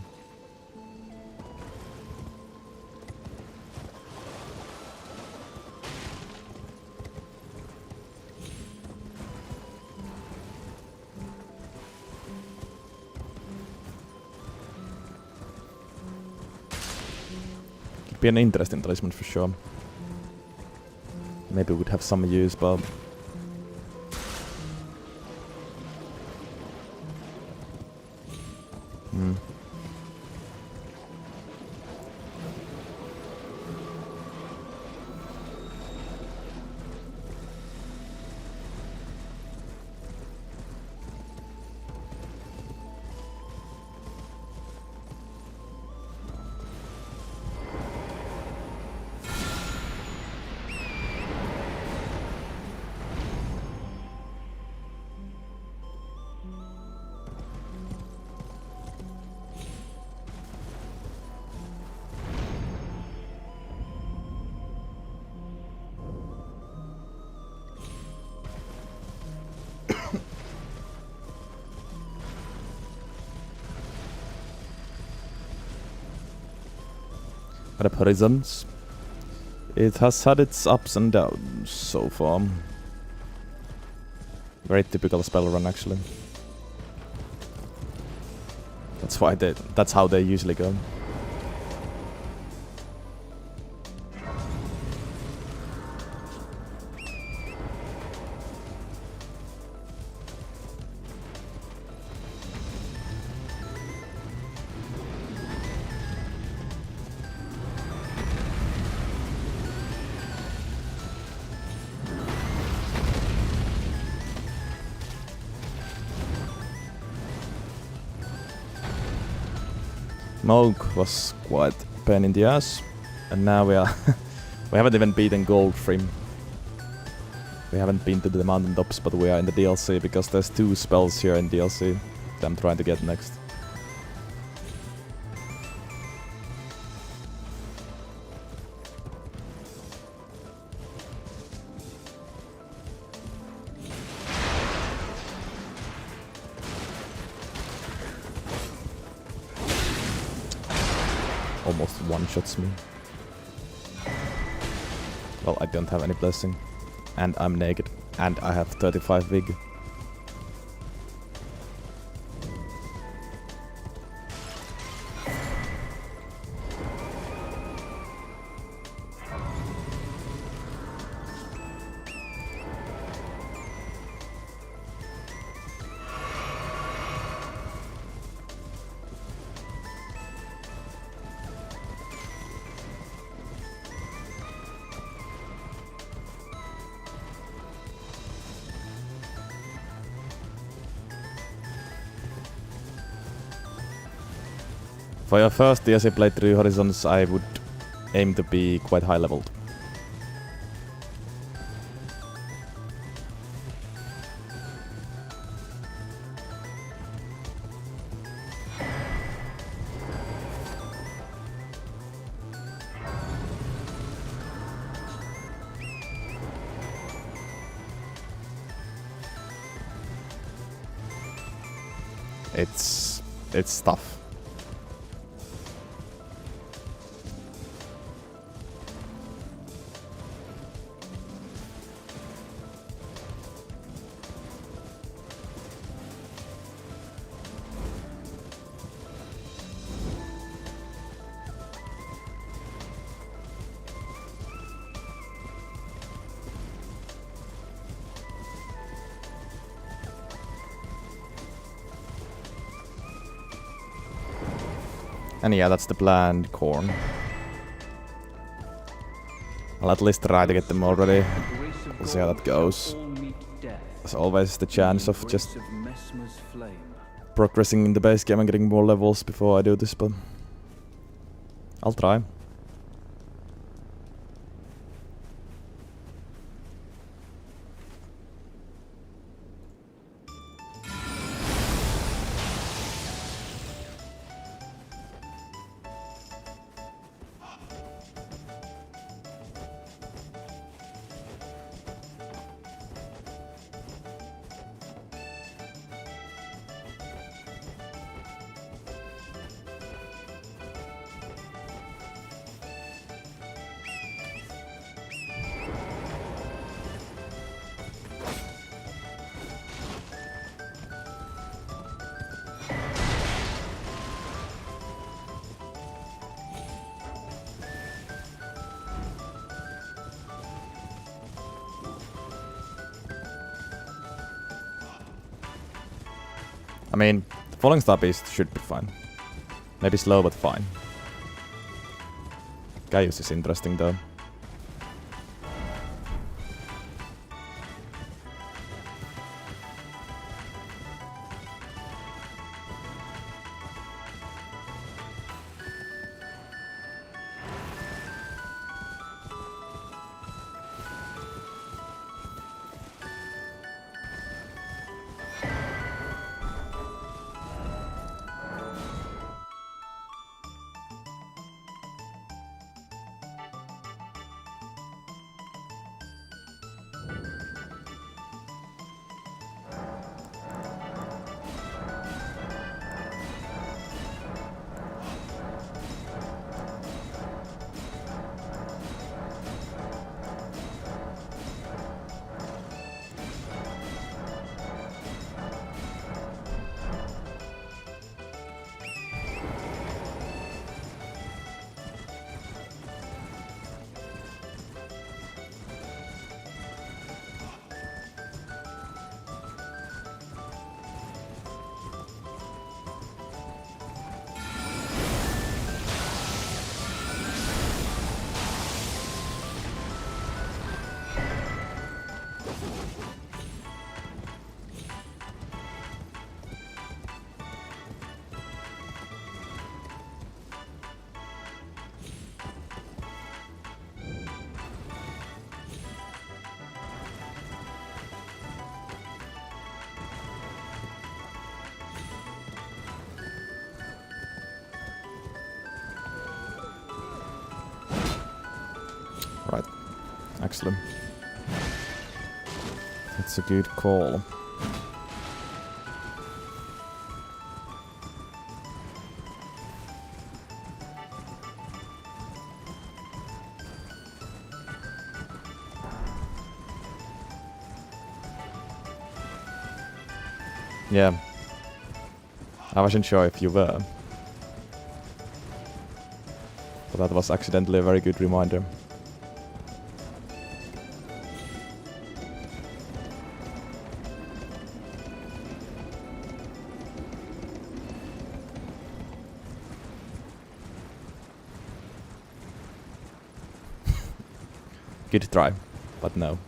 Be an interesting talisman for sure. Maybe we'd have some use, but But Horizons, it has had its ups and downs so far. Very typical spell run, actually. That's how they usually go. Moog was quite a pain in the ass, and now we are we haven't even beaten Goldfrim. We haven't been to the mountaintops, but we are in the DLC because there's 2 spells here in DLC that I'm trying to get next. Almost one-shots me. Well, I don't have any blessing. And I'm naked. And I have 35 vig. For your first DLC playthrough Horizons, I would aim to be quite high leveled. It's tough. And yeah, that's the bland corn. I'll at least try to get them already. We'll see how that goes. There's always the chance of just progressing in the base game and getting more levels before I do this, but I'll try. I mean, the falling star beast should be fine. Maybe slow, but fine. Gaius is interesting though. Right. Excellent. That's a good call. Yeah. I wasn't sure if you were. But that was accidentally a very good reminder. Good try, but no.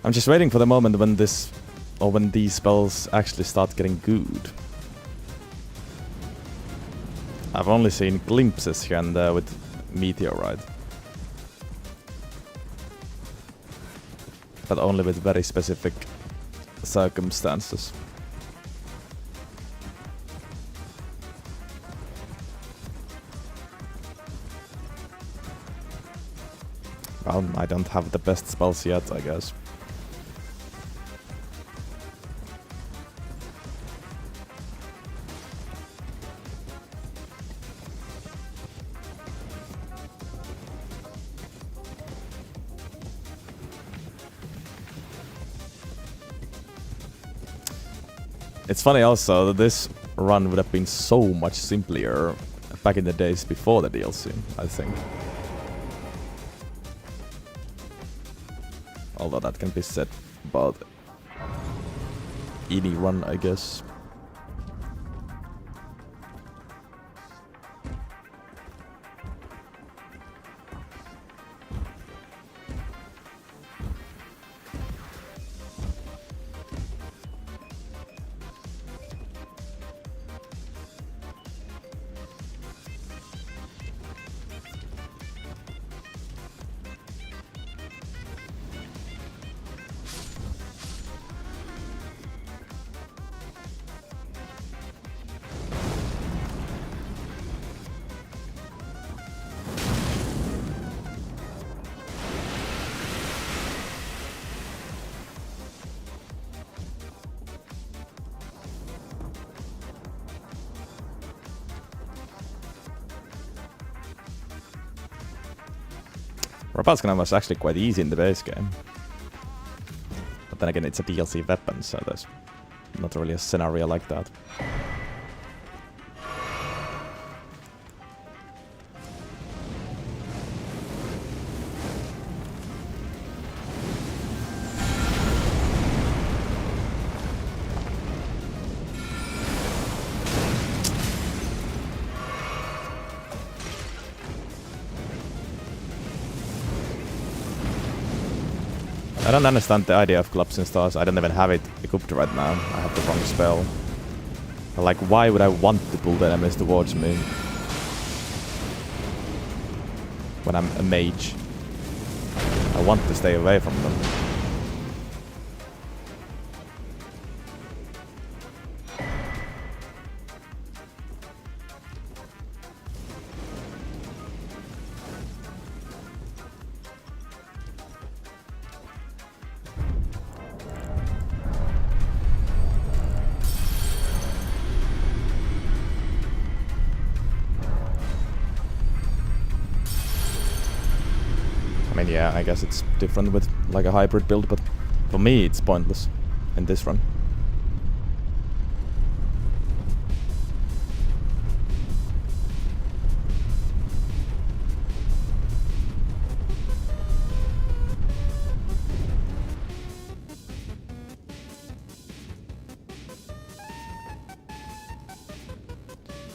I'm just waiting for the moment when this, or when these spells actually start getting good. I've only seen glimpses here and there with Meteorite. But only with very specific circumstances. Well, I don't have the best spells yet, I guess. It's funny also that this run would have been so much simpler back in the days before the DLC, I think. Although that can be said about any run, I guess. Rapalskana was actually quite easy in the base game. But then again, it's a DLC weapon, so there's not really a scenario like that. I don't understand the idea of clubs and stars. I don't even have it equipped right now. I have the wrong spell. But like, why would I want to pull the enemies towards me when I'm a mage? I want to stay away from them. I mean, yeah, I guess it's different with like a hybrid build, but for me it's pointless in this run.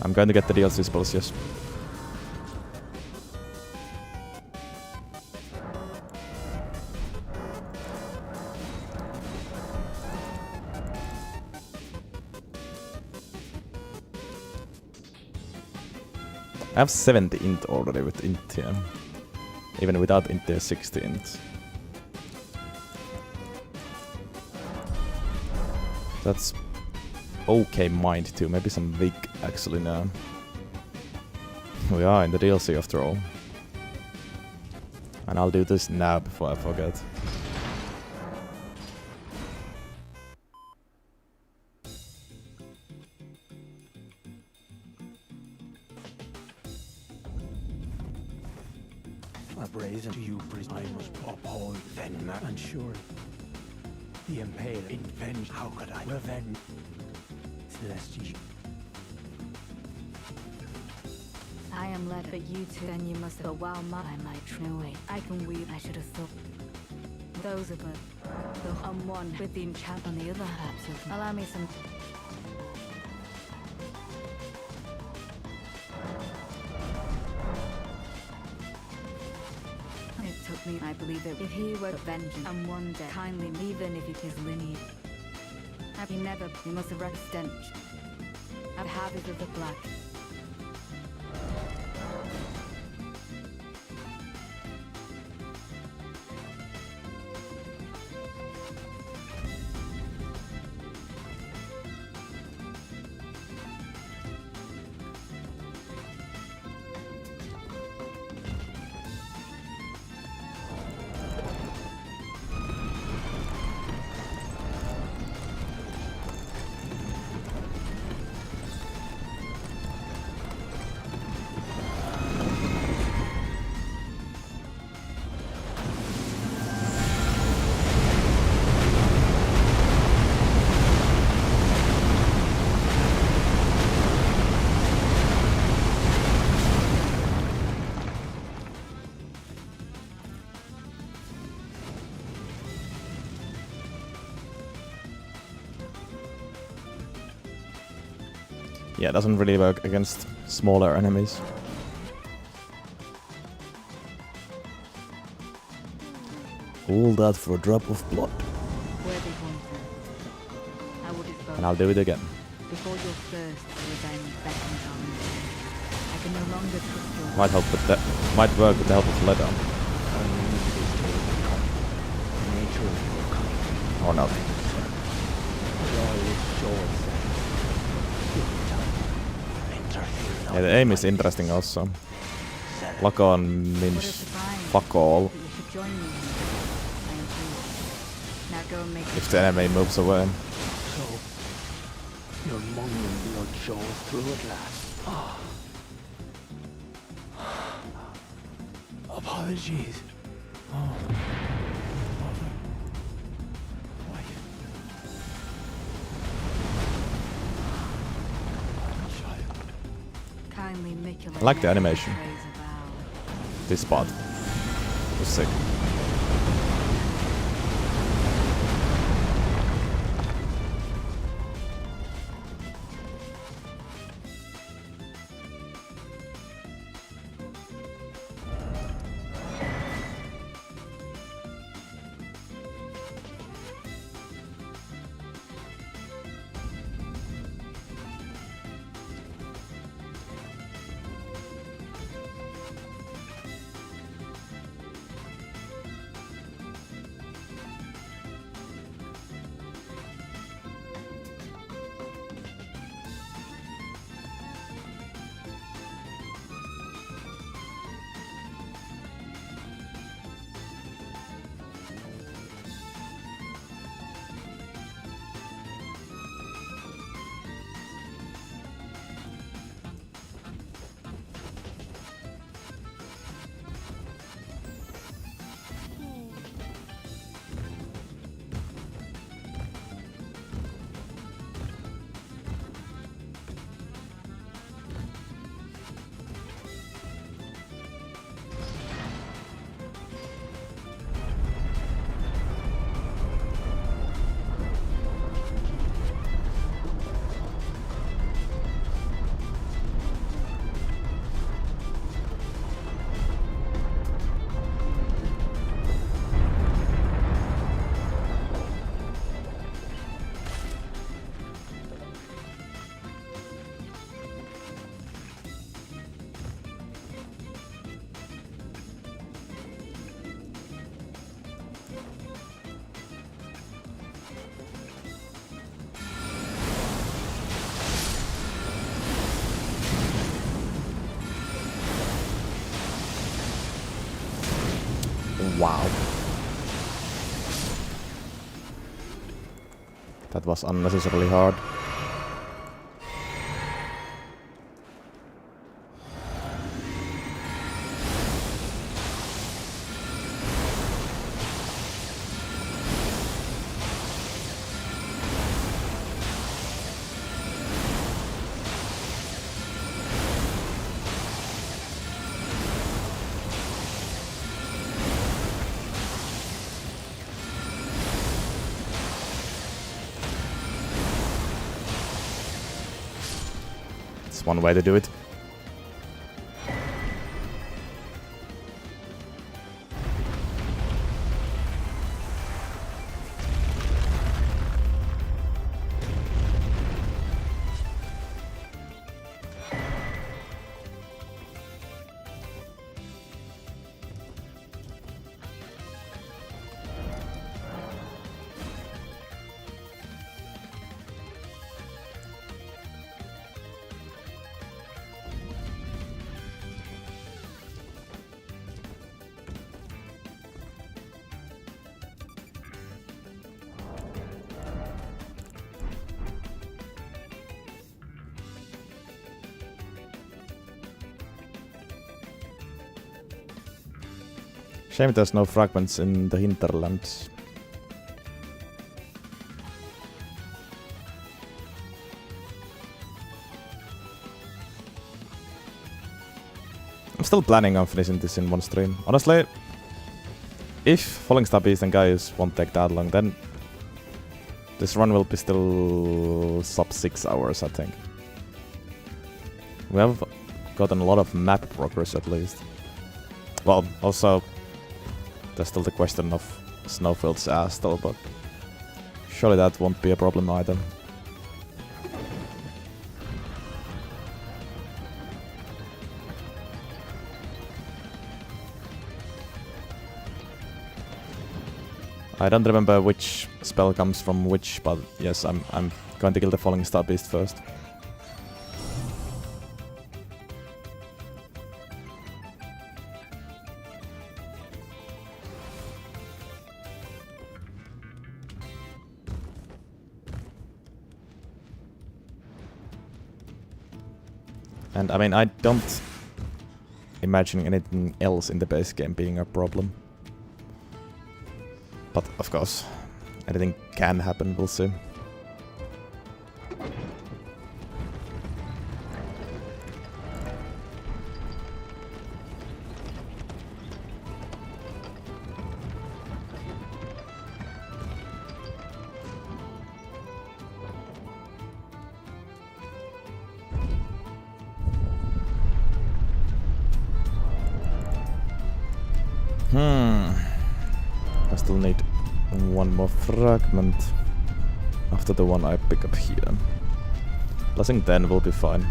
I'm going to get the DLC spells, yes. I have 70 int already with int here. Even without int there's 60 int. That's okay mind too, maybe some Vig actually now. We are in the DLC after all. And I'll do this now before I forget. Brazen to you, I must uphold then, unsure. The impaled in venge, how could I revenge? Celestial. I am led, but you two, then you must. But while I might no way, I can weave. I should have thought. Those of us, I'm one with the enchant on the other half. Allow me some. It took me. I believe that if he were vengeance and one day kindly, even if it is lineage, he never. He must have wrecked stench. A habit of the black. Yeah, it doesn't really work against smaller enemies. All that for a drop of blood. Worthy hunter. I would have And I'll do it again. before your thirst for revenge beckons on me. I can no longer trust your Might help with that. Might work with the help of leather. Nature will come. Or not. Joy is short. Yeah, the aim is interesting also. Lock on means fuck all that you should join me. I am pleased. Now go and make if the enemy moves away. So, your mongling blood shows through at last. Apologies. kindly make your I like the animation. praise of ours. This part was sick. Wow. That was unnecessarily hard. It's one way to do it. Shame there's no fragments in the hinterlands. I'm still planning on finishing this in one stream. Honestly, if Falling Star Beast and Gaius won't take that long, then this run will be still sub 6 hours, I think. We have gotten a lot of map progress at least. Well, also, there's still the question of Snowfield's ass though, but surely that won't be a problem either. I don't remember which spell comes from which, but yes, I'm going to kill the Falling Star Beast first. And I mean, I don't imagine anything else in the base game being a problem. But of course, anything can happen, we'll see. I still need one more fragment after the one I pick up here. Blessing 10 will be fine.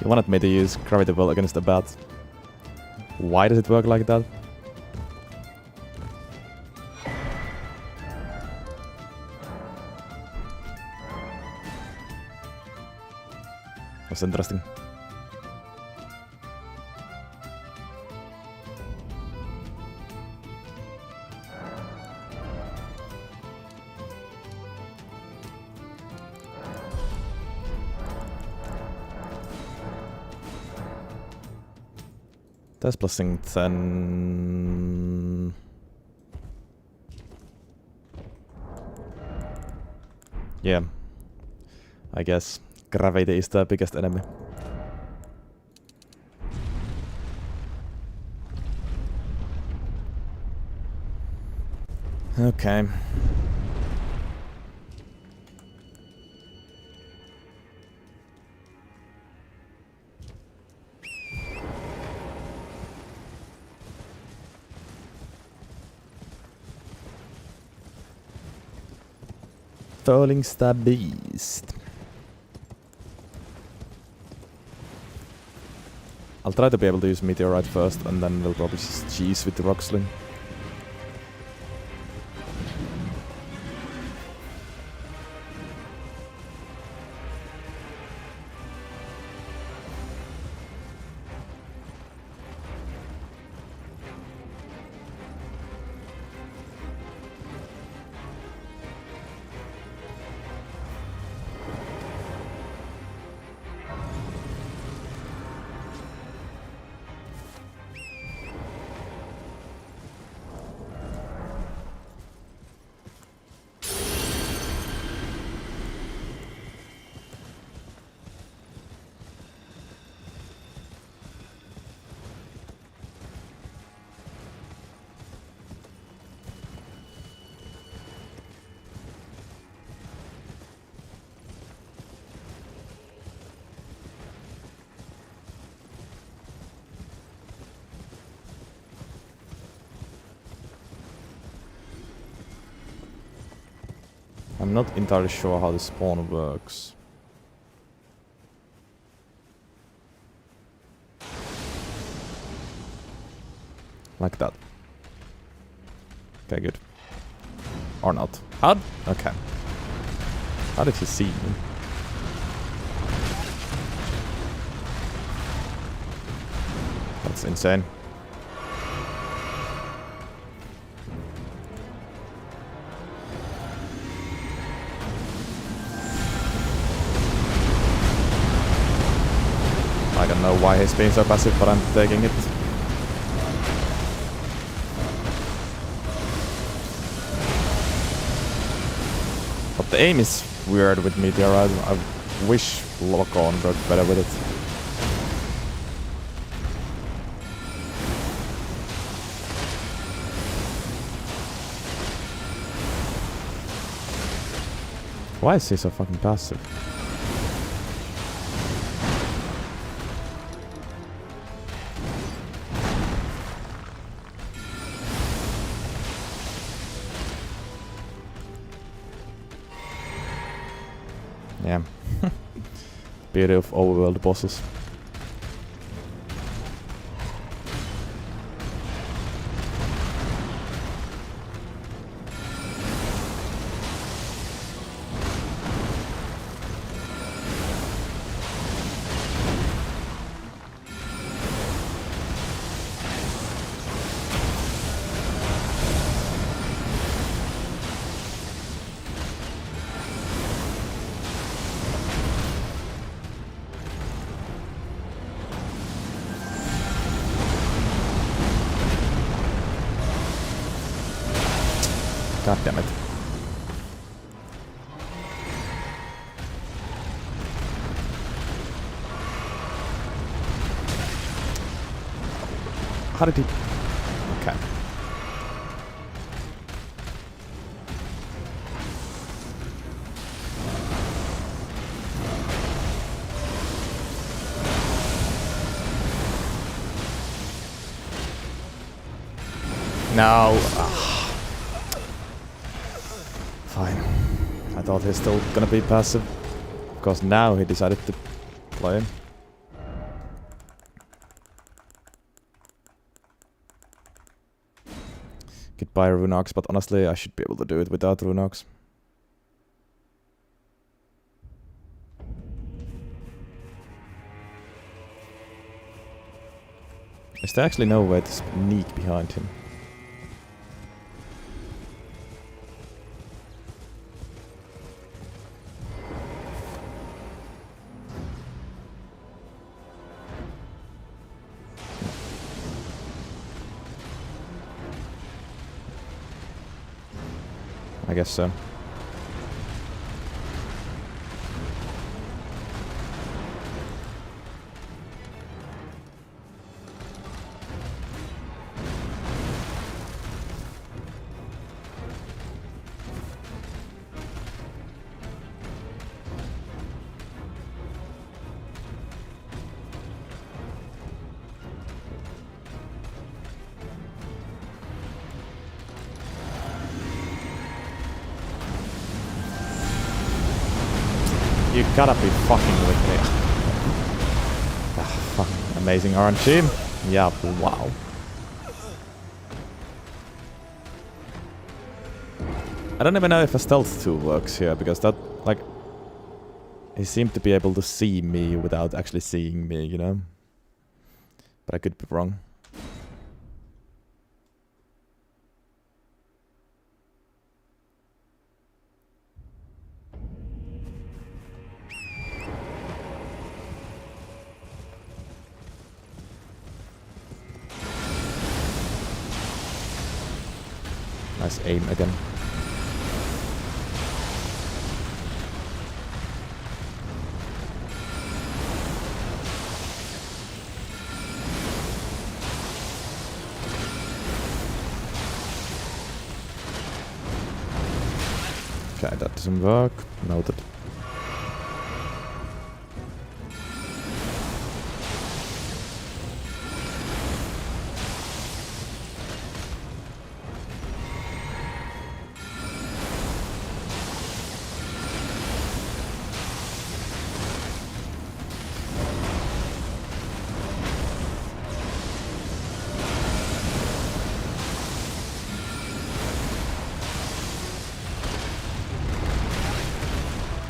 You wanted me to use Gravity Well against the bat. Why does it work like that? That's interesting. That's blessing 10. Yeah. I guess gravity is the biggest enemy. Okay. Falling Star Beast. I'll try to be able to use Meteorite first, and then we'll probably just cheese with the Rock Sling. I'm not entirely sure how the spawn works. Like that. Okay, good. Or not. How? Okay. How did he see me? That's insane. I don't know why he's being so passive, but I'm taking it. But the aim is weird with Meteor. I wish lock-on worked better with it. Why is he so fucking passive? Yeah. Beauty of overworld bosses. God damn it. How did he... Okay. No. Fine. I thought he's still gonna be passive. Because now he decided to play. Could buy Runox, but honestly I should be able to do it without Runox. Is there actually no way to sneak behind him? I guess so. You gotta be fucking with me. Fucking amazing RNG. Yeah, wow. I don't even know if a stealth tool works here, because that, like... He seemed to be able to see me without actually seeing me, you know? But I could be wrong. Nice aim again. Okay, that doesn't work. Noted.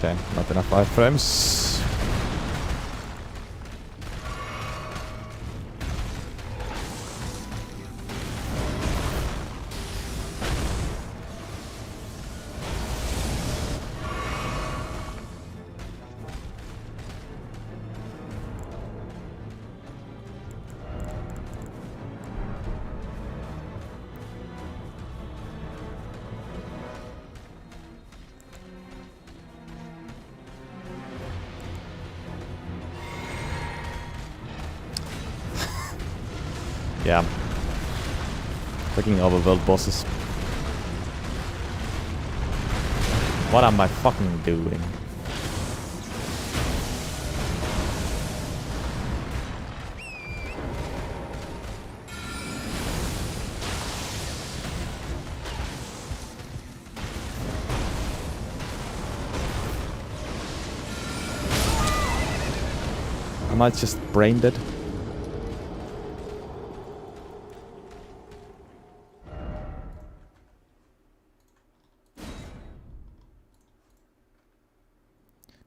Okay, not enough iframes. Yeah. Freaking overworld bosses. What am I fucking doing? Am I just brain dead?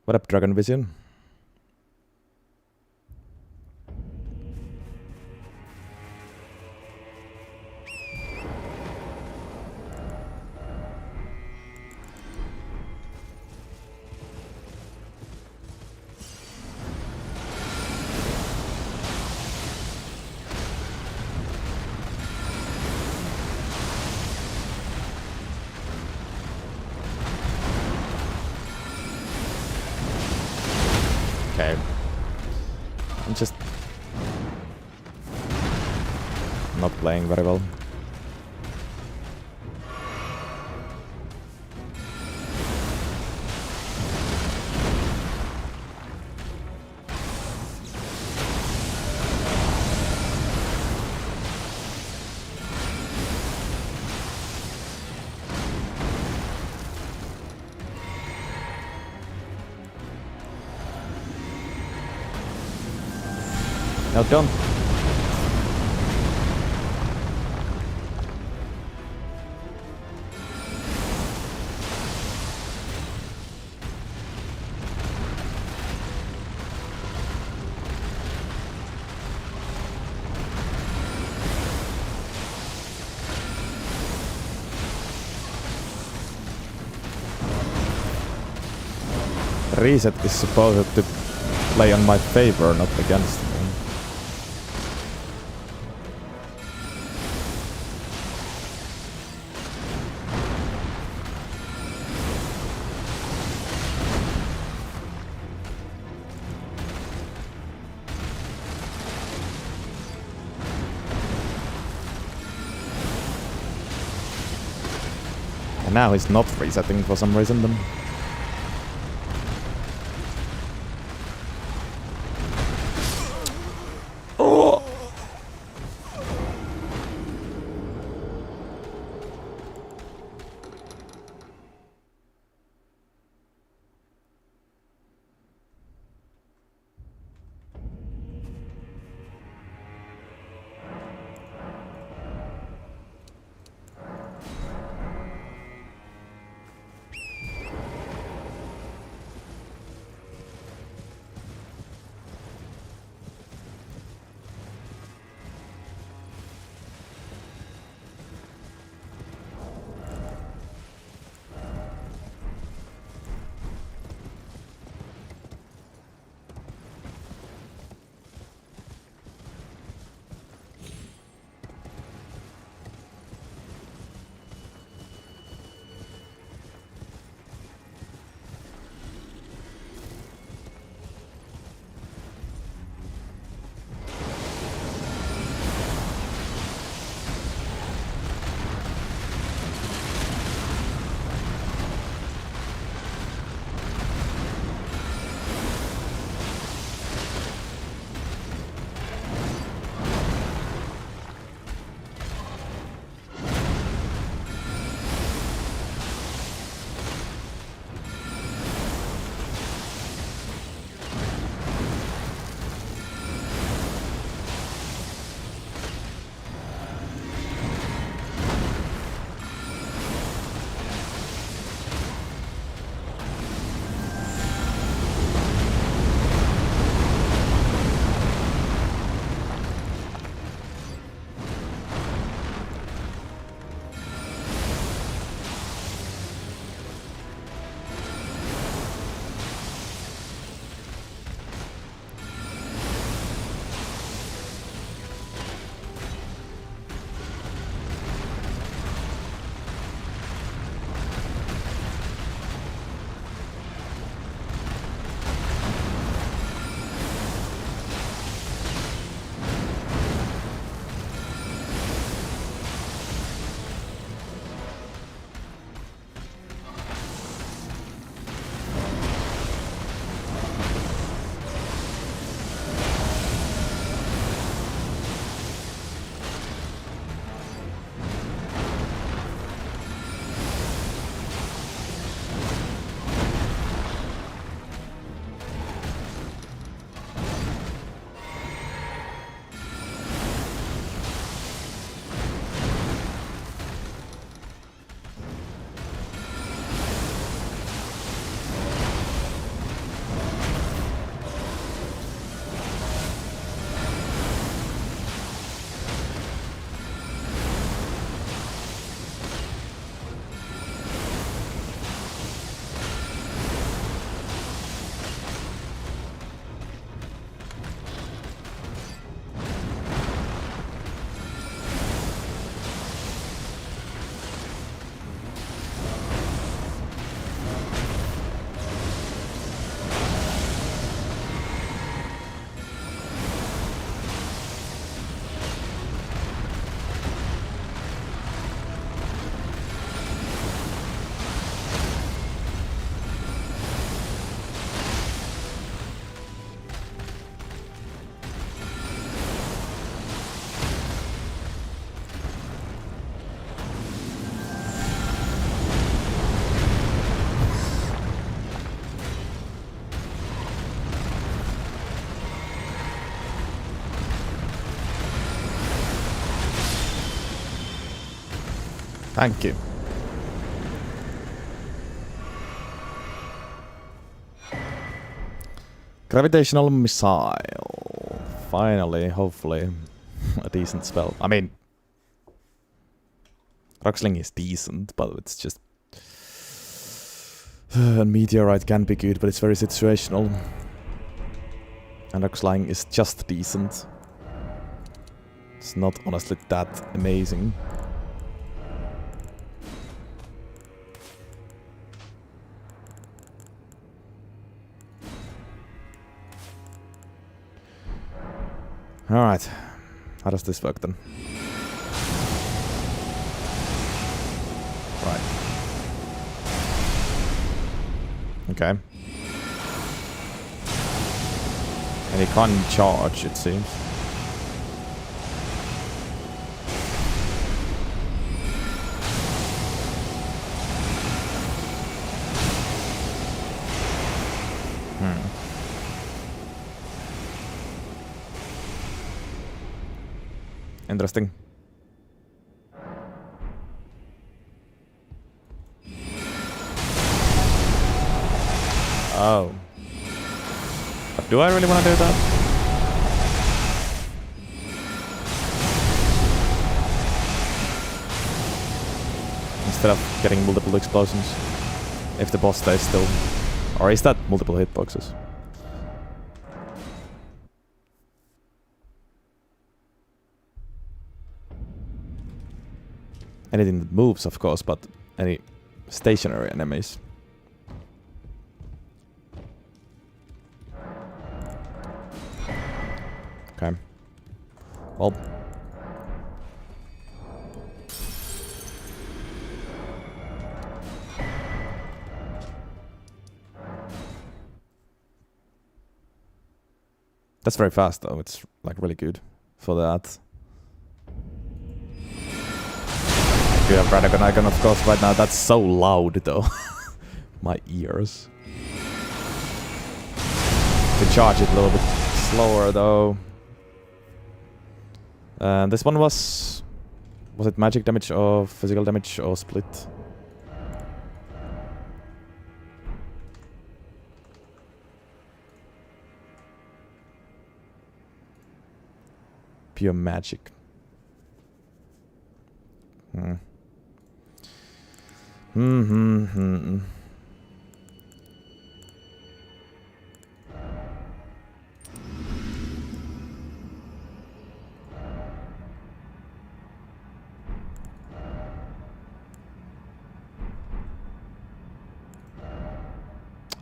What up, Dragon Vision? Okay. I'm just not playing very well. No, don't. Reset is supposed to play on my favor, not against me. And now he's not resetting for some reason then. Oh! Thank you. Gravitational missile. Finally, hopefully, a decent spell. I mean, Rocksling is decent, but it's just... Meteorite can be good, but it's very situational. And Rocksling is just decent. It's not honestly that amazing. Alright. How does this work then? Right. Okay. And he can't charge, it seems. Interesting. Oh. But do I really want to do that? Instead of getting multiple explosions. If the boss stays still. Or is that multiple hitboxes? Anything that moves, of course, but any stationary enemies. Okay. Well. That's very fast, though. It's like really good for that. You have Radagon Icon, of course, right now. That's so loud, though. My ears. To charge it a little bit slower, though. This one was it magic damage or physical damage or split? Pure magic.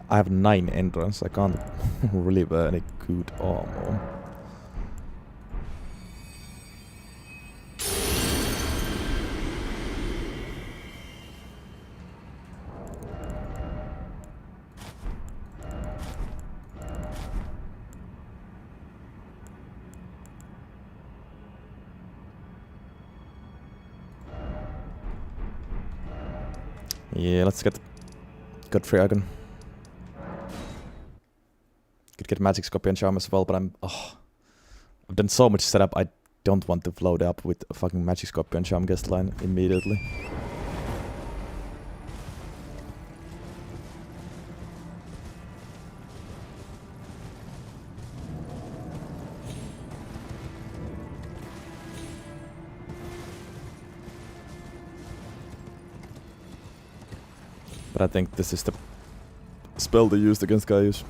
I have 9 endurance. I can't really wear any good armor. Yeah, let's get Godfrey Icon. Could get Magic Scorpion Charm as well, but I've done so much setup, I don't want to load up with a fucking Magic Scorpion Charm guest line immediately. But I think this is the spell they used against Gaius.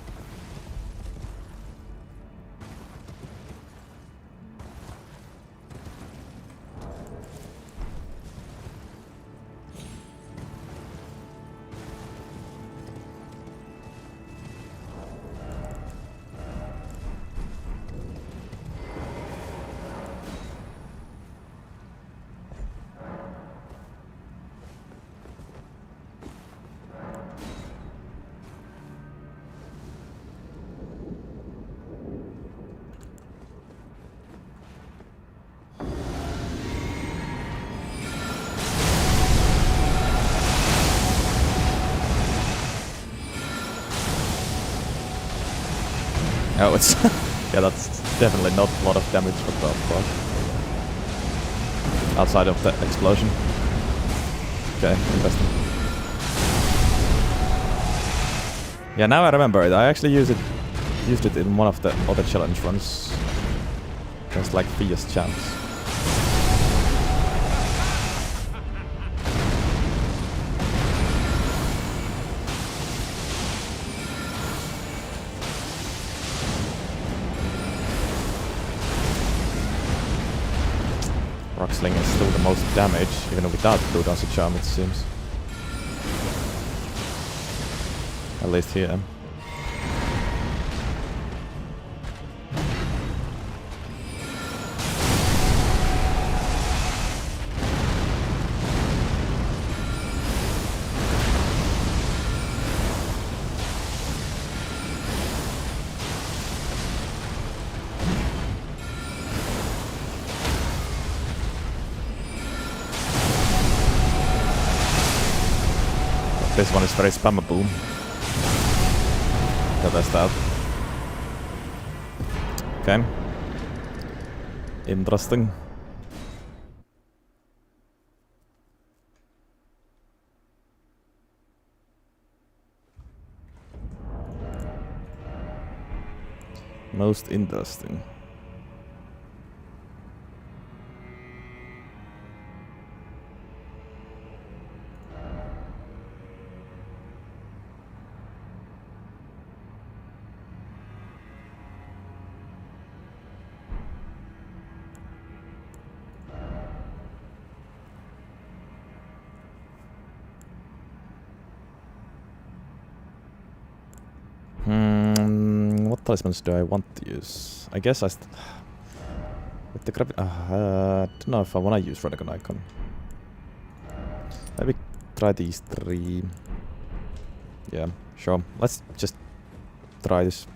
Oh, it's... yeah, that's definitely not a lot of damage, what the fuck. Outside of the explosion. Okay, interesting. Yeah, now I remember it. I actually used it in one of the other challenge runs. Just like fierce champs. Rocksling is still the most damage, even without Blue Dancer Charm, it seems. At least here. This one is very spammable. Got test out. Okay. Interesting. Most interesting. What talismans do I want to use? I guess with the I don't know if I want to use Renegon Icon. Maybe try these 3. Yeah, sure. Let's just try this.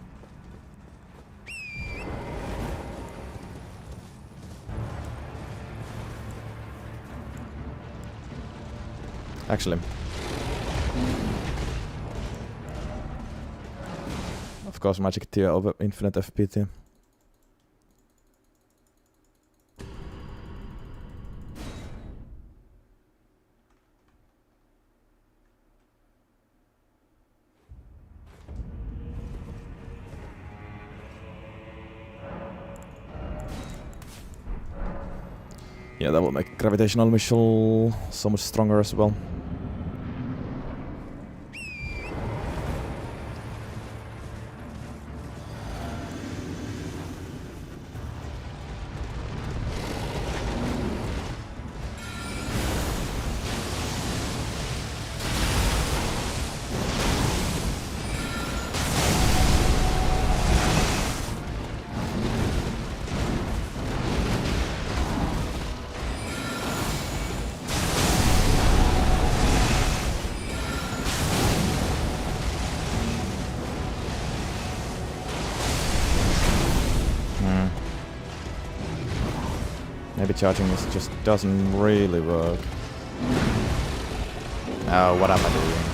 Actually. Of course, magic tier over infinite FP tier. Yeah, that will make gravitational missile so much stronger as well. Maybe charging this just doesn't really work. Oh, what am I doing?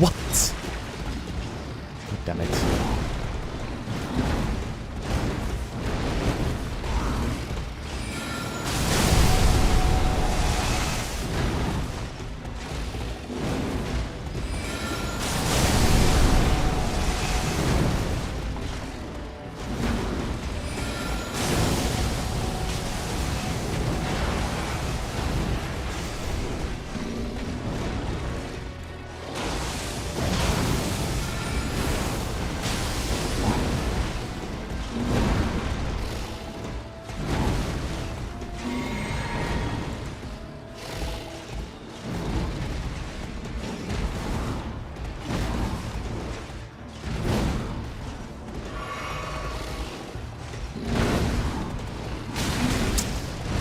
What? God damn it.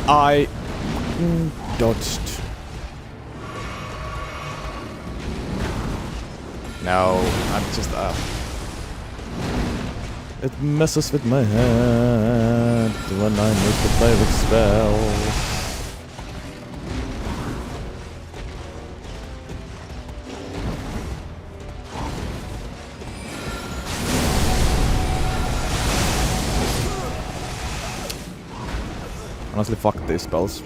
I dodged. No, I'm just It messes with my head when I make the direct spell. Honestly, fuck these spells.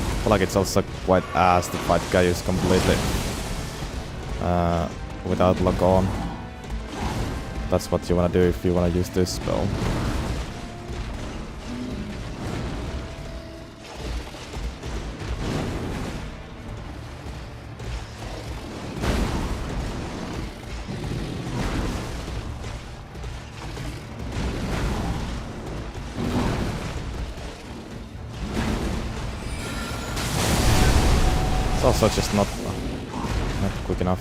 I feel like it's also quite ass to fight Gaius completely without lock on. That's what you wanna do if you wanna use this spell. It's also just not quick enough.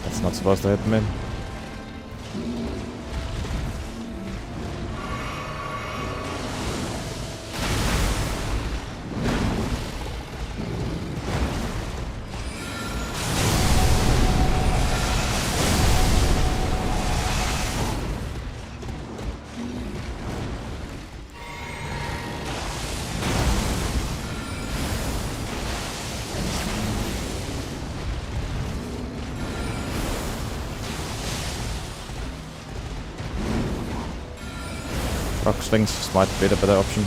That's not supposed to hit me. Rock swings might be the better option.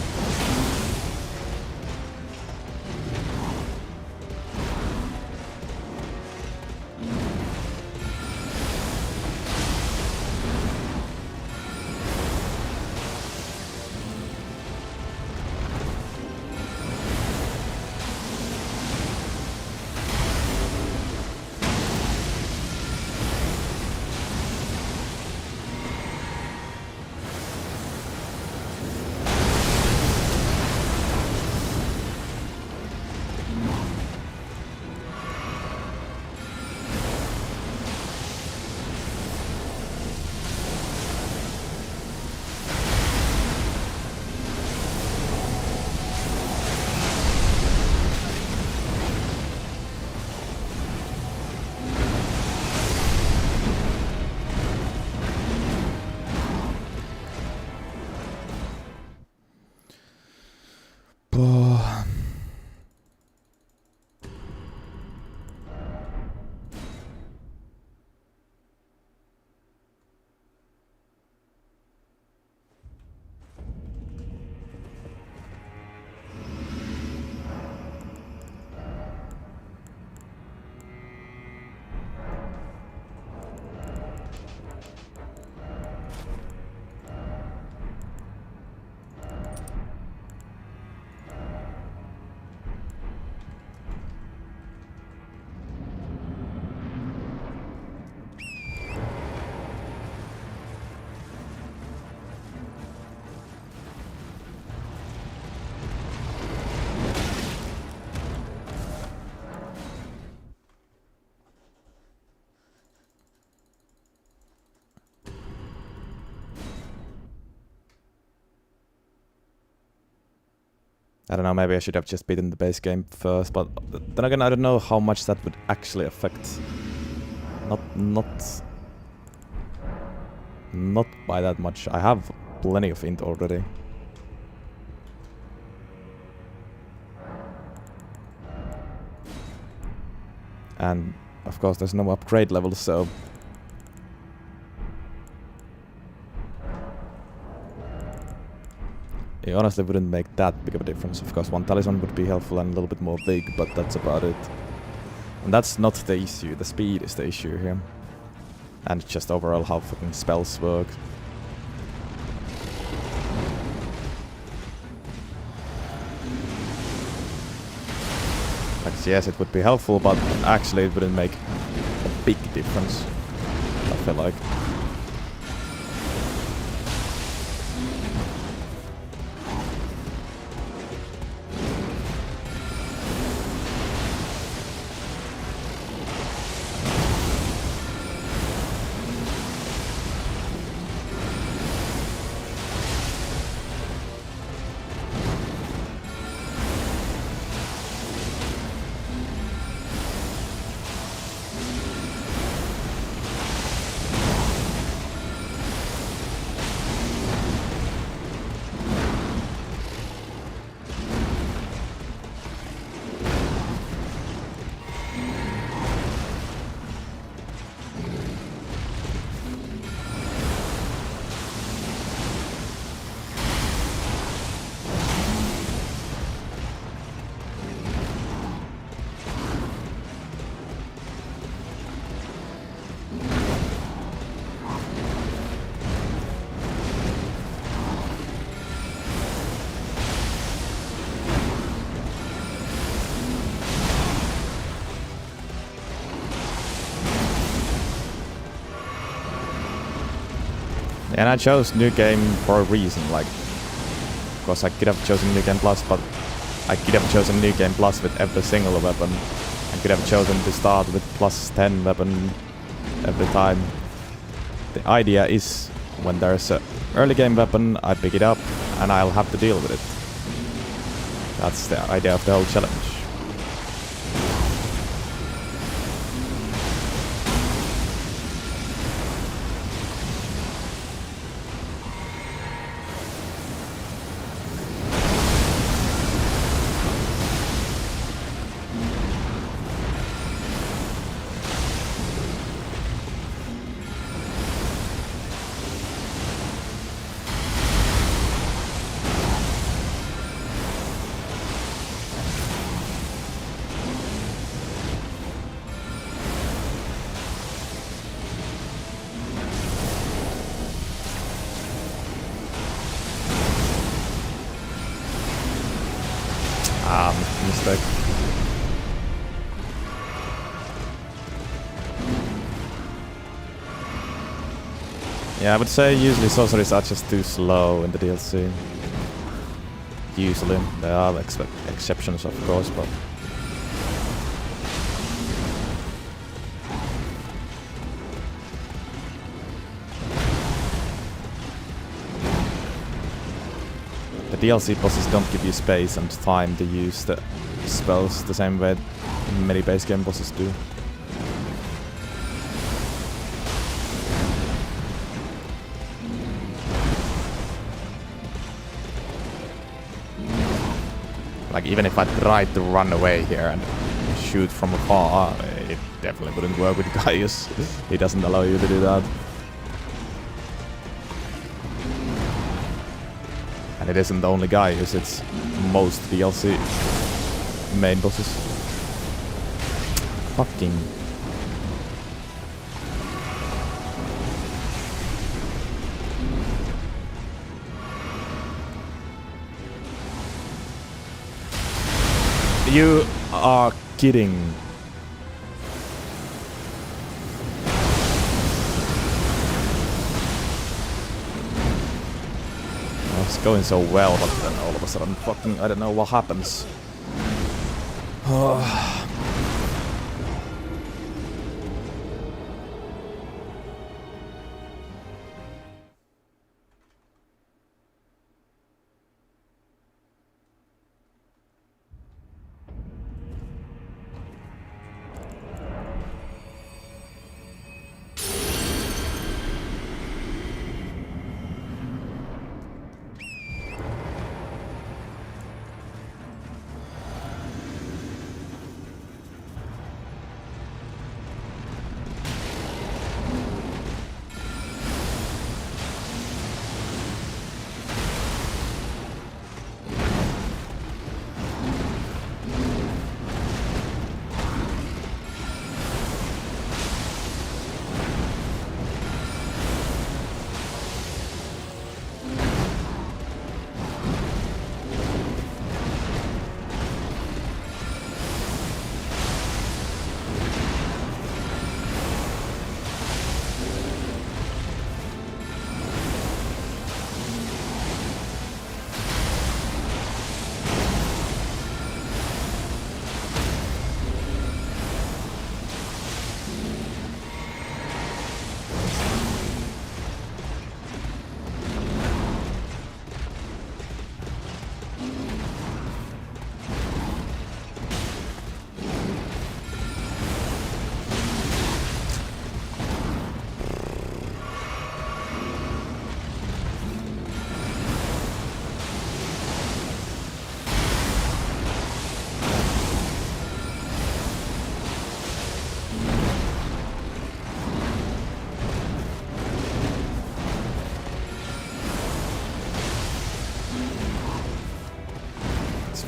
I don't know, maybe I should have just beaten the base game first, but then again, I don't know how much that would actually affect. Not by that much. I have plenty of int already. And of course there's no upgrade level, so it honestly wouldn't make that big of a difference. Of course, one talisman would be helpful and a little bit more big, but that's about it. And that's not the issue, the speed is the issue here. And just overall how fucking spells work. Like, yes, it would be helpful, but actually it wouldn't make a big difference, I feel like. And I chose New Game for a reason, like, of course I could have chosen New Game Plus, but I could have chosen New Game Plus with every single weapon. I could have chosen to start with plus 10 weapon every time. The idea is, when there's a early game weapon, I pick it up and I'll have to deal with it. That's the idea of the whole challenge. Mistake. Yeah, I would say usually sorceries are just too slow in the DLC. Usually. There are exceptions, of course, but... The DLC bosses don't give you space and time to use the spells the same way many base game bosses do. Like, even if I tried to run away here and shoot from afar, it definitely wouldn't work with Gaius. He doesn't allow you to do that. And it isn't the only Gaius, it's most DLC main bosses. Fucking... You are kidding. It's going so well, but then all of a sudden fucking I don't know what happens.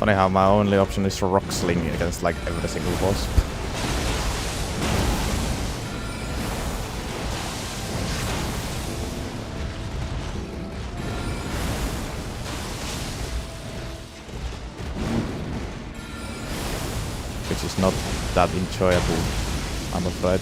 Funny how my only option is rock sling against like every single boss. Which is not that enjoyable, I'm afraid.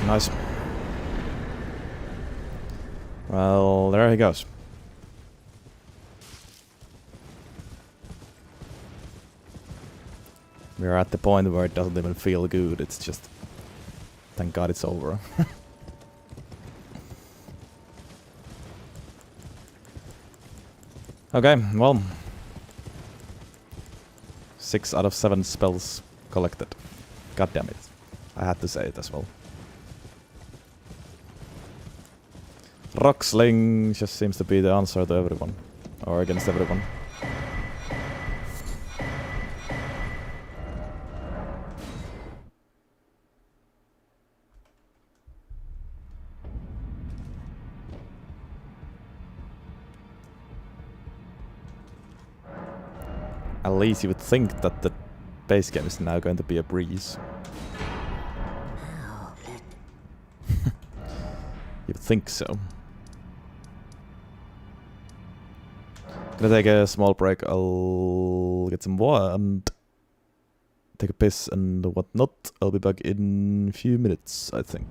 Nice. Well, there he goes. We're at the point where it doesn't even feel good, it's just... Thank God it's over. Okay, well... 6 out of 7 spells collected. God damn it. I had to say it as well. Rock sling just seems to be the answer to everyone. Or against everyone. At least you would think that the base game is now going to be a breeze. You'd think so. Gonna take a small break. I'll get some water and take a piss and whatnot. I'll be back in a few minutes, I think.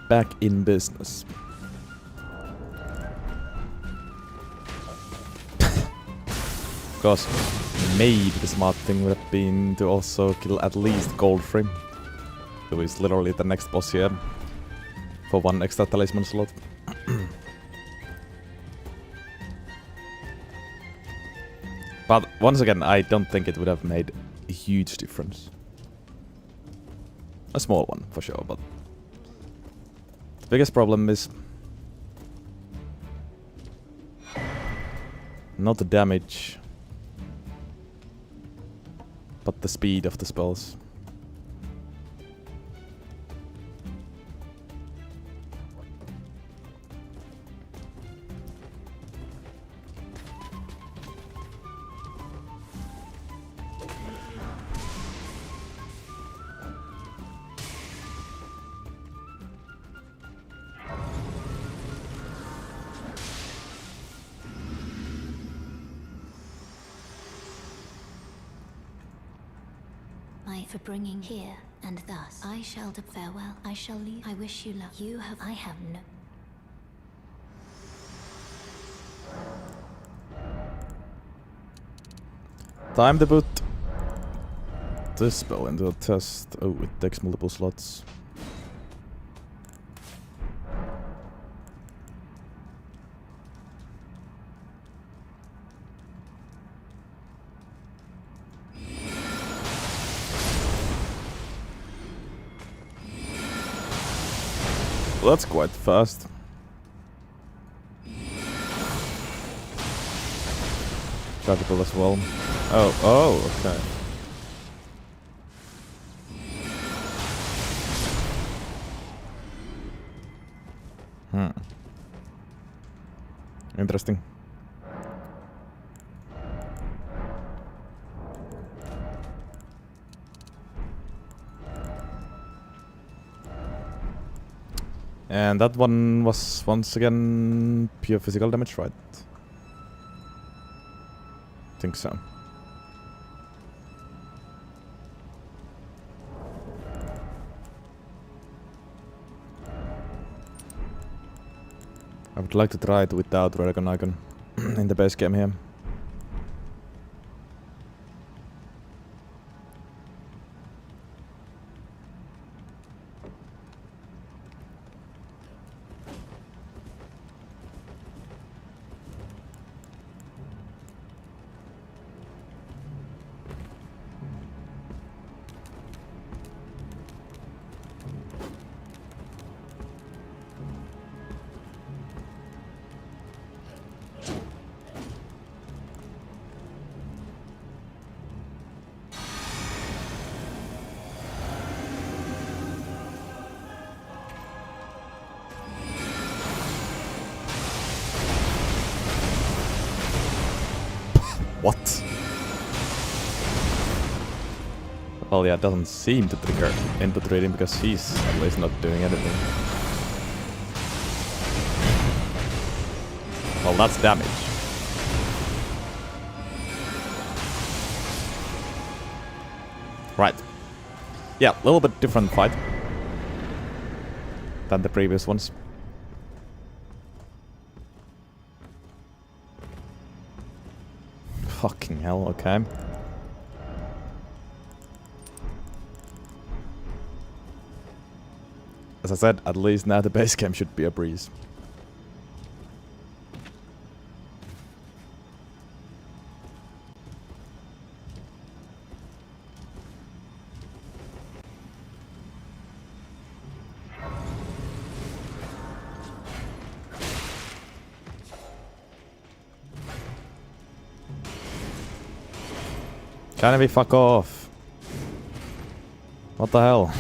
back in business. Of course, maybe the smart thing would have been to also kill at least Goldframe, who is literally the next boss here, for 1 extra talisman slot. But once again, I don't think it would have made a huge difference. A small one, for sure, but the biggest problem is not the damage, but the speed of the spells. For bringing here, and thus I shall farewell. I shall leave. I wish you luck. You have. I have no. Time to put this spell into a test. Oh, it takes multiple slots. That's quite fast. Chargeable as well. Oh, okay. Interesting. And that one was once again pure physical damage, right? Think so. I would like to try it without Dragon Icon in the base game here. What? Well, yeah, it doesn't seem to trigger into trading because he's at least not doing anything. Well, that's damage. Right. Yeah, a little bit different fight than the previous ones. Fucking hell, okay. As I said, at least now the base game should be a breeze. Can we fuck off? What the hell?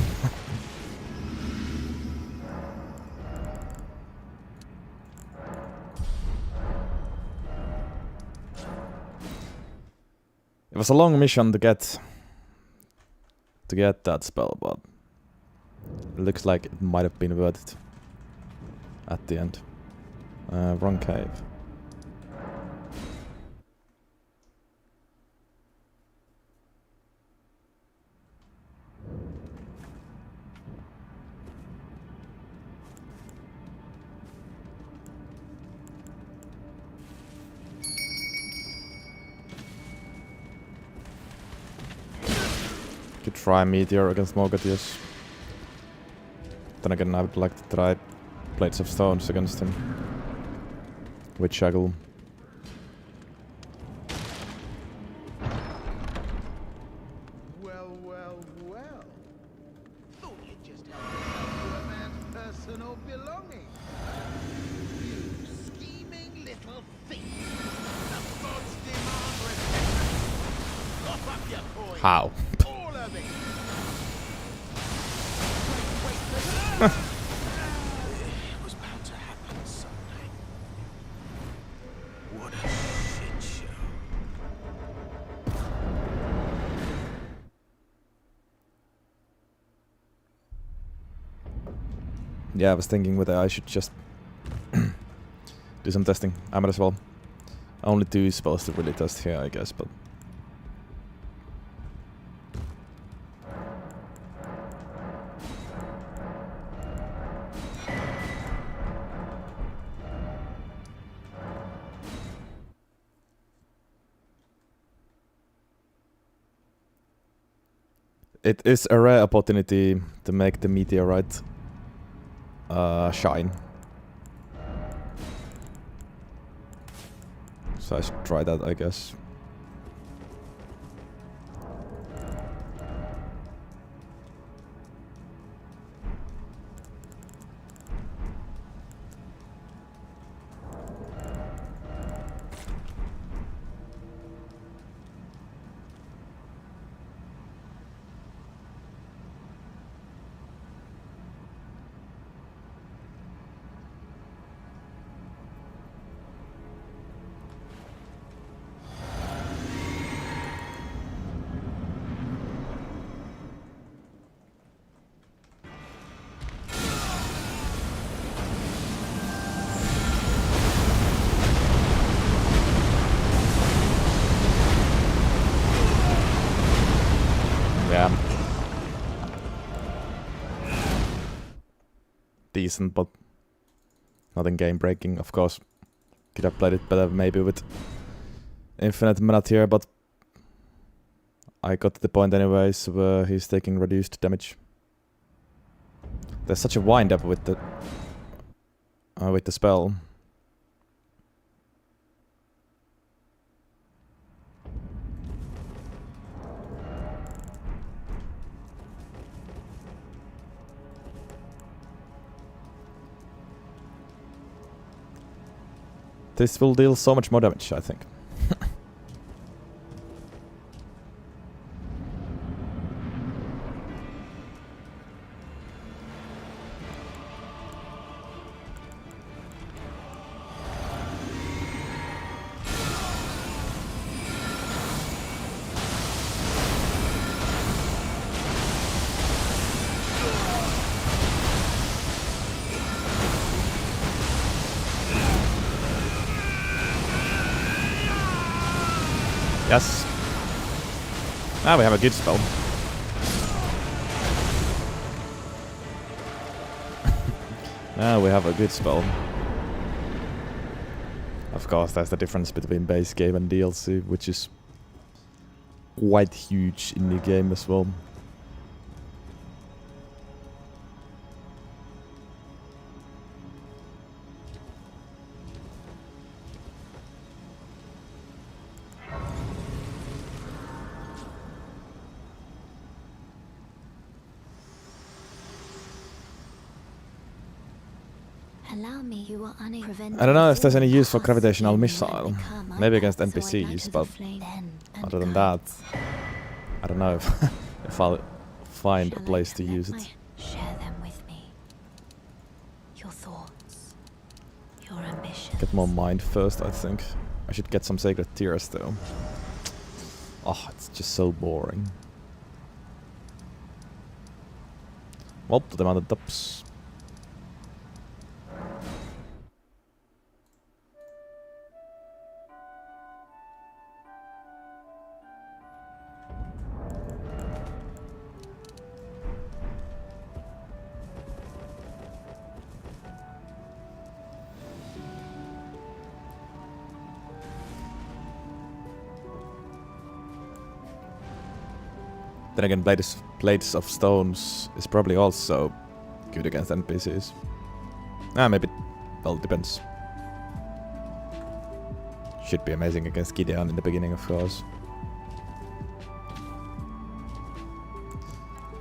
It was a long mission to get that spell, but it looks like it might have been worth it at the end. Wrong cave. Could try Meteor against Mogadius. Then again, I would like to try Blades of Stones against him. With Shaggle. Well, well, well. Thought you just helped yourself to a man's personal belongings. You scheming little thief. The gods demand respect. Cough up your coin. How? All of it. It was bound to happen someday. What a shit show. Yeah, I was thinking whether I should just do some testing. I might as well. Only 2 spells to really test here, I guess, but... It is a rare opportunity to make the meteorite shine. So I should try that, I guess. Yeah. Decent, but nothing game breaking, of course. Could have played it better maybe with infinite mana here, but I got to the point anyways where he's taking reduced damage. There's such a wind up with the spell. This will deal so much more damage, I think. Yes. Now we have a good spell. Now we have a good spell. Of course, that's the difference between base game and DLC, which is quite huge in the game as well. Allow me, you are I don't know if there's any use for gravitational missile. Maybe against NPCs, but other than that, I don't know if I'll find a place to use it. Share them with me. Your thoughts, your ambitions. Get more mind first, I think. I should get some sacred tears though. Oh, it's just so boring. Well, put them on the tops. Then again, Blades of Stones is probably also good against NPCs. Maybe. Well, depends. Should be amazing against Gideon in the beginning, of course.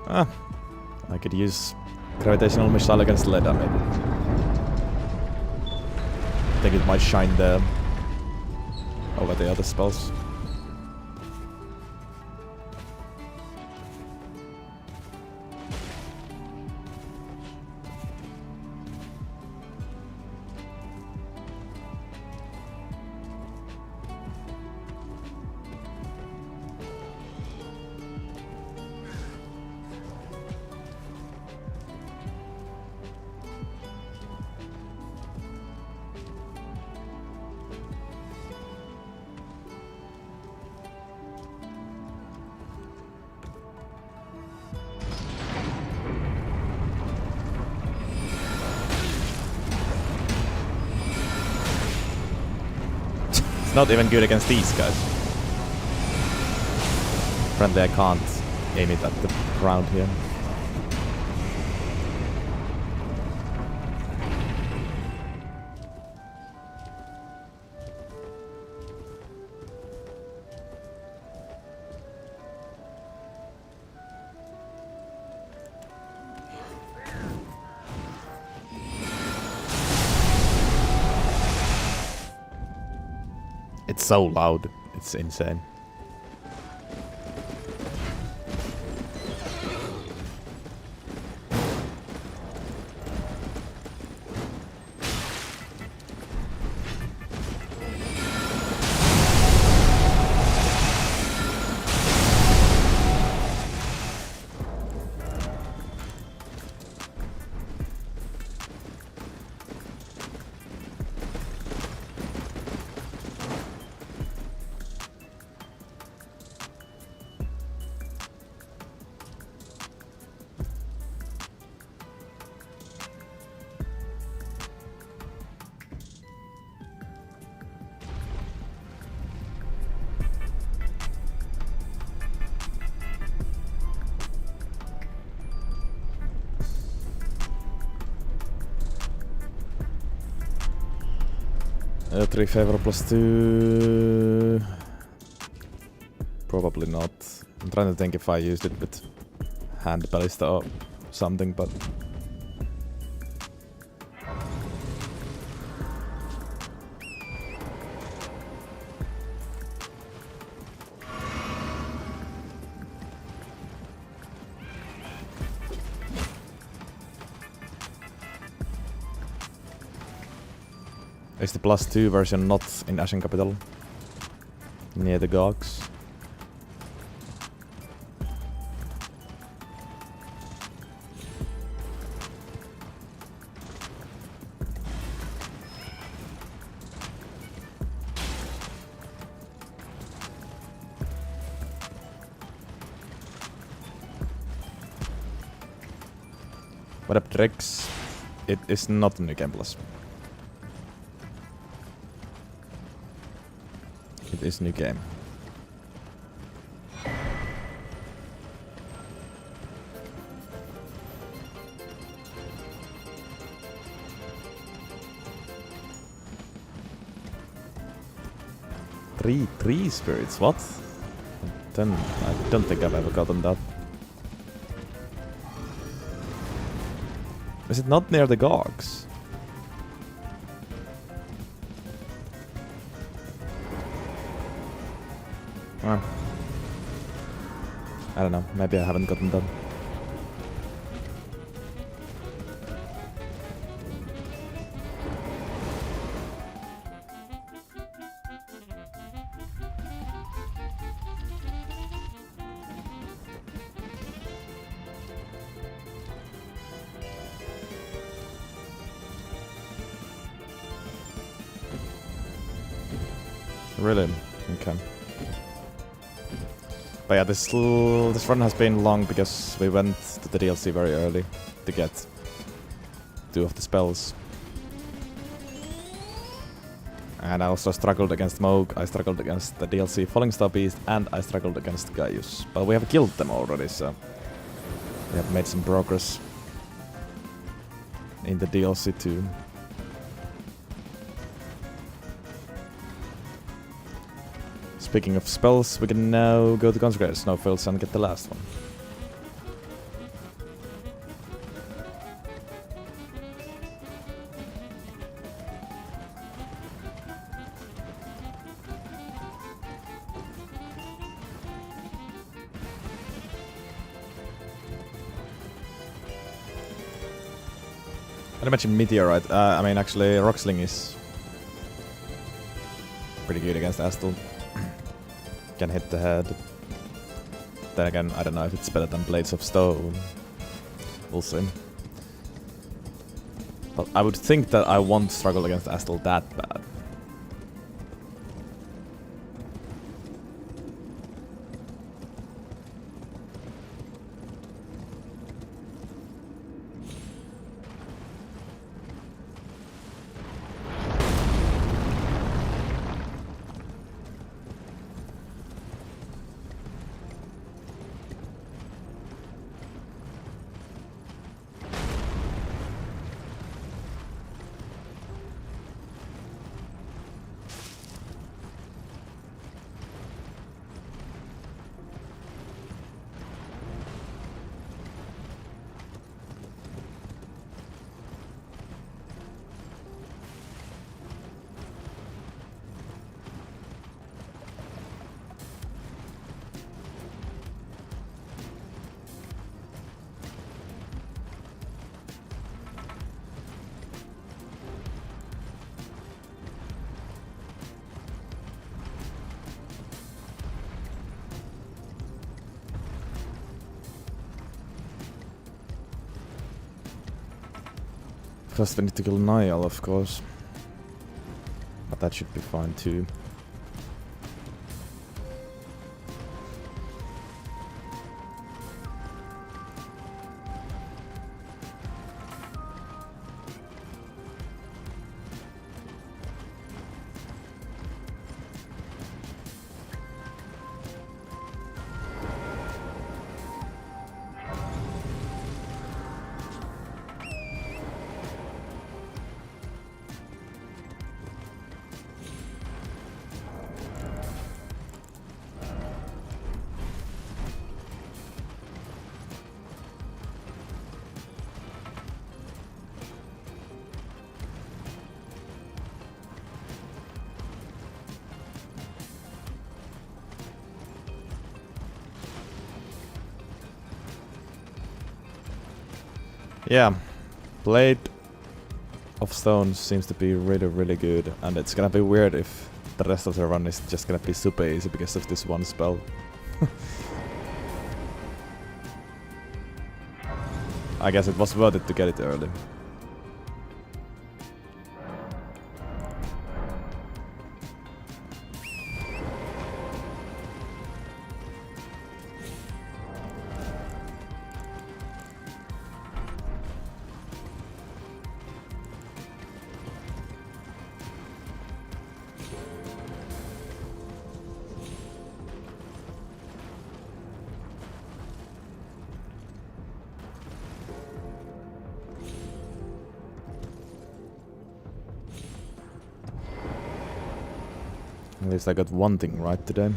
I could use Gravitational Missile against Leda, maybe. I think it might shine there over the other spells. Not even good against these guys. Apparently I can't aim it at the ground here. It's so loud. It's insane. Three favor +2. Probably not. I'm trying to think if I used it with hand ballista or something, but is the +2 version not in Ashen Capital? Near the Gogs? What up, Drex? It is not a new game plus. It is new game. Three spirits, what? Then I don't think I've ever gotten that. Is it not near the Gogs? I don't know, maybe I haven't gotten that. Really? Okay. But yeah, this run has been long because we went to the DLC very early to get 2 of the spells. And I also struggled against Moog, I struggled against the DLC Falling Star Beast, and I struggled against Gaius. But we have killed them already, so we have made some progress in the DLC too. Speaking of spells, we can now go to Consecrated Snowfields and get the last one. I mentioned Meteorite. I mean, actually, Rocksling is pretty good against Astel. Can hit the head. Then again, I don't know if it's better than Blades of Stone. We'll see. But I would think that I won't struggle against Astel that bad. First we need to kill Niall, of course. But that should be fine too. Yeah, Blade of Stone seems to be really good, and it's gonna be weird if the rest of the run is just gonna be super easy because of this one spell. I guess it was worth it to get it early. At least I got one thing right today.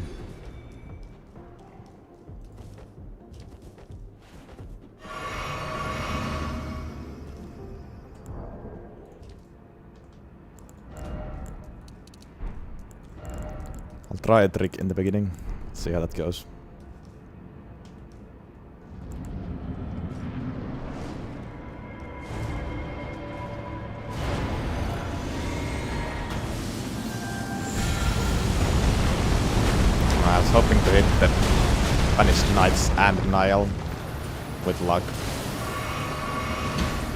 I'll try a trick in the beginning, see how that goes. I was hoping to hit the Banished Knights and Niall with luck.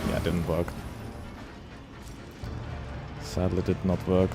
Yeah, it didn't work. Sadly did not work.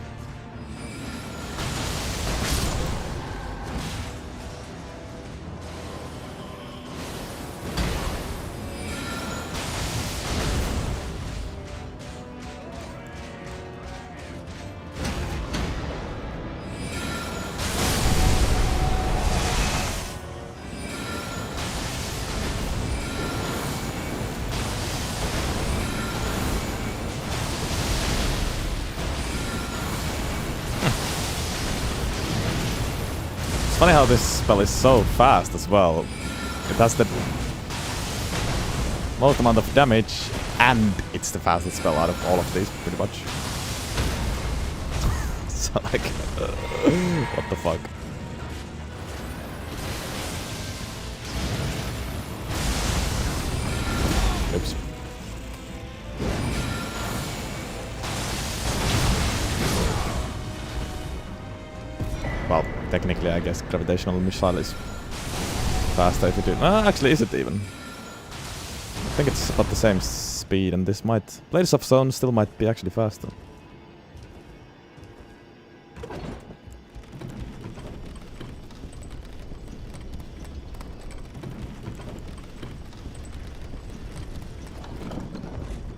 It's funny how this spell is so fast as well. It has the most amount of damage, and it's the fastest spell out of all of these, pretty much. So like, what the fuck? Oops. Well, technically, I guess gravitational missile is faster if you do. Actually, is it even? I think it's about the same speed, and this might. Blades of Stone still might be actually faster.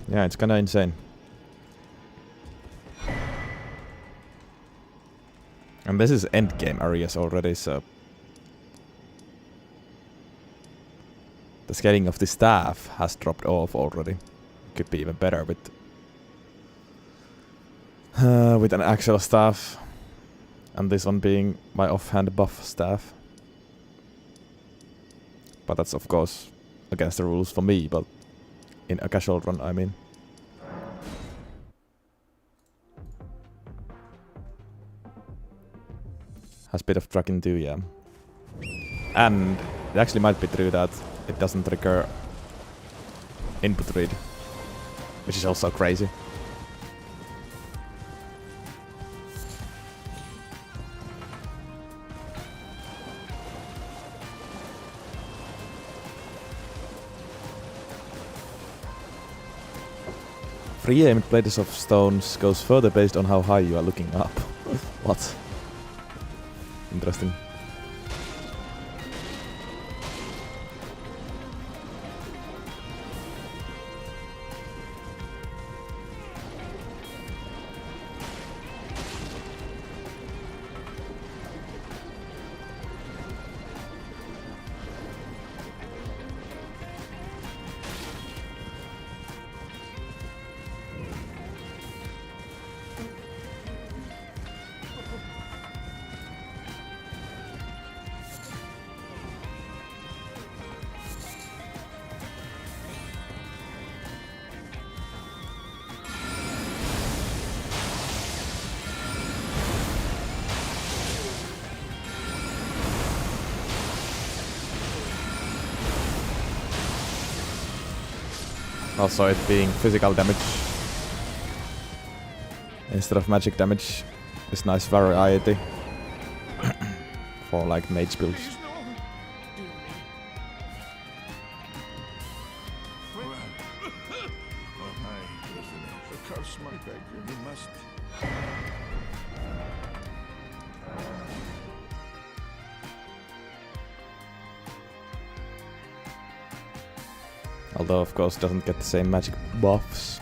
Yeah, it's kinda insane. And this is endgame areas already, so... The scaling of the staff has dropped off already. Could be even better with an actual staff. And this one being my offhand buff staff. But that's of course against the rules for me, but in a casual run, I mean. Has a bit of tracking too, yeah. And it actually might be true that it doesn't trigger input read, which is also crazy. Free aimed Blades of Stones goes further based on how high you are looking up. What? Interesting. Also it being physical damage instead of magic damage is nice variety for like mage builds. Although of course doesn't get the same magic buffs.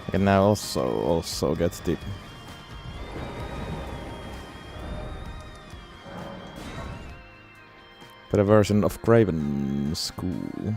I can now also get the better version of Graven School.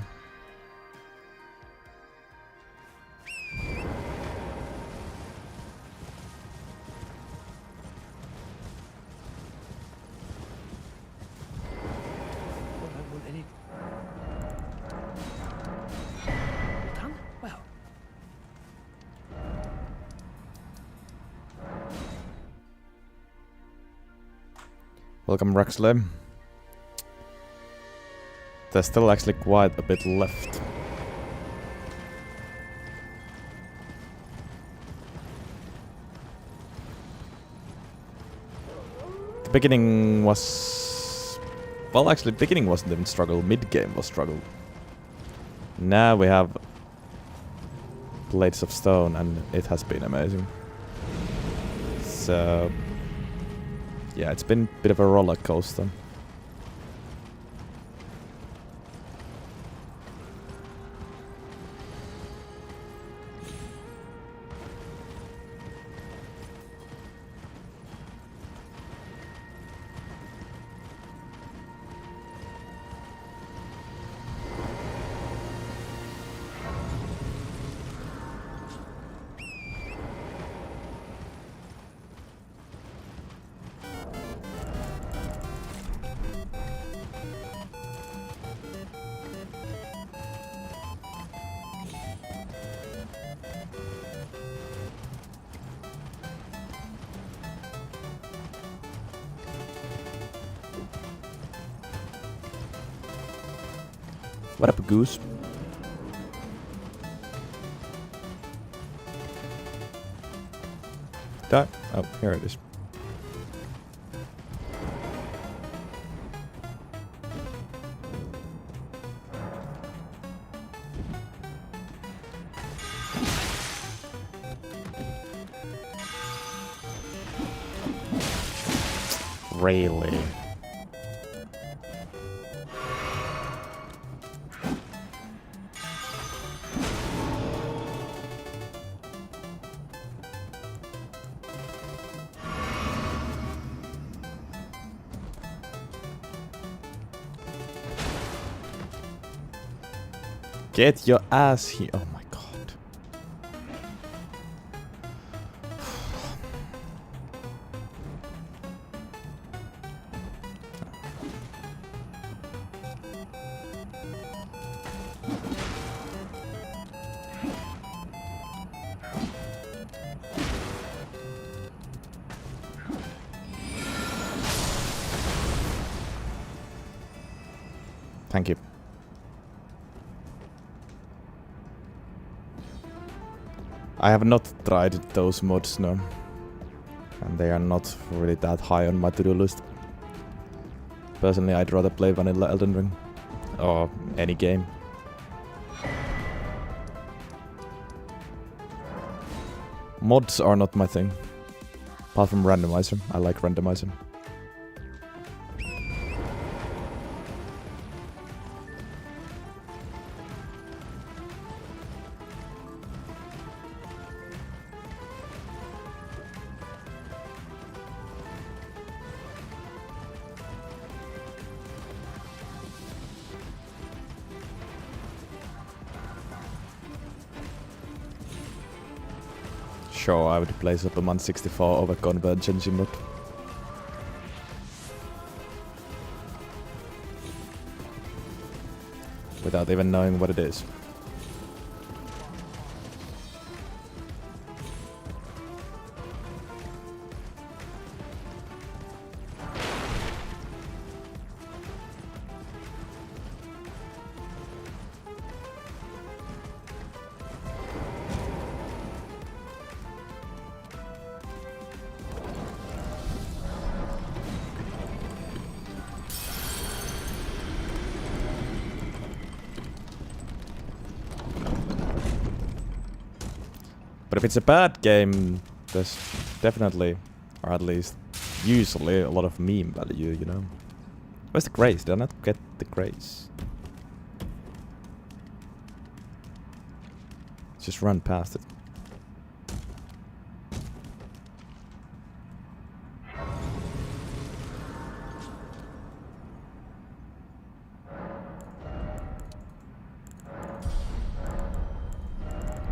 Welcome, Rexley. There's still actually quite a bit left. The beginning was... Well, actually, beginning wasn't even struggle. Mid-game was struggle. Now we have Blades of Stone, and it has been amazing. So... yeah, it's been a bit of a roller coaster. What up, Goose? That? Oh, here it is. Really? Get your ass here. Oh my god. Thank you. I have not tried those mods, no. And they are not really that high on my to-do list. Personally, I'd rather play vanilla Elden Ring. Or any game. Mods are not my thing. Apart from randomizer. I like randomizer. Sure, I would play Superman 64 over Convergence mod. Without even knowing what it is. But if it's a bad game, there's definitely, or at least usually, a lot of meme value, you know. Where's the grace? Did I not get the grace? Just run past it.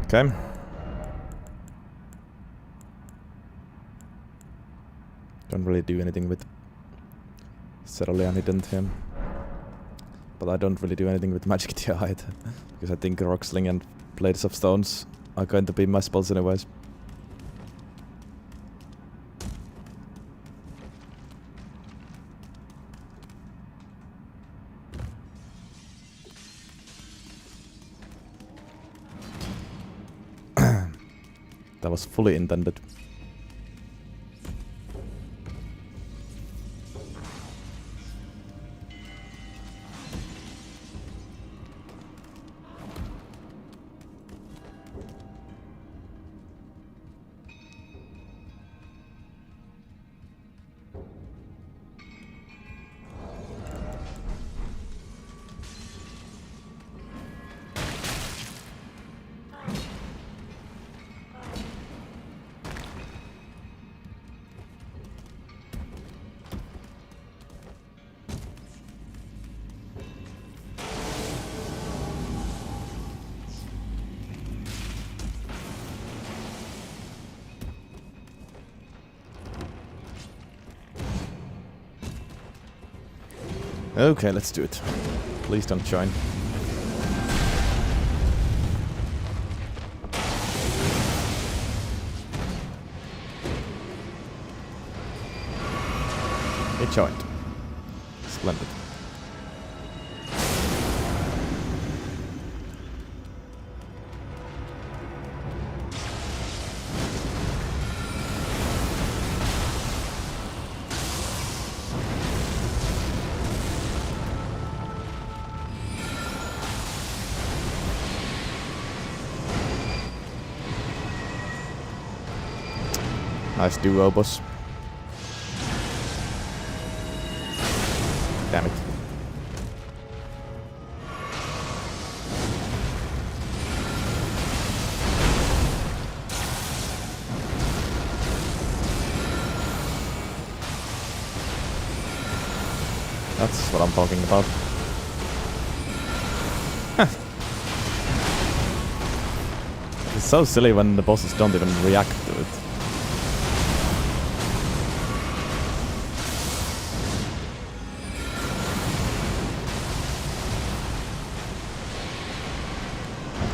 Okay. Don't really do anything with Cerulean Hidden Theme. But I don't really do anything with Magic Tier either. Because I think Rocksling and Blades of Stones are going to be my spells anyways. was fully intended. Okay, let's do it. Please don't join. It joined. Splendid. Nice duo, boss. Damn it. That's what I'm talking about. It's so silly when the bosses don't even react to it.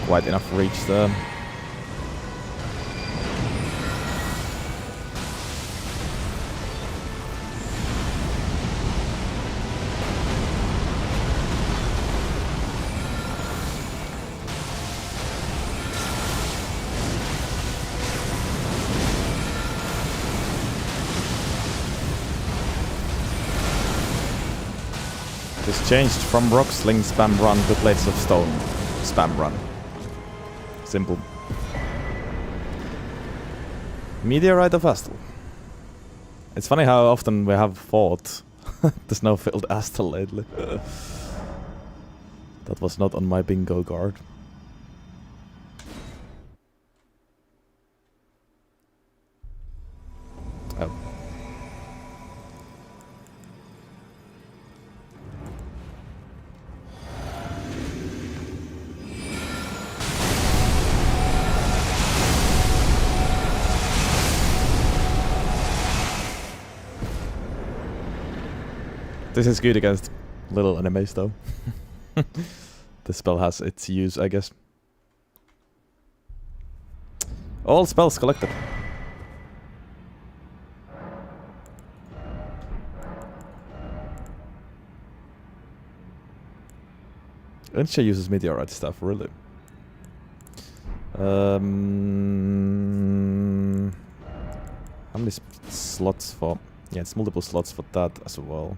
Quite enough reach there. This changed from rock sling spam run to blades of stone spam run. Simple. Meteorite of Astal. It's funny how often we have fought the snow-filled Astal lately. That was not on my bingo card. Oh. This is good against little enemies though. The spell has its use, I guess. All spells collected. Encha uses meteorite stuff, really. How many slots for... Yeah, it's multiple slots for that as well.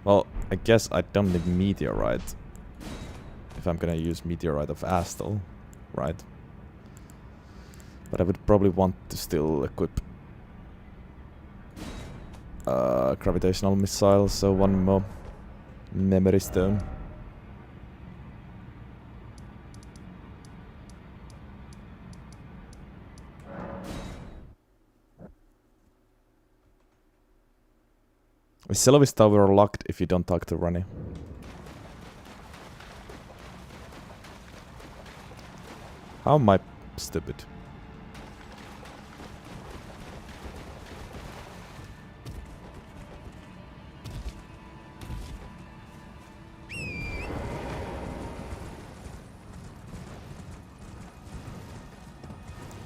Well, I guess I don't need meteorite if I'm gonna use meteorite of Astal, right? But I would probably want to still equip gravitational missile, so one more memory stone. Is Sylvis Tower locked if you don't talk to Ronnie? How am I stupid?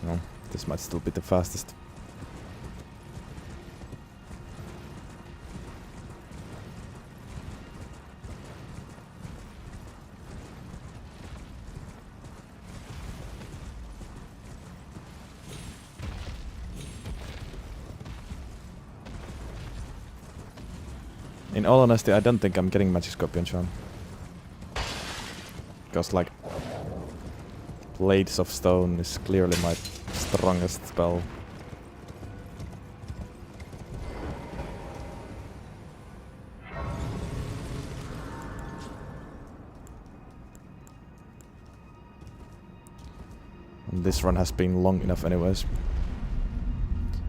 No, this might still be the fastest. In all honesty, I don't think I'm getting Magic Scorpion Charm. Because, like, Blades of Stone is clearly my strongest spell. And this run has been long enough anyways.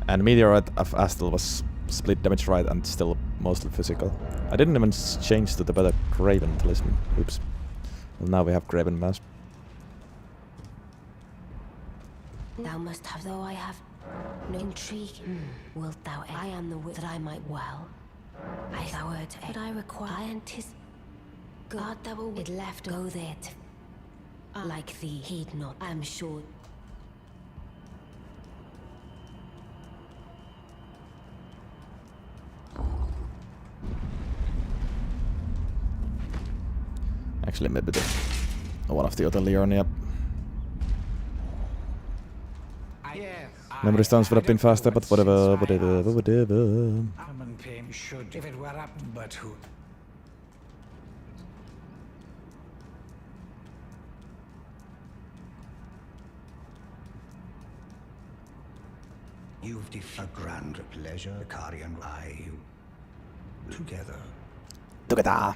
And Meteorite of Astel was split damage right and still mostly physical. I didn't even change to the better Graven Talisman. Oops. Well, now we have Graven Mask. Thou must have, though I have no intrigue. Wilt thou? I am the wit that I might well. I thou art, but I require. I anticipate. God, thou will it left go there. Like thee, heed not. I am sure. Actually, maybe the one of the other Leonia. Memory stones would have been faster, but whatever. Common pain should, if it were up, but who? You've defied a grand pleasure, Kari and I, together. Together.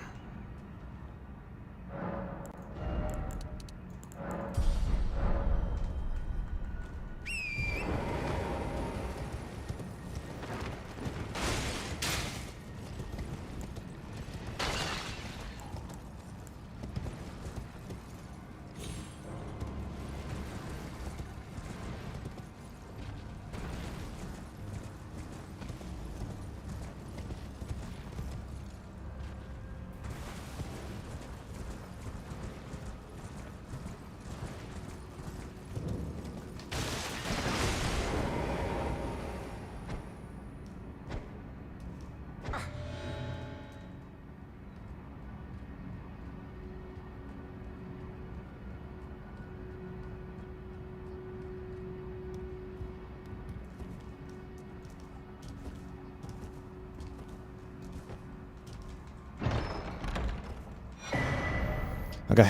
Okay.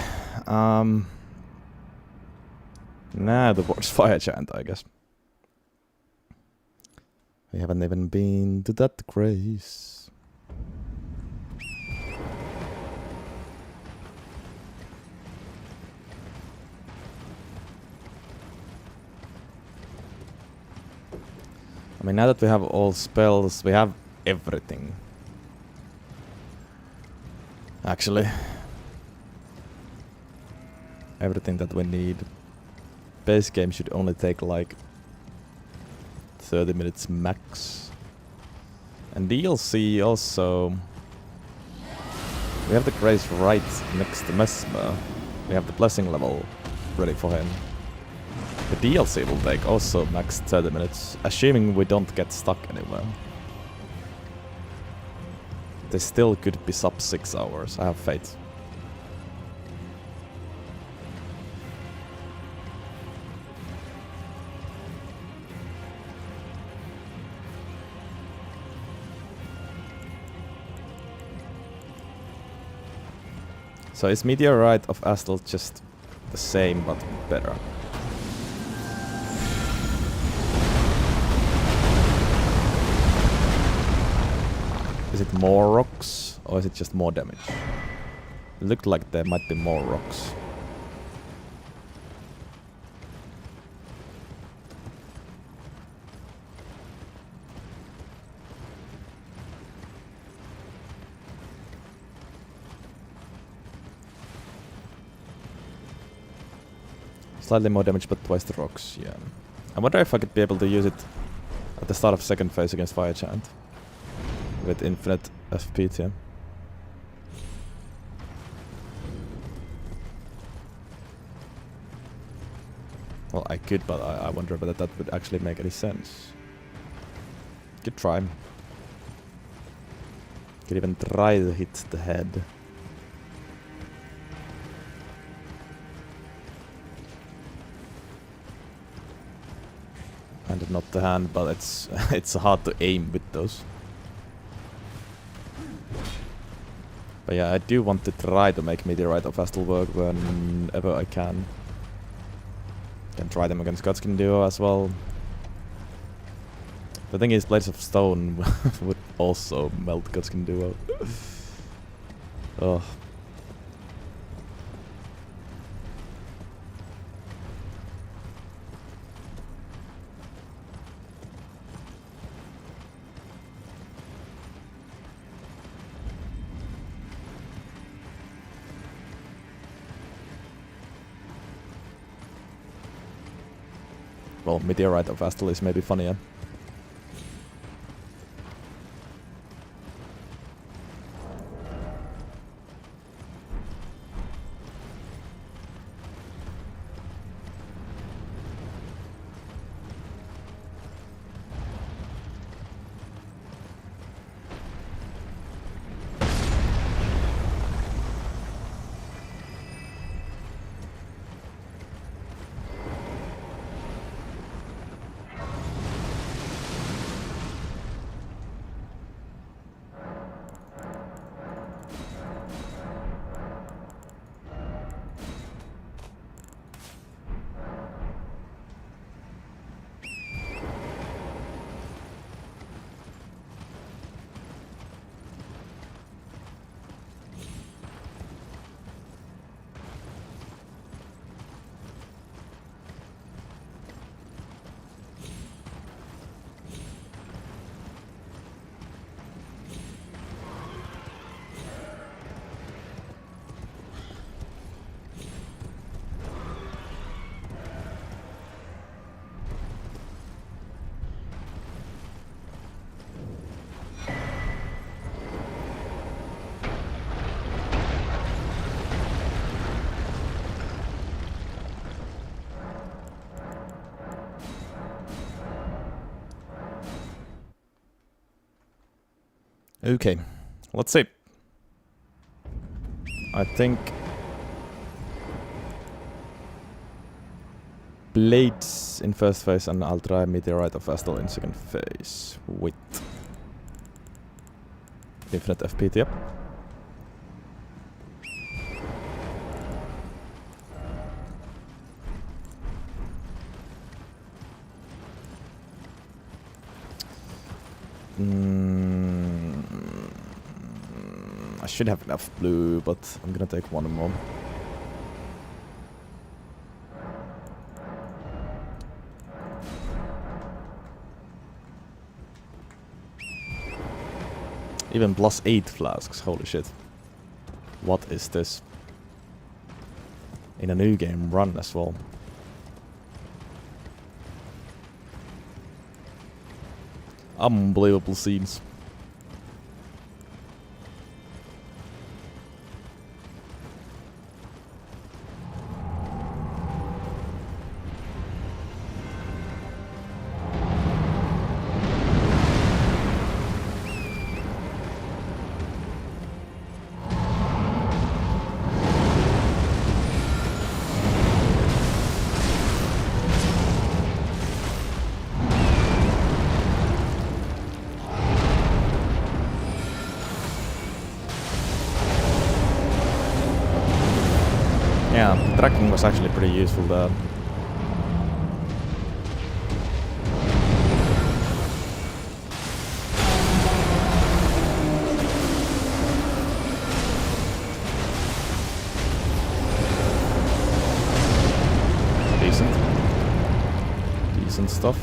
Now towards Fire Giant, I guess. We haven't even been to that grace. I mean, now that we have all spells, we have everything. Actually. Everything that we need. Base game should only take like 30 minutes max. And DLC also. We have the Grace right next to Mesmer. We have the Blessing level ready for him. The DLC will take also max 30 minutes, assuming we don't get stuck anywhere. They still could be sub 6 hours, I have faith. So is Meteorite of Astel just the same but better? Is it more rocks or is it just more damage? It looked like there might be more rocks. Slightly more damage, but twice the rocks, yeah. I wonder if I could be able to use it at the start of second phase against Fire Giant. With infinite FP, yeah. Well, I could, but I wonder whether that would actually make any sense. Could try. Could even try to hit the head. And not the hand, but it's hard to aim with those. But yeah, I do want to try to make Meteorite of Vestal work whenever I can. Can try them against Godskin Duo as well. The thing is, Blades of Stone would also melt Godskin Duo. Oh. Well, Meteorite of Vestal is maybe funnier. Okay, let's see. I think Blades in first phase and I'll try Meteorite of Vestal in second phase with Infinite FPT. Yep. I should have enough blue, but I'm gonna take one more. Even +8 flasks, holy shit. What is this? In a new game run as well. Unbelievable scenes. Yeah, tracking was actually pretty useful there. Decent stuff.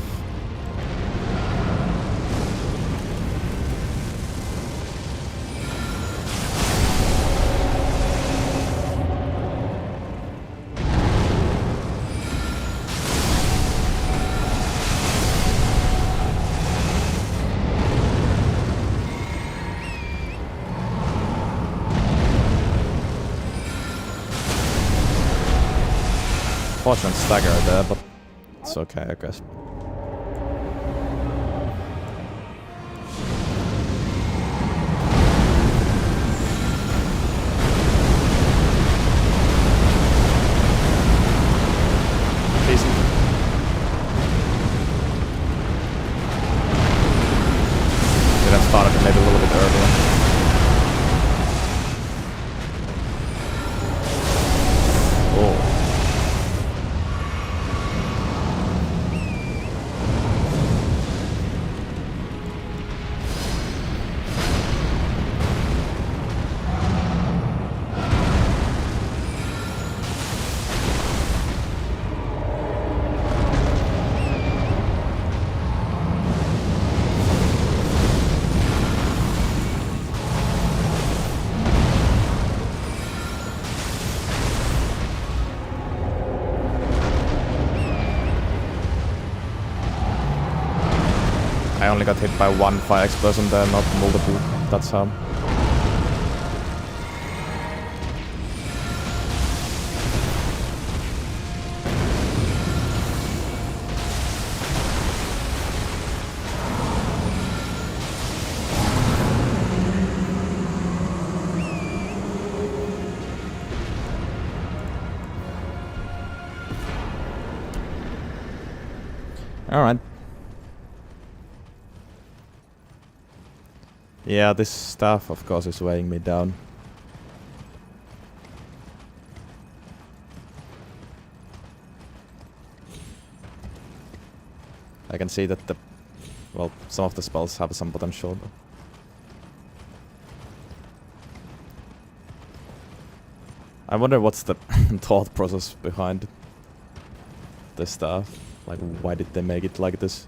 Fortunate stagger there, but it's okay, I guess. Decent. Should have started maybe a little bit earlier. I only got hit by one fire explosion there, not multiple. That's how. Alright. Yeah, this stuff of course is weighing me down. I can see that well, some of the spells have some potential. I wonder what's the thought process behind this stuff. Like, why did they make it like this?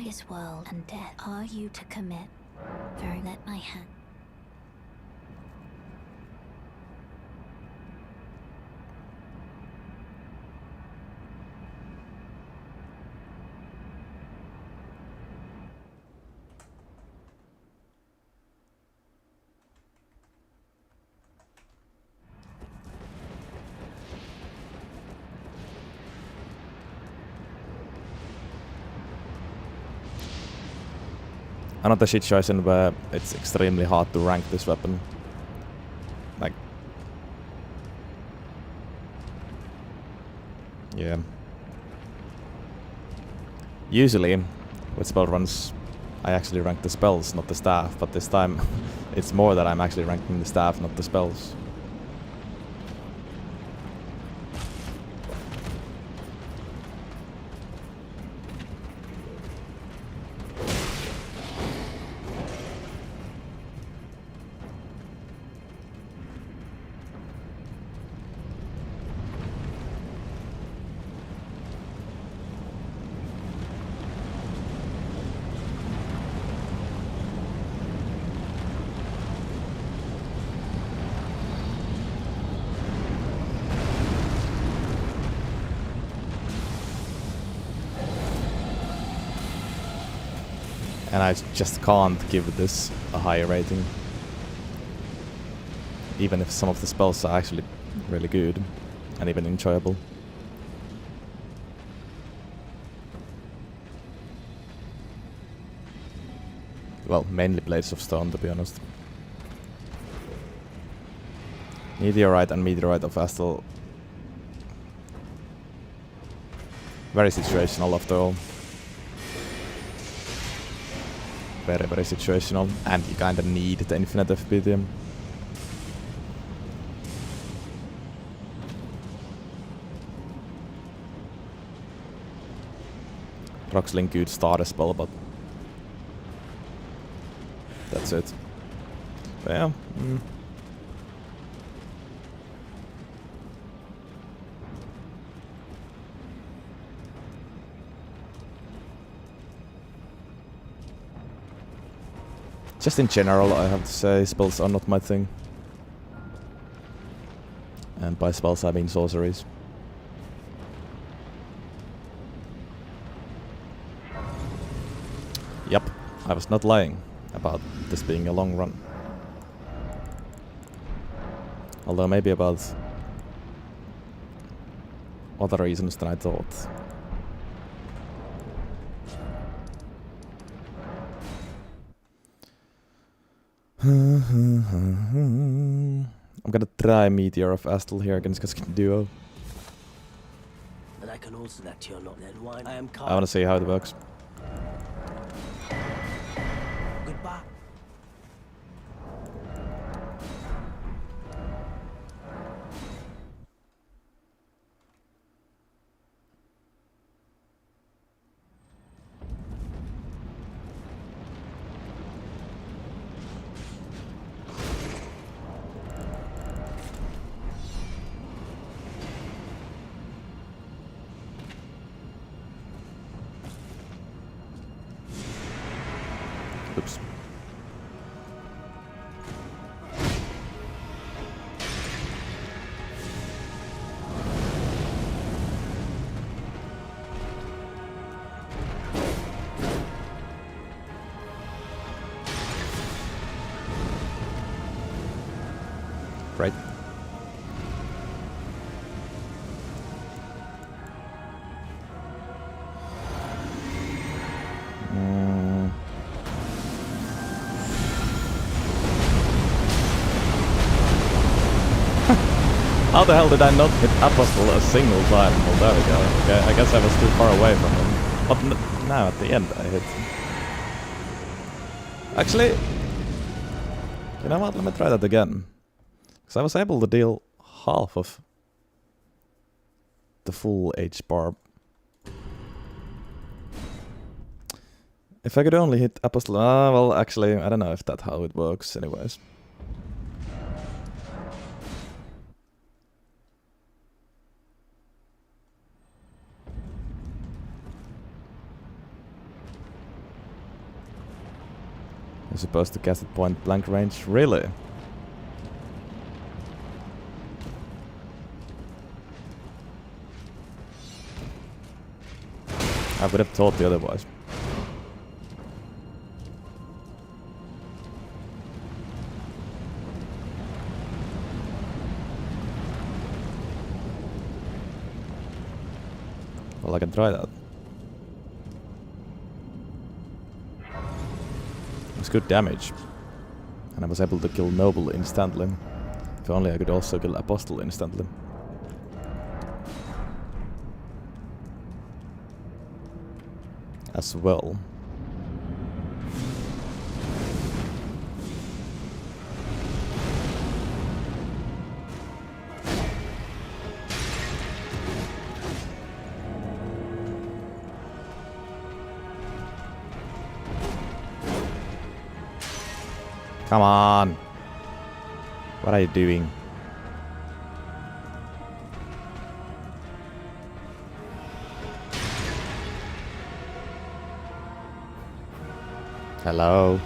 This world and death are you to commit? Very let my hand. Another situation where it's extremely hard to rank this weapon. Like... yeah. Usually, with spell runs, I actually rank the spells, not the staff, but this time it's more that I'm actually ranking the staff, not the spells. And I just can't give this a higher rating. Even if some of the spells are actually really good and even enjoyable. Well, mainly Blades of Stone, to be honest. Meteorite and Meteorite of Astral. Very situational after all. Very, very situational, and you kinda need the infinite FPTM. Roxling could start a spell, but that's it. But yeah. Just in general, I have to say, spells are not my thing. And by spells I mean sorceries. Yep, I was not lying about this being a long run. Although maybe about other reasons than I thought. I'm gonna try Meteor of Astral here against Cascade Duo. And I can also that you're not then why I am I wanna see how it works. Goodbye. How the hell did I not hit Apostle a single time? Well, there we go. Okay, I guess I was too far away from him. But now at the end I hit. Actually, you know what? Let me try that again. Because I was able to deal half of the full H-bar. If I could only hit Apostle... well, actually, I don't know if that's how it works anyways. You're supposed to cast at point blank range? Really? I would have thought the otherwise. Well, I can try that. It was good damage. And I was able to kill Noble instantly. If only I could also kill Apostle instantly. As well. Come on! What are you doing? Hello?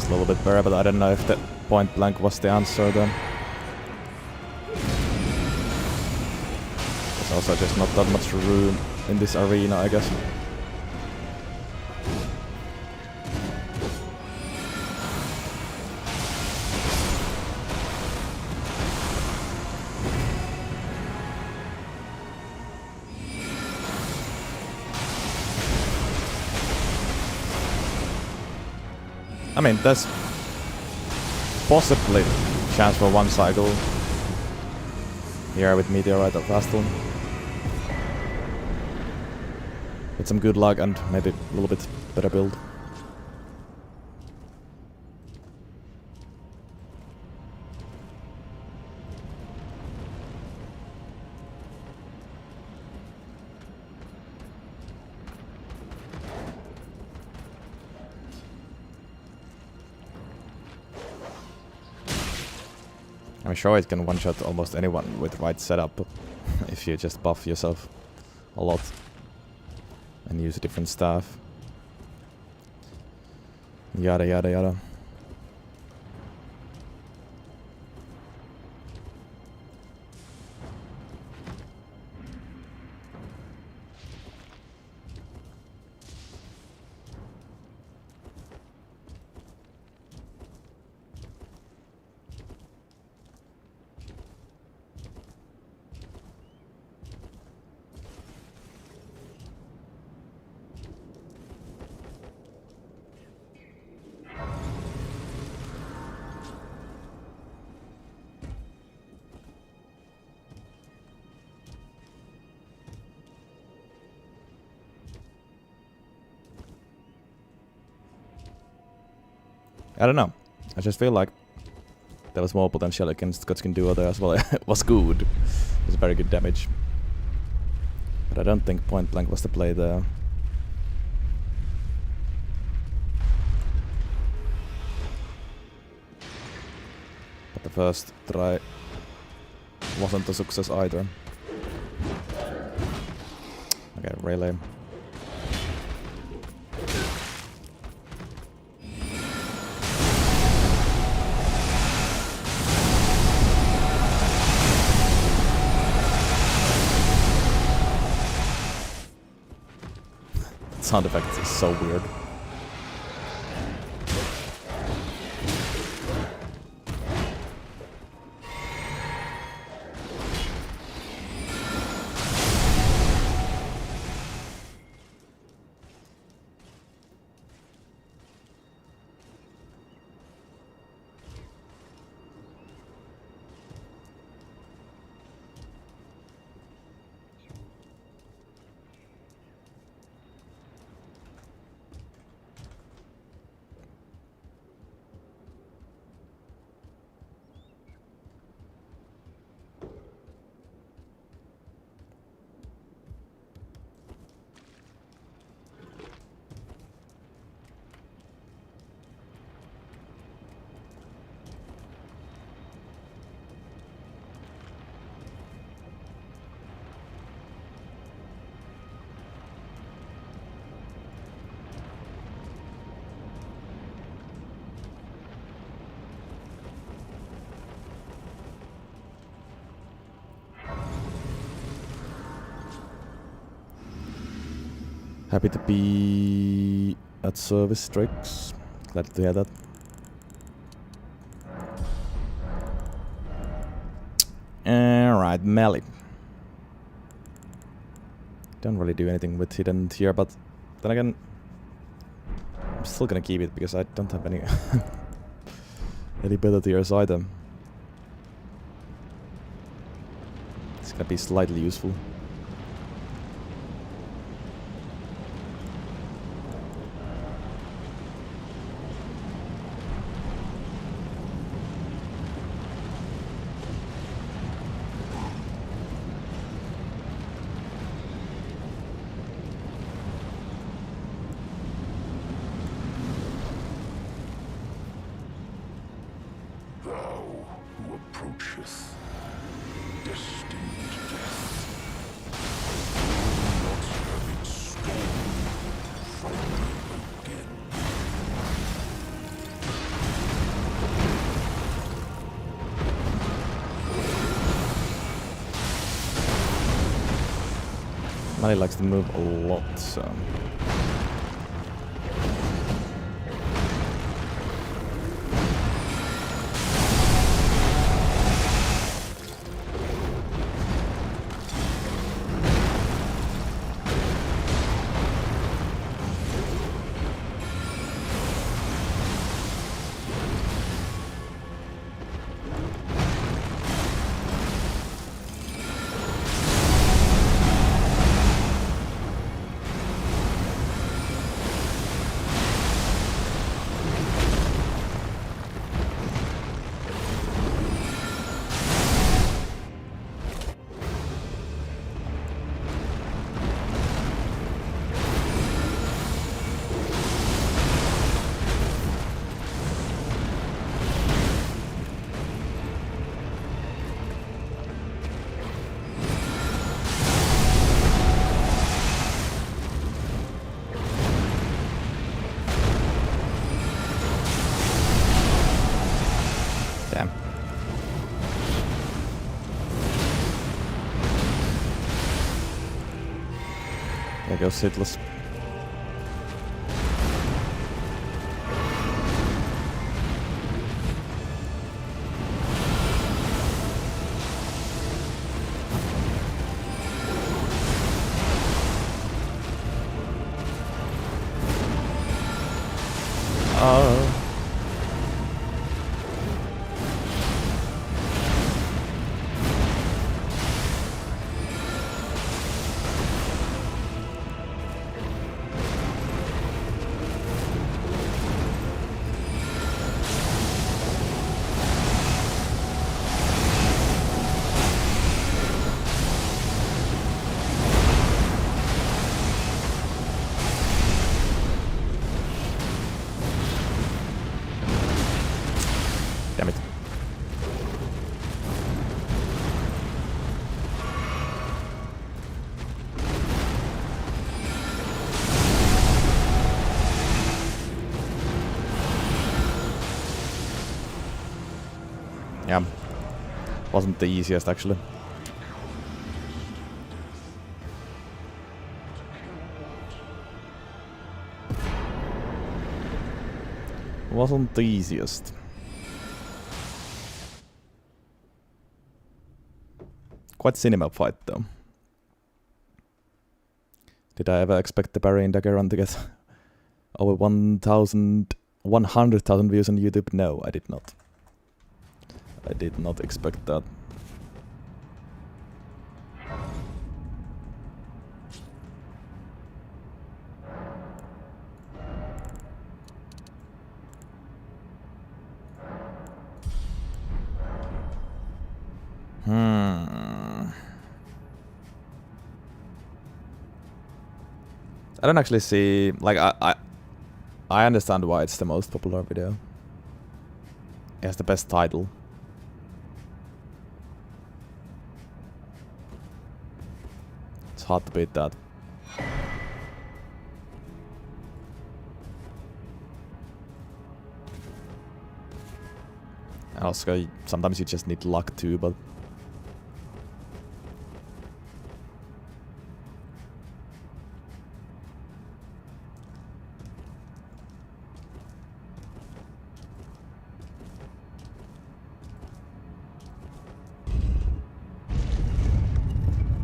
A little bit better, but I don't know if that point blank was the answer then. There's also just not that much room in this arena, I guess. I mean, there's possibly chance for one cycle here with Meteorite of Aston. With some good luck and maybe a little bit better build. I'm sure it can one-shot almost anyone with right setup if you just buff yourself a lot and use a different staff. Yada yada yada. I don't know. I just feel like there was more potential against Godskin Duo there as well. It was good. It was very good damage. But I don't think point blank was the play there. But the first try wasn't a success either. Okay, relay. sound effect is so weird. Happy to be at service, Strix. Glad to hear that. Alright, melee. Don't really do anything with hidden tier, but then again, I'm still gonna keep it because I don't have any any better tiers either. It's gonna be slightly useful. Mali likes to move a lot, so... Damn. There goes Hitless. Damn it. Yeah. Wasn't the easiest actually. Wasn't the easiest. Quite cinema fight though. Did I ever expect the Barry and Dagger run to get over 100,000 views on YouTube? No, I did not. I did not expect that. I don't actually see, like, I understand why it's the most popular video. It has the best title. It's hard to beat that. And also, sometimes you just need luck too, but...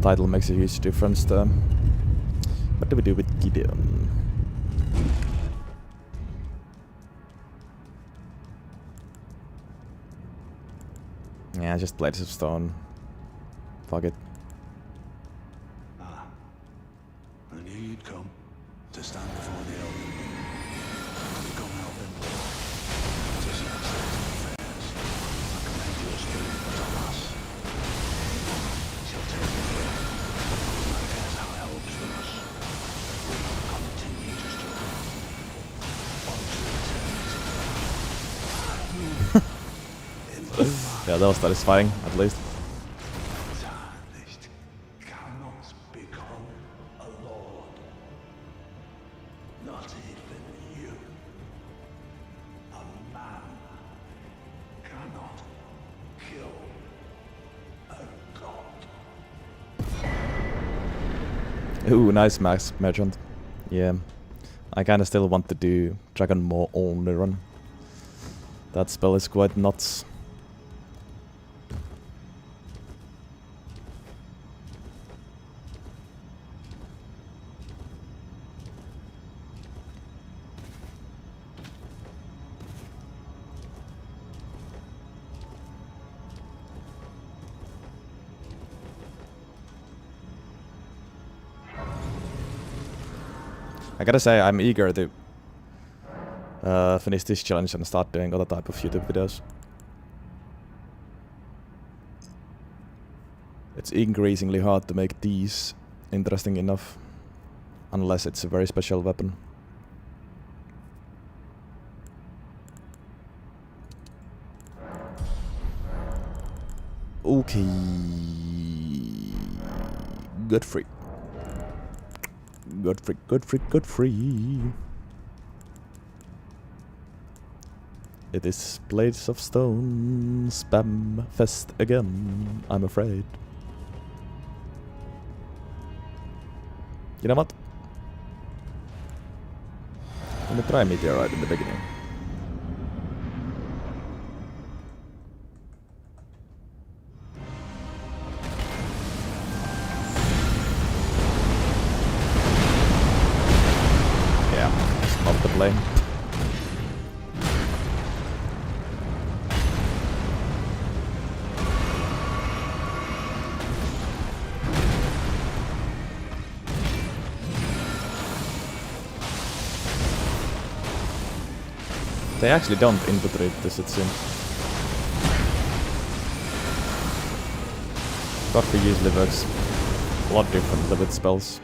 title makes a huge difference there. What do we do with Gideon? Yeah, just Blades of Stone. Fuck it. Ah, I knew you'd come to stand before the Elden RIng. To come out and to set affairs. I commend your spirit, but alas, she'll take me here. I guess how it helps with us. We will continue to struggle. Yeah, that was satisfying, at least. Tarnished cannot become a lord. Not even you. A man cannot kill a god. Ooh, nice Max Merchant. Yeah. I kinda still want to do Dragon Maw only run. That spell is quite nuts. I gotta say, I'm eager to finish this challenge and start doing other type of YouTube videos. It's increasingly hard to make these interesting enough, unless it's a very special weapon. Okay, Godfrey. Godfrey. It is Blades of Stone spam fest again, I'm afraid. You know what? Let me try Meteorite in the beginning. Yeah, it's not the play. They actually don't input-read this, it seems. Godfrey usually works a lot differently with spells.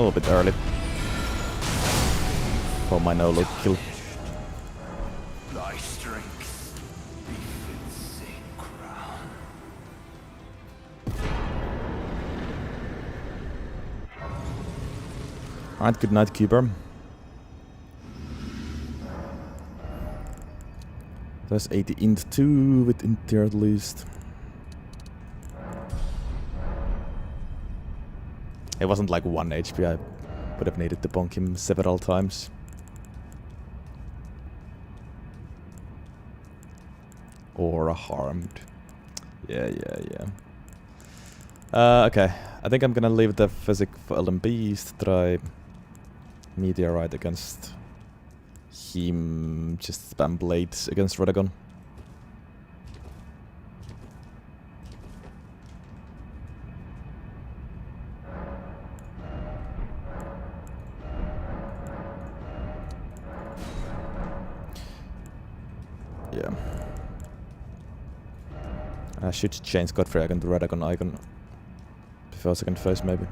little bit early for my no-look kill. Thy strength befits a crown. Alright, good night, Keeper. There's 80 int 2 with int tier at least. It wasn't like 1 HP, I would have needed to bonk him several times. Or harmed. Yeah. Okay, I think I'm gonna leave the physic for Elden Beast, try Meteorite against him, just spam blades against Radagon. Yeah. I should change Godfrey icon to Radagon icon before second phase maybe.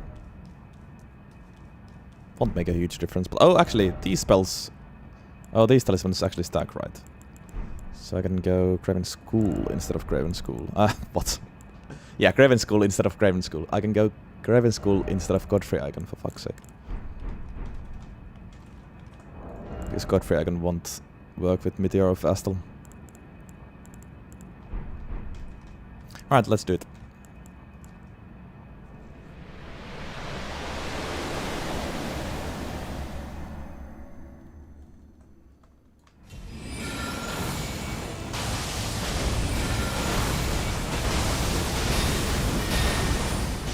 Won't make a huge difference, but oh, actually, these spells... Oh, these talismans actually stack, right? So I can go Craven School instead of Craven School. What? Yeah, Craven School instead of Craven School. I can go Craven School instead of Godfrey icon, for fuck's sake. Because Godfrey icon won't work with Meteor of Astal. Alright, let's do it.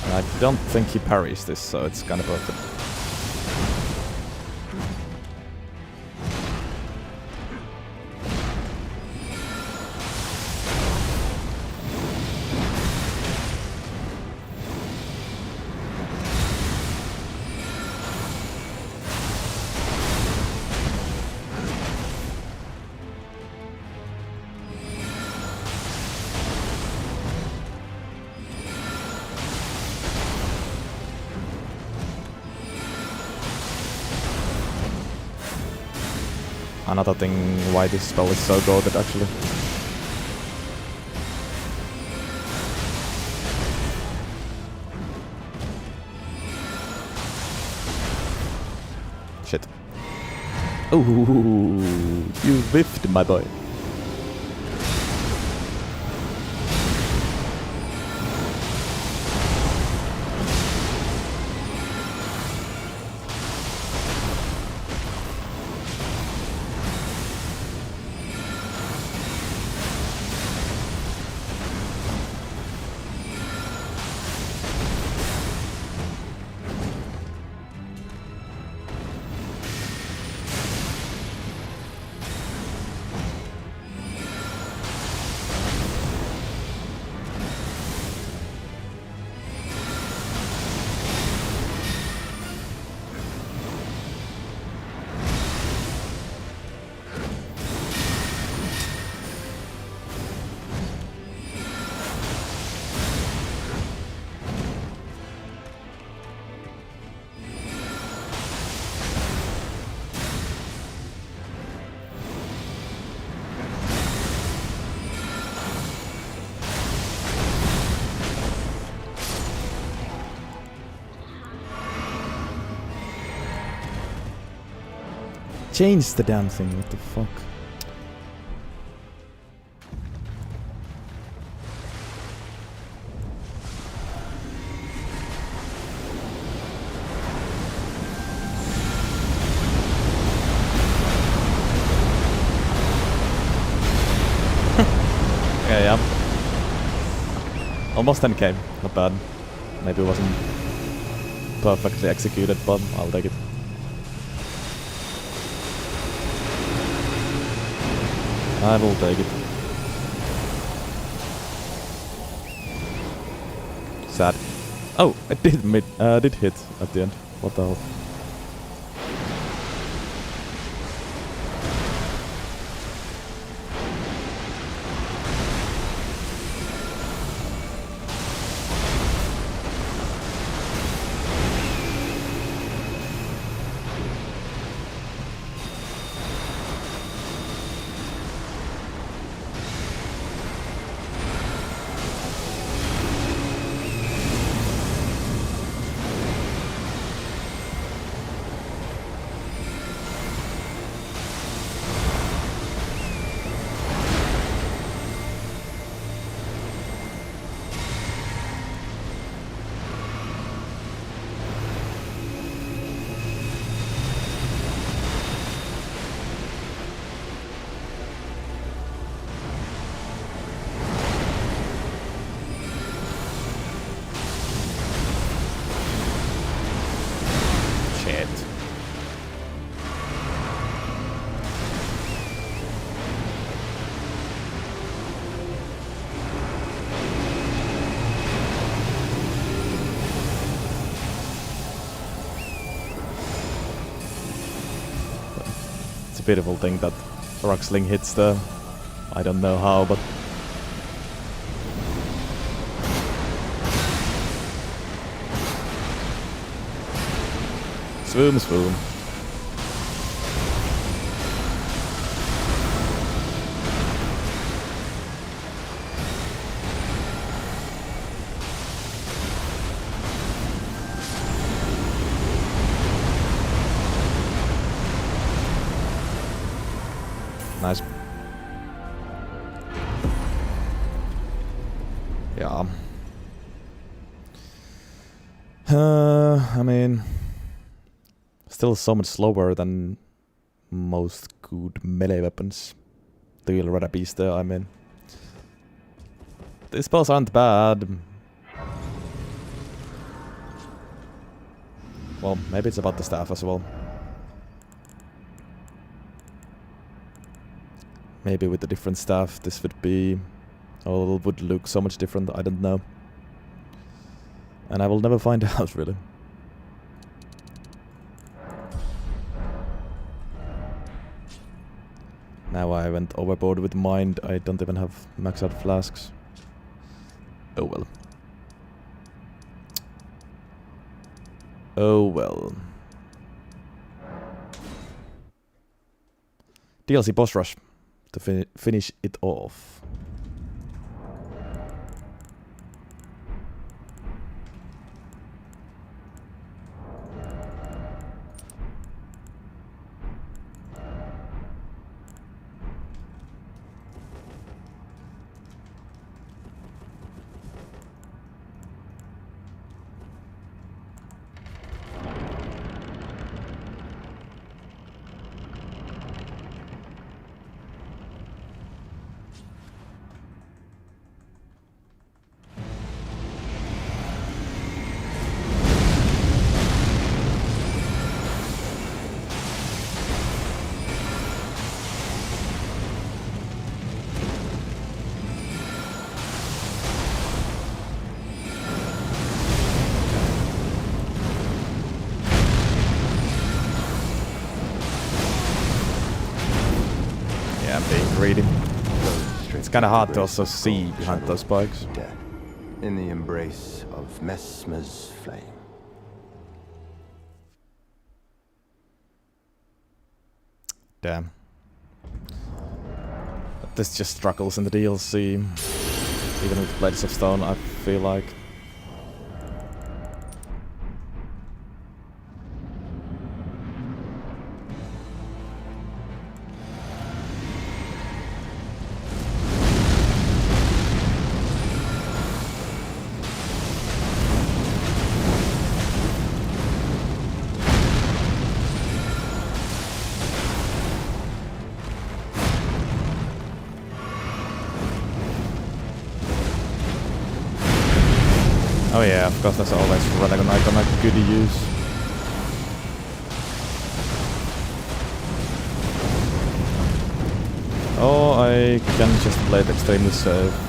I don't think he parries this, so it's kind of worth it. Another thing why this spell is so goated actually. Shit. Ooh, you whiffed, my boy. Change the damn thing, what the fuck? Yeah. Almost 10k, not bad. Maybe it wasn't perfectly executed, but I'll take it. I will take it. Sad. Oh, it did hit at the end. What the hell? beautiful thing that Roxling hits the... I don't know how, but... Swoom, swoom. Nice. Yeah. I mean, still so much slower than most good melee weapons. The wheel rather beast there, I mean. These spells aren't bad. Well, maybe it's about the staff as well. Maybe with the different staff this would be... or would look so much different, I don't know. And I will never find out, really. Now I went overboard with mind, I don't even have max out flasks. Oh well. Oh well. DLC boss rush to finish it off. Greedy. It's kind of hard to also see behind those spikes. Death in the embrace of Mesmer's flame. Damn. But this just struggles in the DLC. Even with Blades of Stone, I feel like. Oh yeah, of course, that's always Radagon icon I could use. Oh, I can just play it extremely safe.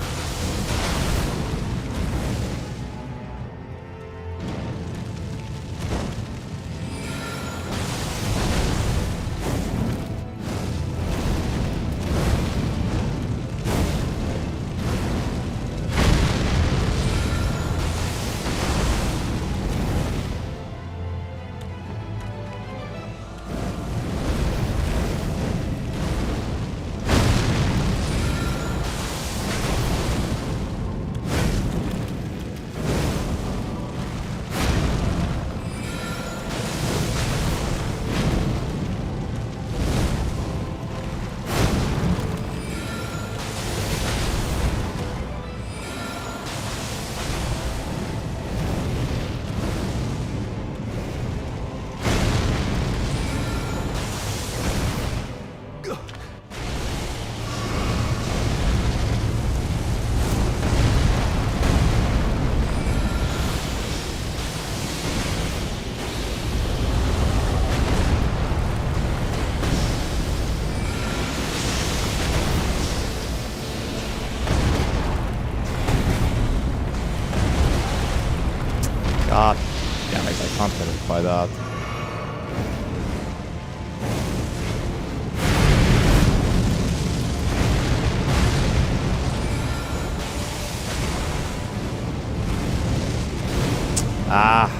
God damn it, I can't let it by that. Ah.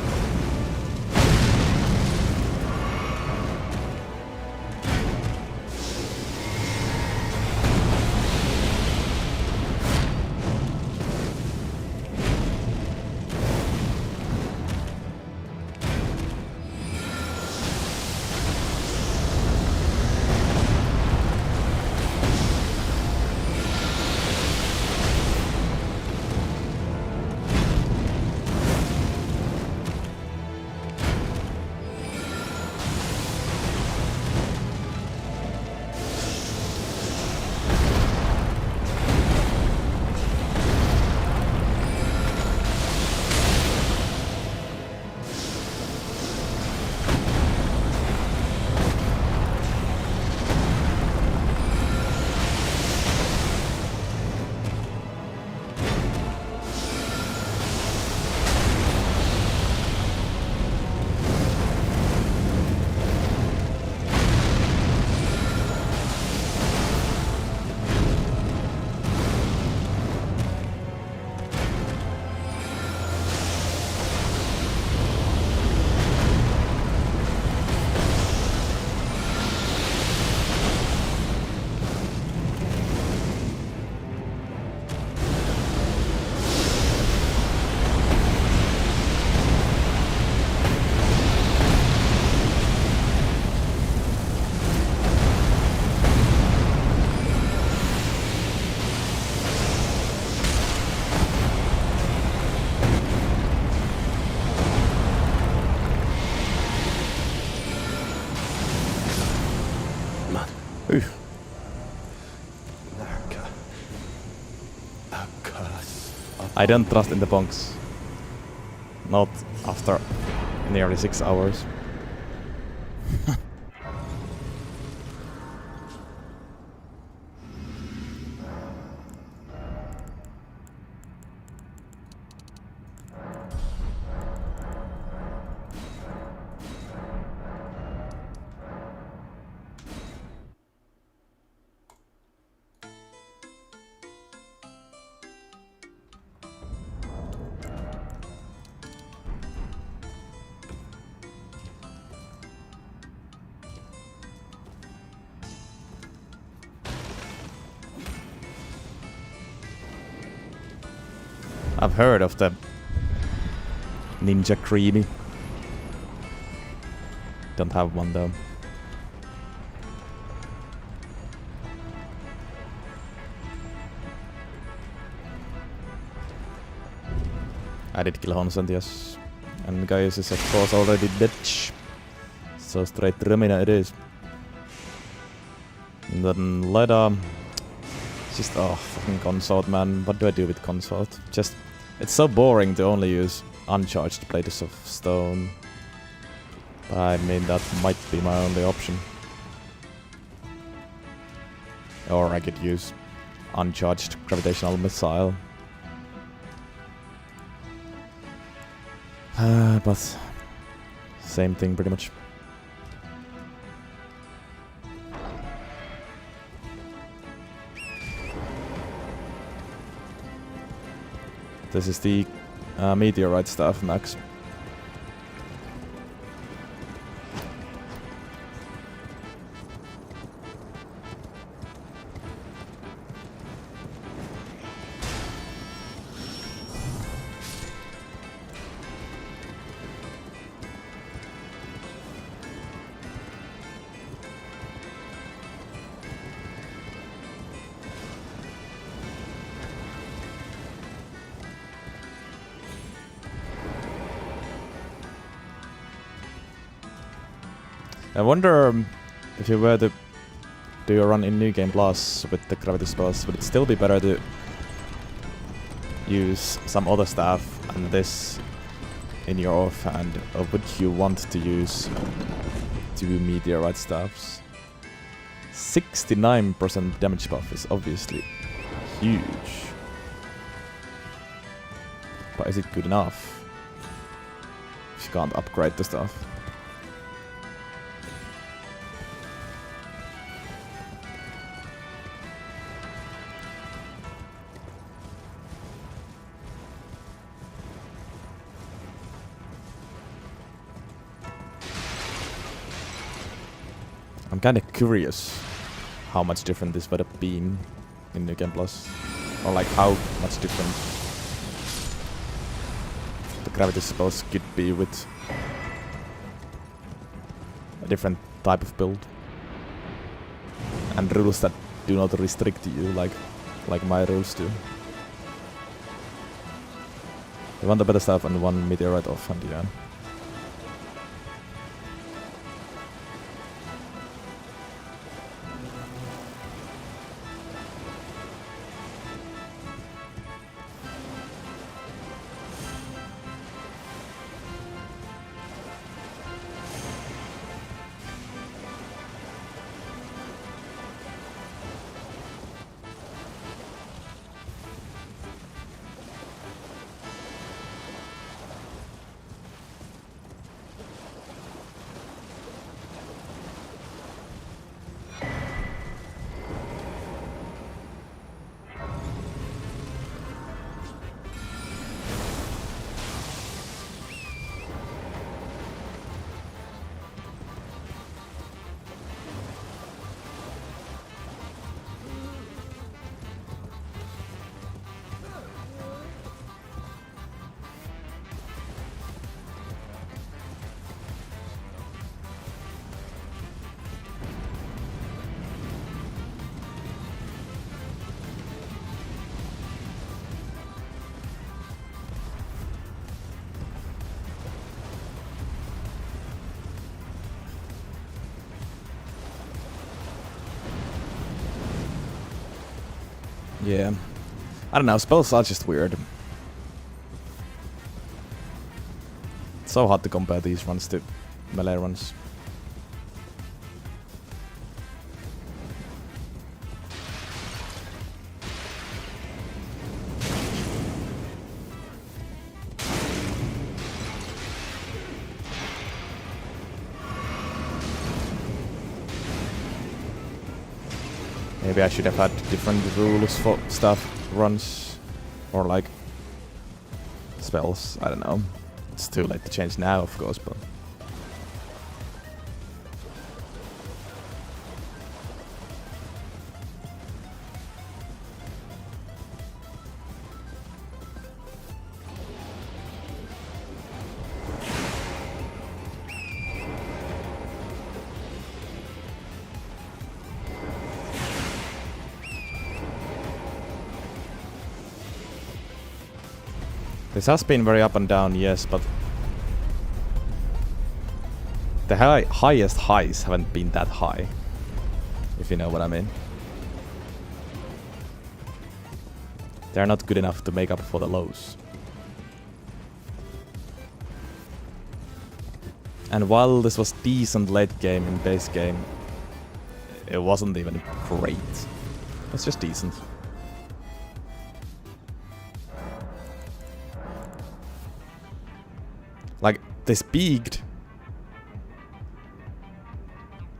Ooh. A curse. I don't trust in the bunks. Not after nearly 6 hours. I've heard of the Ninja Creamy. Don't have one though. I did kill Honsen, yes. And Gaius is of course already dead. So straight Remina it is. And then Leda. Just, oh, fucking consort, man. What do I do with consort? Just, it's so boring to only use uncharged plates of stone. But I mean, that might be my only option. Or I could use uncharged gravitational missile. But same thing pretty much. This is the meteorite stuff, Max. I wonder if you were to do a run in New Game Plus with the gravity spells, would it still be better to use some other stuff and this in your offhand, or would you want to use 2 meteorite staffs? 69% damage buff is obviously huge. But is it good enough if you can't upgrade the stuff? I'm kinda curious how much different this would have been in New Game Plus. Or like how much different the gravity spells could be with a different type of build. And rules that do not restrict you like my rules do. You want the better stuff and one meteorite offhand, yeah. Yeah. I don't know, spells are just weird. It's so hard to compare these ones to melee ones. Maybe I should have had different rules for stuff, runs, or like spells. I don't know. It's too late to change now, of course, but this has been very up and down, yes, but the highest highs haven't been that high, if you know what I mean. They're not good enough to make up for the lows. And while this was decent late game in base game, it wasn't even great. It's just decent. Like, this peaked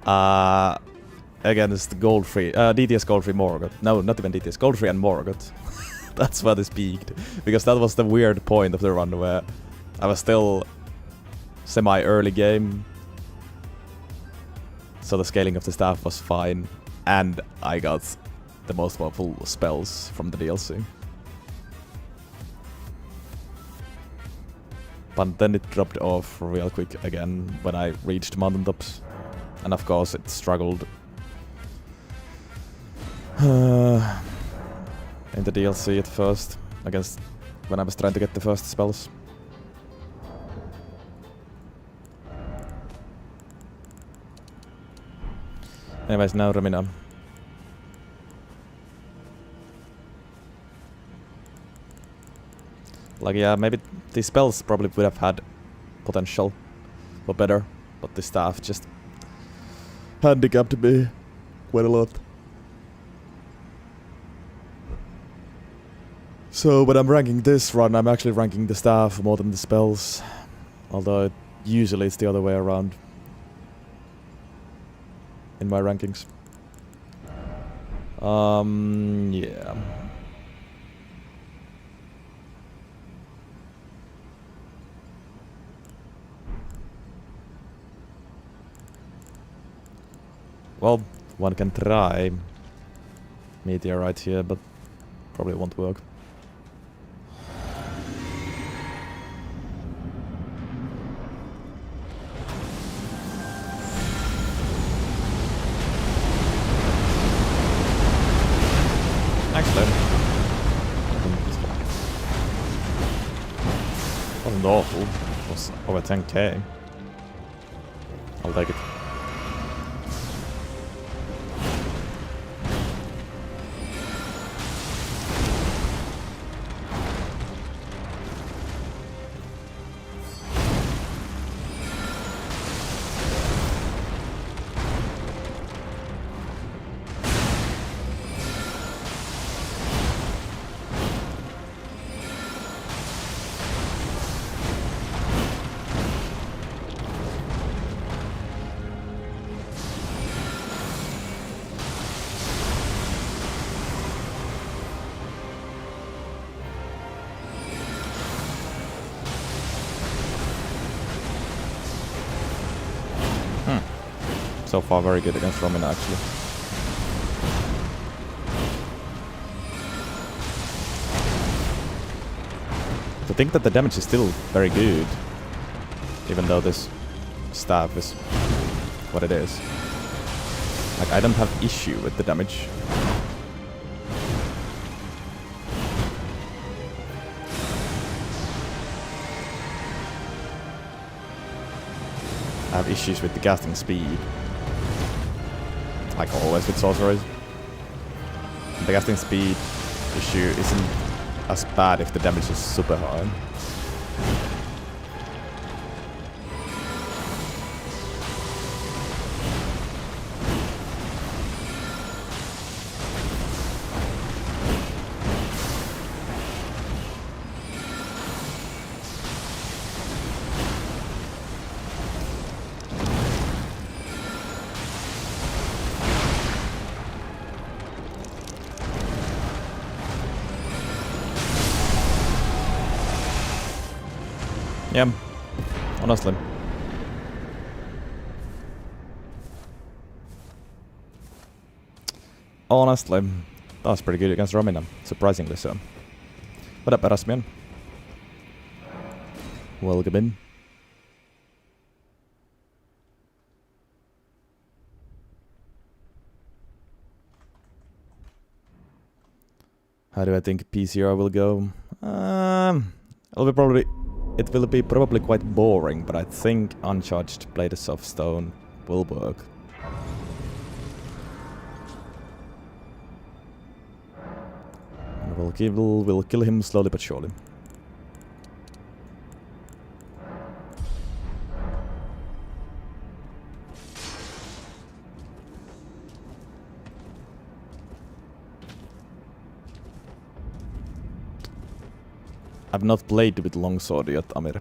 against gold free, DTS gold free Morgoth. No, not even DTS, gold free and Morgoth. That's where this peaked. Because that was the weird point of the run where I was still semi-early game. So the scaling of the staff was fine. And I got the most powerful spells from the DLC. But then it dropped off real quick again when I reached mountaintops. And of course it struggled in the DLC at first, against when I was trying to get the first spells. Anyways, now Ramina. Like, yeah, maybe these spells probably would have had potential for better, but the staff just handicapped me quite a lot. So when I'm ranking this run, I'm actually ranking the staff more than the spells. Although usually it's the other way around in my rankings. Yeah. Well, one can try meteorite here, but probably won't work. Excellent. Wasn't awful. It was over 10k. I'll take it. So far very good against Romina actually. To think that the damage is still very good, even though this staff is what it is. Like, I don't have issue with the damage. I have issues with the casting speed. Like always with sorcerers. The casting speed issue isn't as bad if the damage is super high. Yeah, honestly. Honestly, that was pretty good against Romina, surprisingly so. What up, Erasmian? Welcome in. How do I think PCR will go? It will be probably quite boring, but I think Uncharged Blades of Stone will work. And we'll kill him slowly but surely. I've not played with longsword yet, Amir.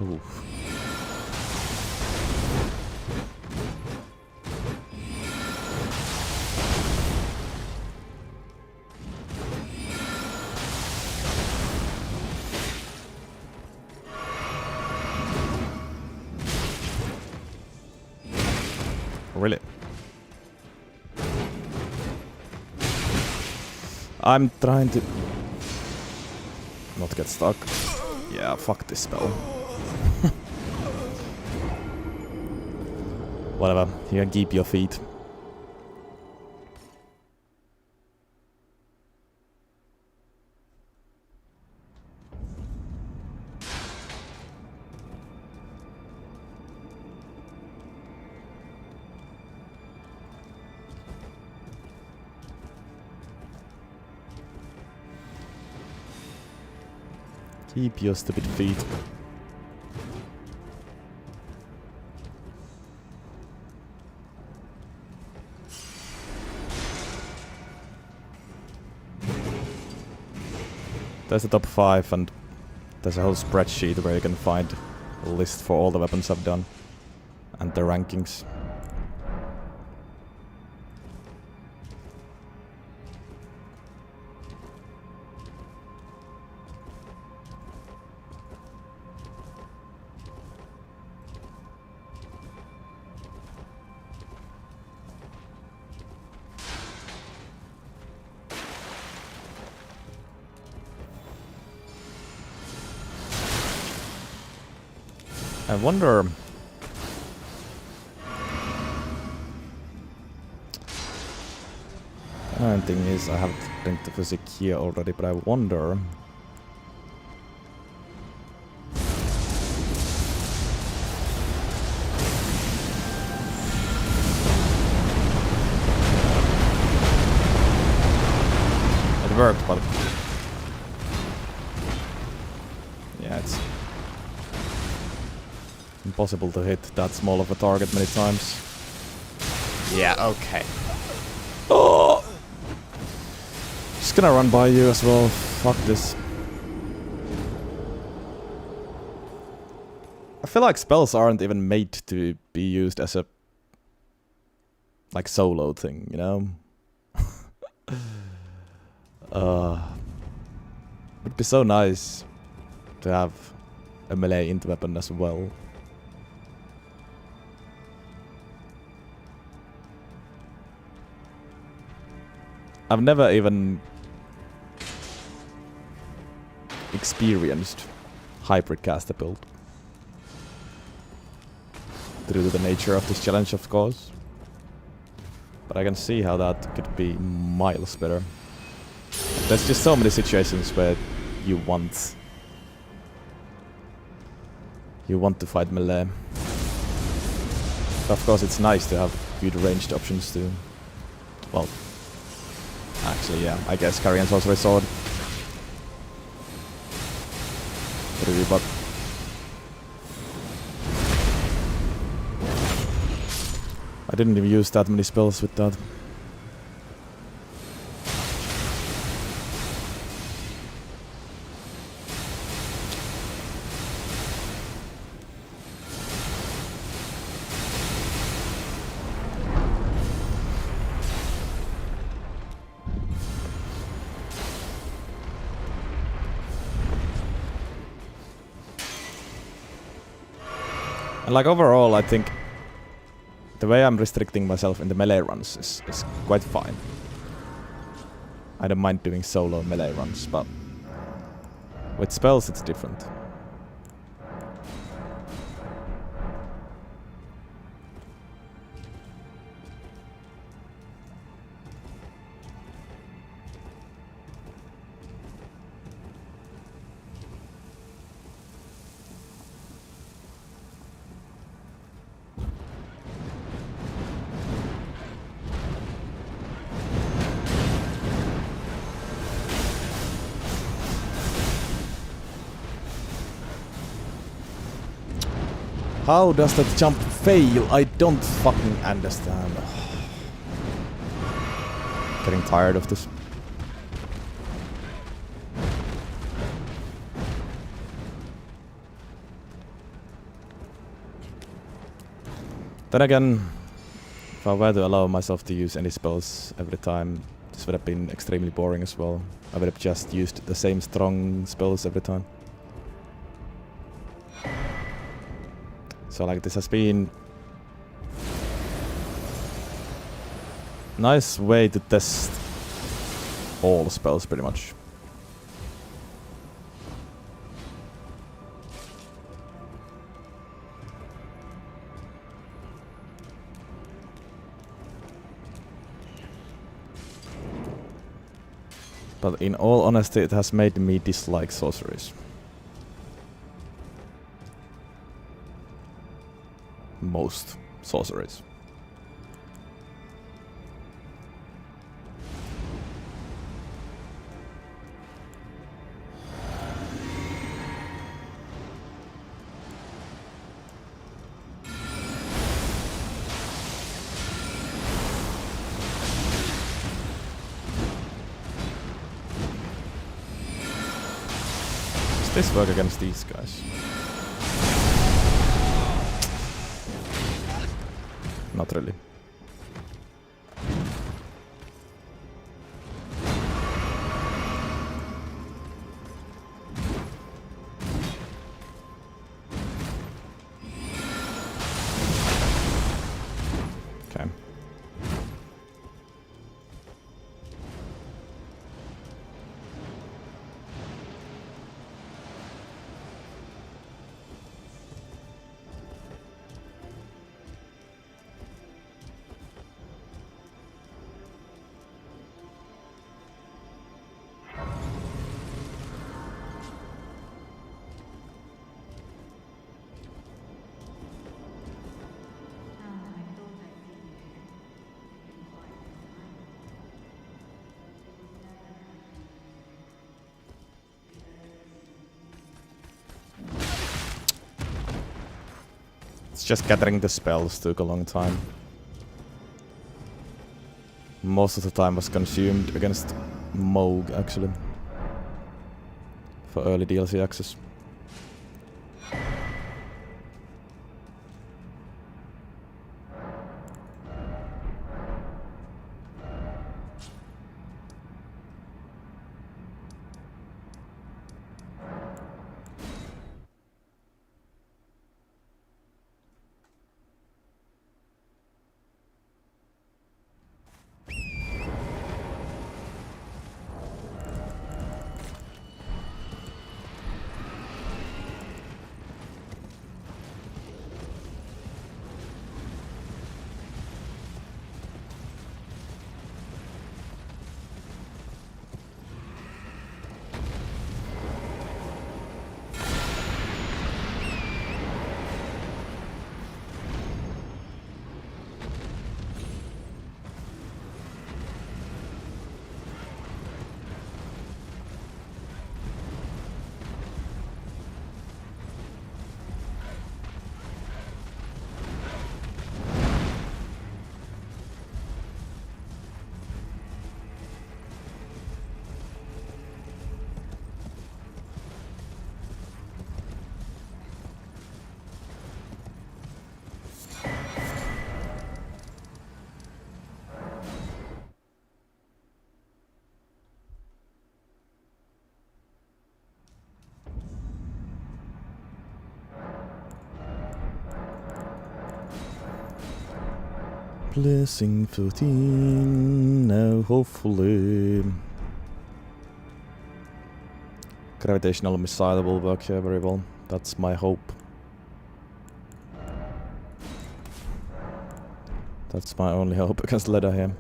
Oof. Really? I'm trying to not get stuck. Yeah, fuck this spell. Whatever, you can keep your feet. Keep your stupid feet. There's the top 5 and there's a whole spreadsheet where you can find a list for all the weapons I've done and the rankings. I wonder... Another thing is, I have linked the physics here already, but I wonder... It worked, but... Yeah, it's... impossible to hit that small of a target many times. Yeah, okay. Oh! Just gonna run by you as well. Fuck this. I feel like spells aren't even made to be used as a... like solo thing, you know? It'd be so nice to have a melee int weapon as well. I've never even experienced hybrid caster build due to the nature of this challenge, of course. But I can see how that could be miles better. There's just so many situations where you want to fight melee. But of course it's nice to have good ranged options too. Well, actually yeah, I guess Carrion's also a sword. But I didn't even use that many spells with that. And like overall, I think the way I'm restricting myself in the melee runs is quite fine. I don't mind doing solo melee runs, but with spells it's different. How does that jump fail? I don't fucking understand. Getting tired of this. Then again, if I were to allow myself to use any spells every time, this would have been extremely boring as well. I would have just used the same strong spells every time. So like this has been nice way to test all spells pretty much. But in all honesty, it has made me dislike sorceries. Most sorceries. Does this work against these guys? Not really. Okay. It's just gathering the spells took a long time. Most of the time was consumed against Moog, actually. For early DLC access. Blessing 14, now hopefully. Gravitational missile will work here very well. That's my hope. That's my only hope against leather here.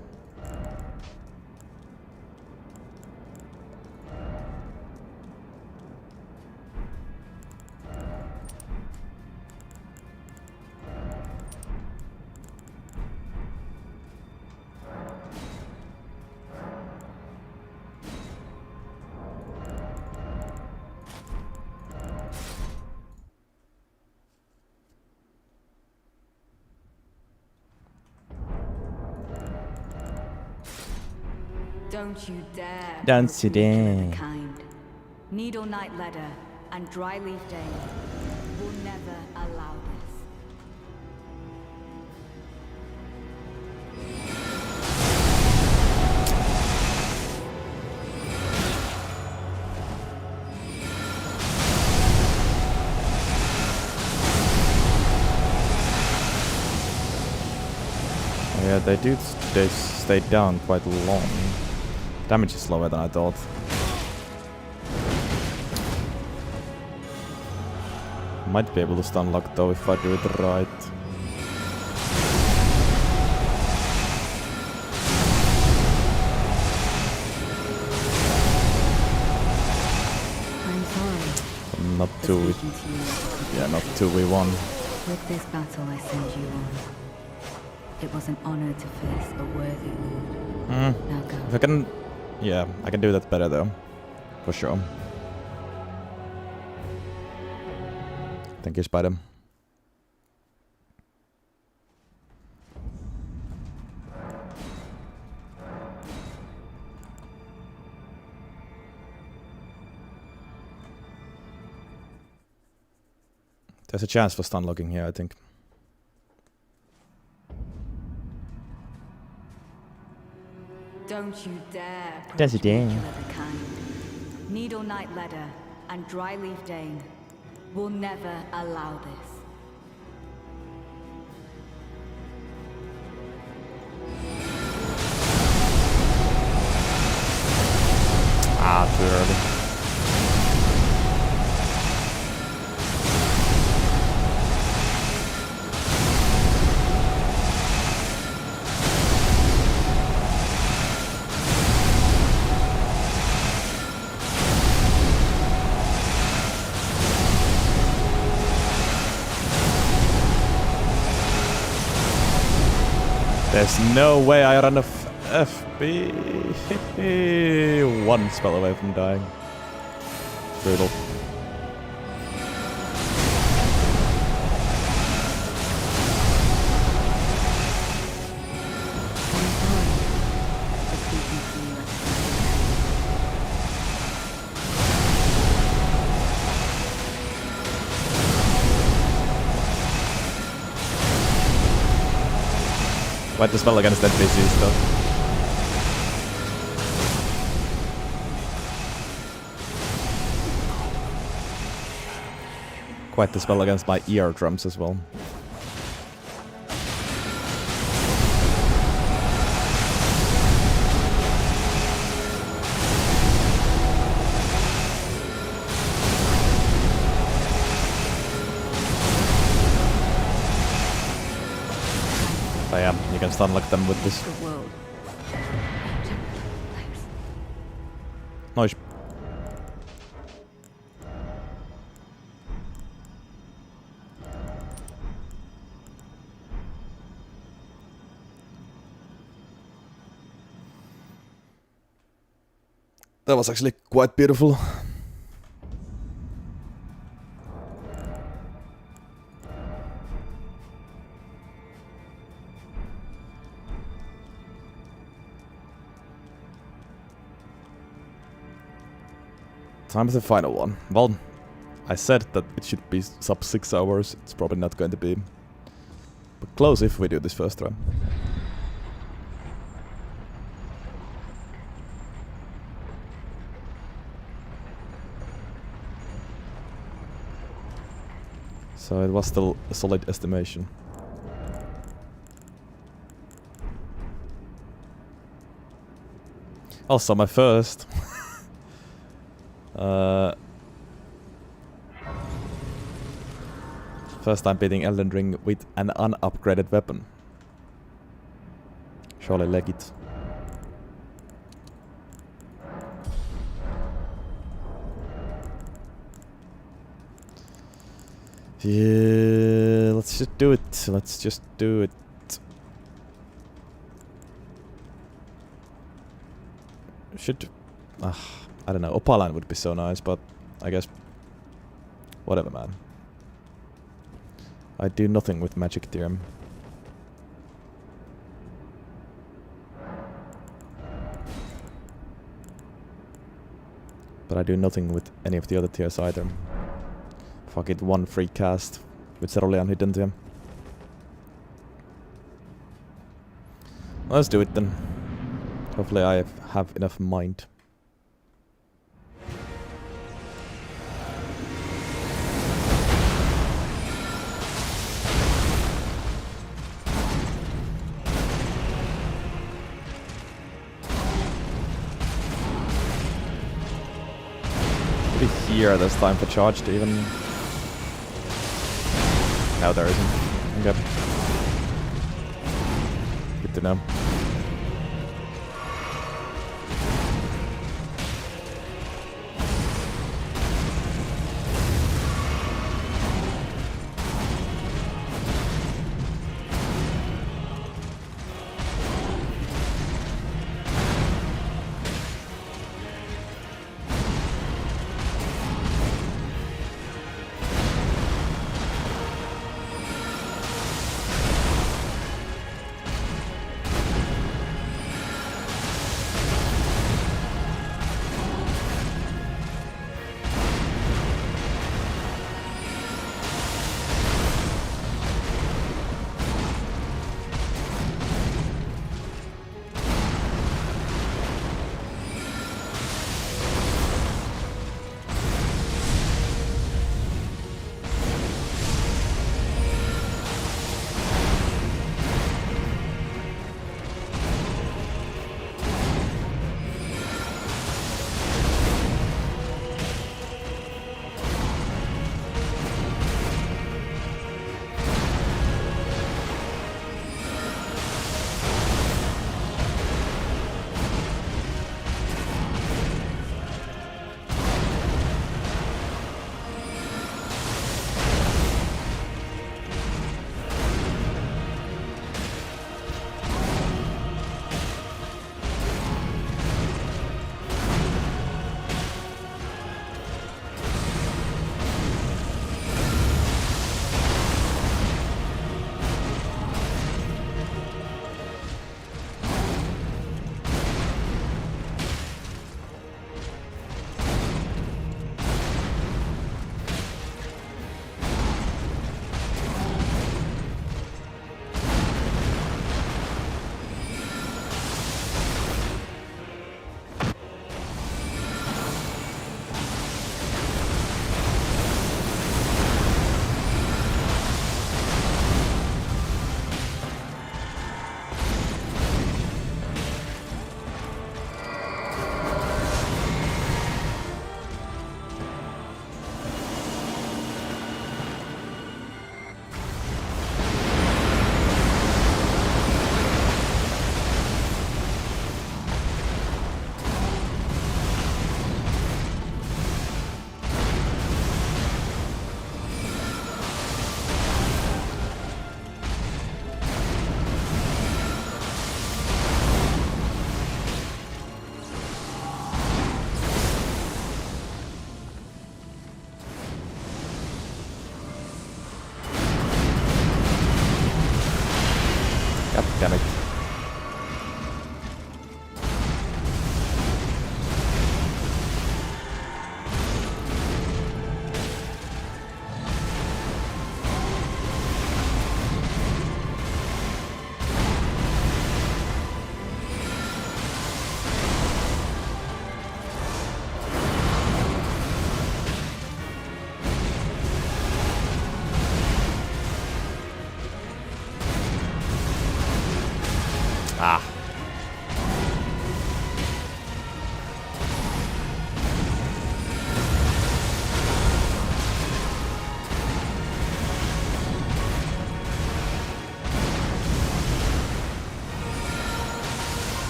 Don't you dare. Don't you dare. Kind. Needle Night Leather and Dry Leaf Dane will never allow this. Oh yeah, they stay down quite long. Damage is slower than I thought. Might be able to stun lock though if I do it right. I'm sorry. Not for 2 speaking to you. Yeah, not 2v1. With this battle I send you on. It was an honor to face a worthy lord. Now go. If I can... Yeah, I can do that better though. For sure. Thank you, Spider. There's a chance for stun locking here, I think. Don't you dare. Don't you dare. The kind. Needle Night Leather and Dry Leaf Dane will never allow this. Ah, too early. There's no way I run a FB. One spell away from dying. Brutal. Quite the spell against NPCs though. Quite the spell against my eardrums as well. So yeah, you can stun lock them with this. The world. Nice. That was actually quite beautiful. Time for the final one. Well, I said that it should be sub 6 hours. It's probably not going to be. But close if we do this first try. So it was still a solid estimation. Also my first first time beating Elden RIng with an unupgraded weapon. Surely legit. Yeah, let's just do it. Let's just do it. Should... I don't know. Opaline would be so nice, but I guess... Whatever, man. I do nothing with magic theorem. But I do nothing with any of the other tiers either. Fuck it, one free cast with Cerulean hidden to him. Let's do it then. Hopefully I have enough mind. Maybe here there's time for charge to even... No, there isn't. Okay. Good to know.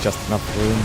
just enough room.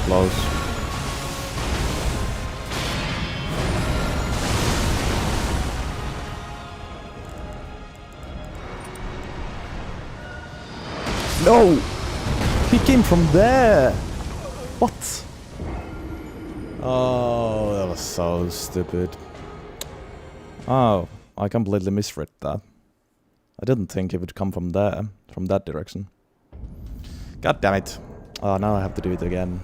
Close. No! He came from there! What? Oh, that was so stupid. Oh, I completely misread that. I didn't think he would come from there, from that direction. God damn it. Oh, now I have to do it again.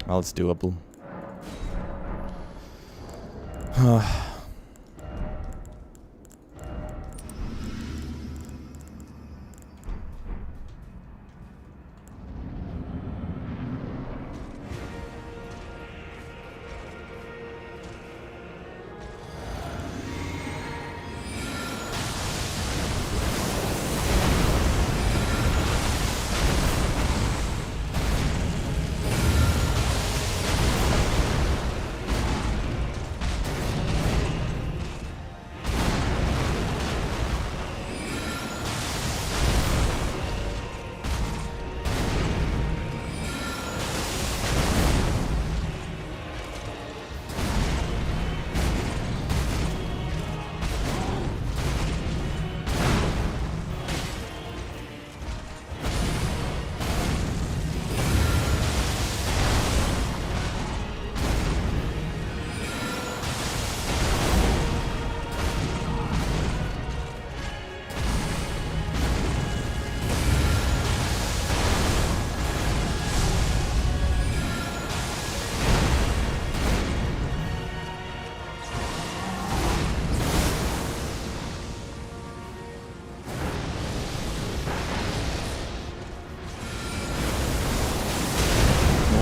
Well, it's doable.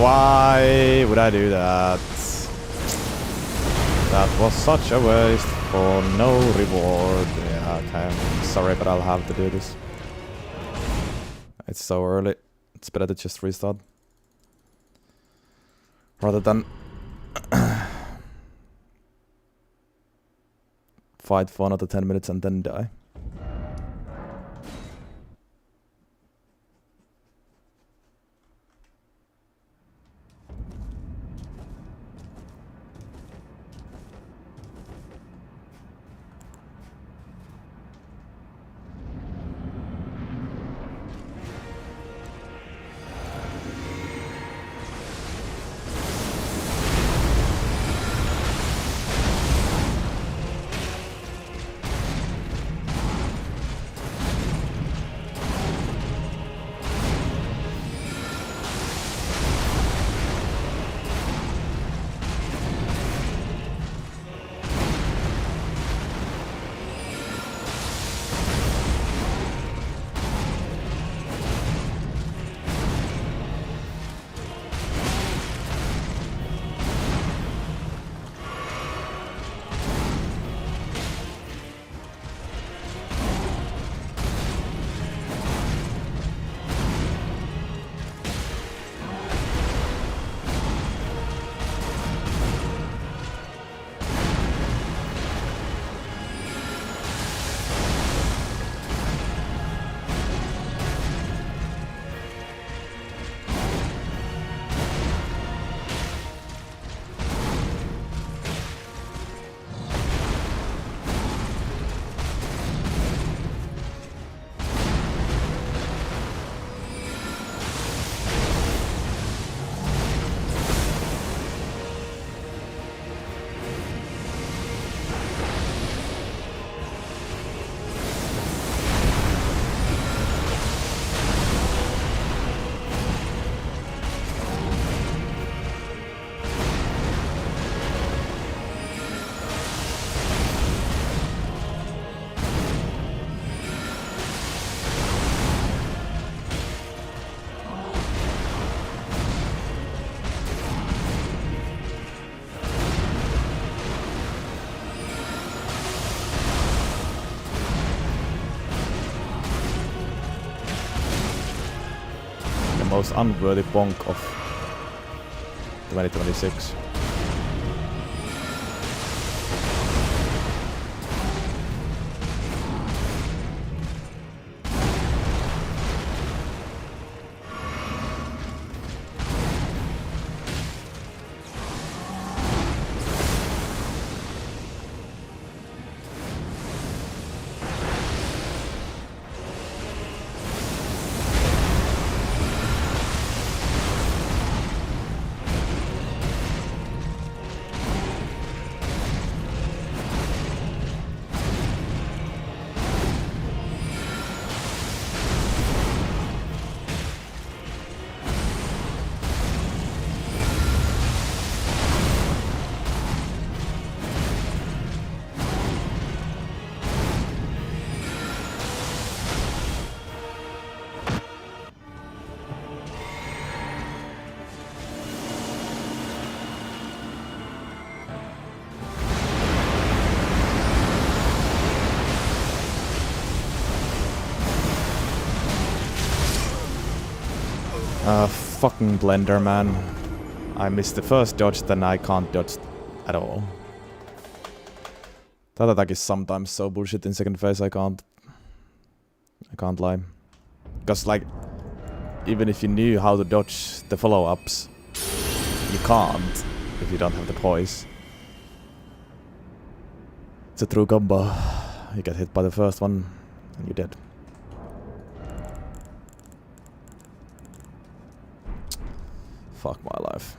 Why would I do that? That was such a waste for no reward. Yeah, okay, I'm sorry, but I'll have to do this. It's so early. It's better to just restart. Rather than fight for another 10 minutes and then die. most unworthy bonk of 2026. Fucking blender, man. I missed the first dodge, then I can't dodge at all. That attack is sometimes so bullshit in second phase, I can't lie. Because like, even if you knew how to dodge the follow-ups, you can't if you don't have the poise. It's a true combo. You get hit by the first one, and you're dead. Fuck my life.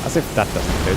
As if that doesn't fit.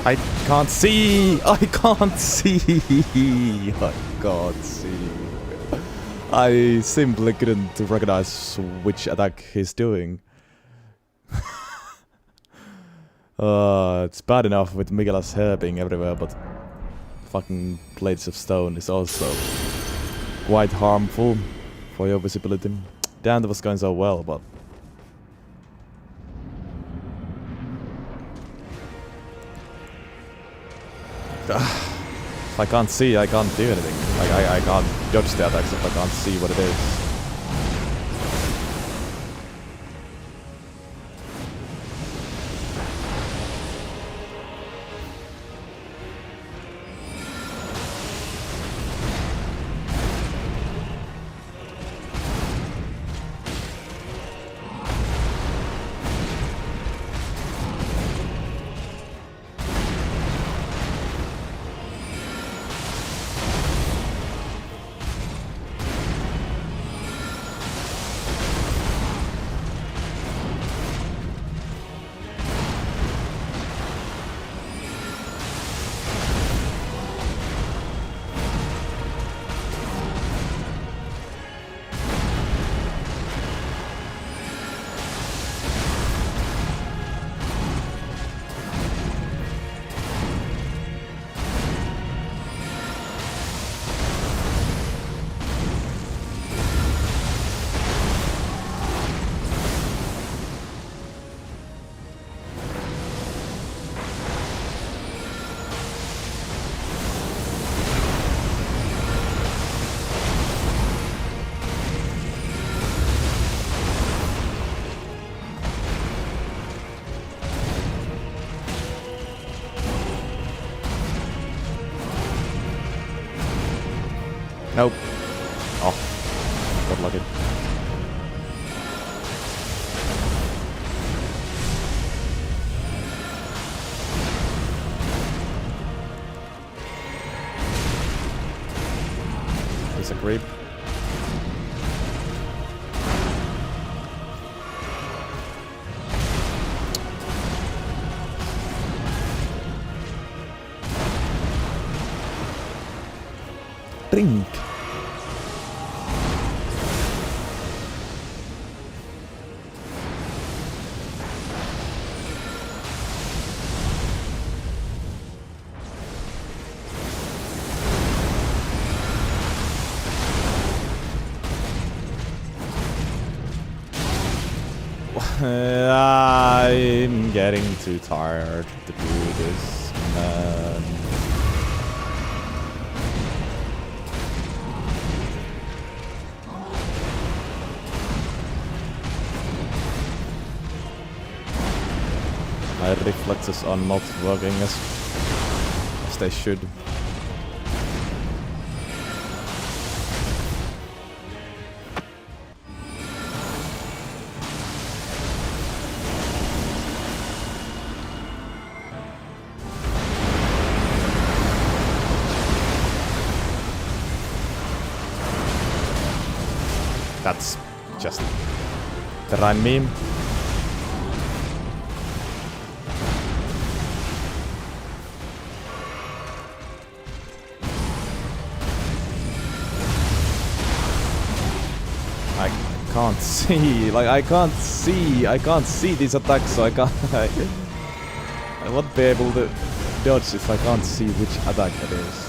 I can't see! I can't see! I can't see. I simply couldn't recognize which attack he's doing. It's bad enough with Miguel's hair being everywhere, but fucking Blades of Stone is also quite harmful for your visibility. Damn, that was going so well, but... If I can't see, I can't do anything. Like, I can't dodge the attacks if I can't see what it is. Nope. Oh. Got lucky. He's a creep. Drink. I'm getting too tired to do this, man. My reflexes are not working as they should. That's just the rhyme meme. I can't see, like I can't see these attacks, so I can't, I won't be able to dodge if I can't see which attack it is.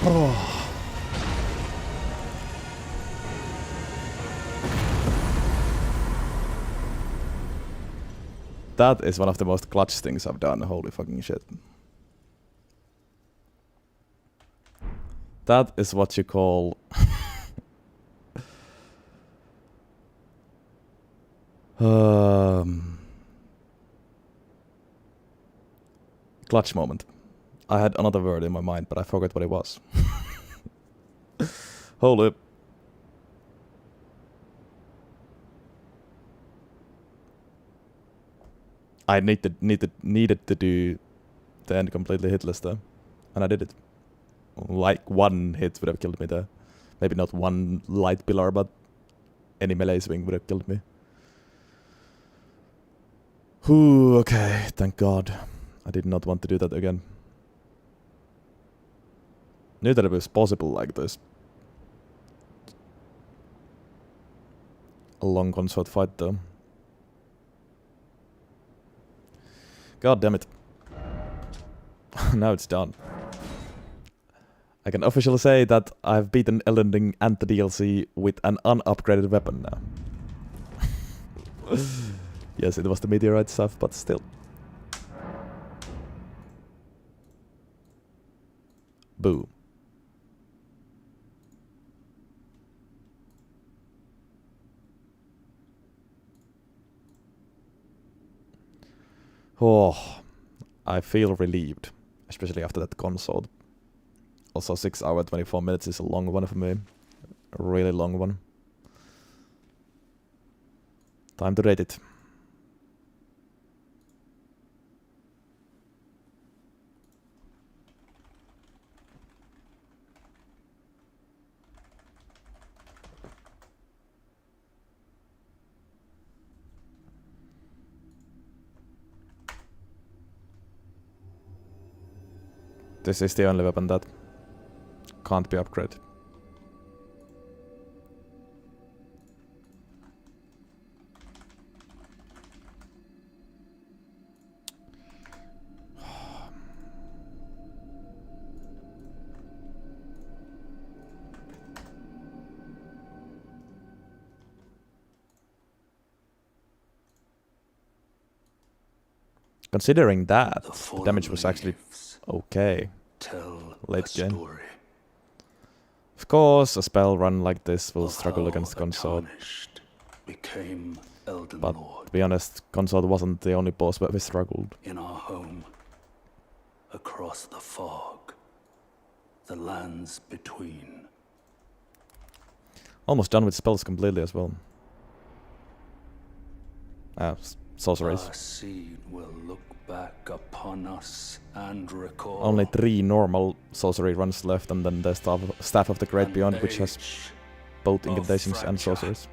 Oh. That is one of the most clutch things I've done, holy fucking shit. That is what you call... clutch moment. I had another word in my mind, but I forgot what it was. Hold up. I needed to do the end completely hitless though, and I did it. Like one hit would have killed me there. Maybe not one light pillar, but any melee swing would have killed me. Whew, okay, thank God. I did not want to do that again. Knew that it was possible like this. A long consort fight though. God damn it. Now it's done. I can officially say that I've beaten Elden RIng and the DLC with an unupgraded weapon now. Yes, it was the meteorite stuff, but still. Boo. Oh, I feel relieved, especially after that console. Also 6 hours 24 minutes is a long one for me. A really long one. Time to rate it. This is the only weapon that can't be upgraded. Considering that, the damage was actually okay. Late game. Of course, a spell run like this will struggle against consort. But to be honest, consort wasn't the only boss where we struggled. In our home, across the fog, the lands between. Almost done with spells completely as well. Sorceries. Our seed will look back upon us and recall. Only 3 normal sorcery runs left, and then the Staff of the Great Beyond, which has both incantations and sorceries.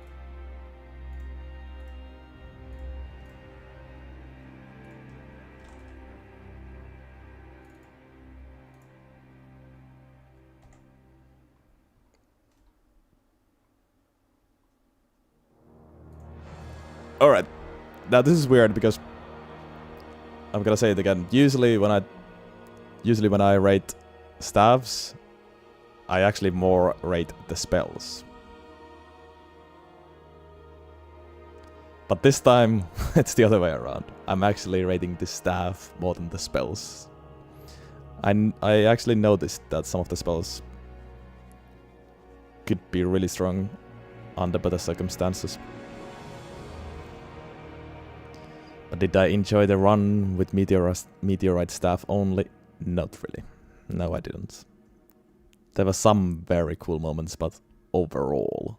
Alright. Now this is weird because I'm gonna say it again. Usually when I rate staffs, I actually more rate the spells. But this time it's the other way around. I'm actually rating the staff more than the spells. I actually noticed that some of the spells could be really strong under better circumstances. But did I enjoy the run with meteorite staff only? Not really. No, I didn't. There were some very cool moments, but overall...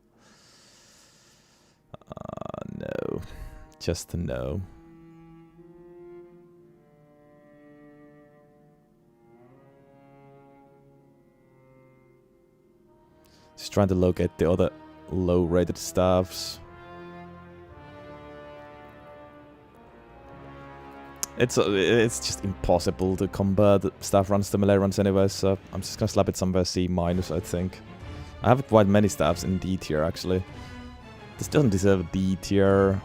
no. Just no. Just trying to locate the other low-rated staffs. It's just impossible to compare the staff runs to melee runs anyway, so I'm just gonna slap it somewhere C-, I think. I have quite many staffs in D tier, actually. This doesn't deserve a D tier.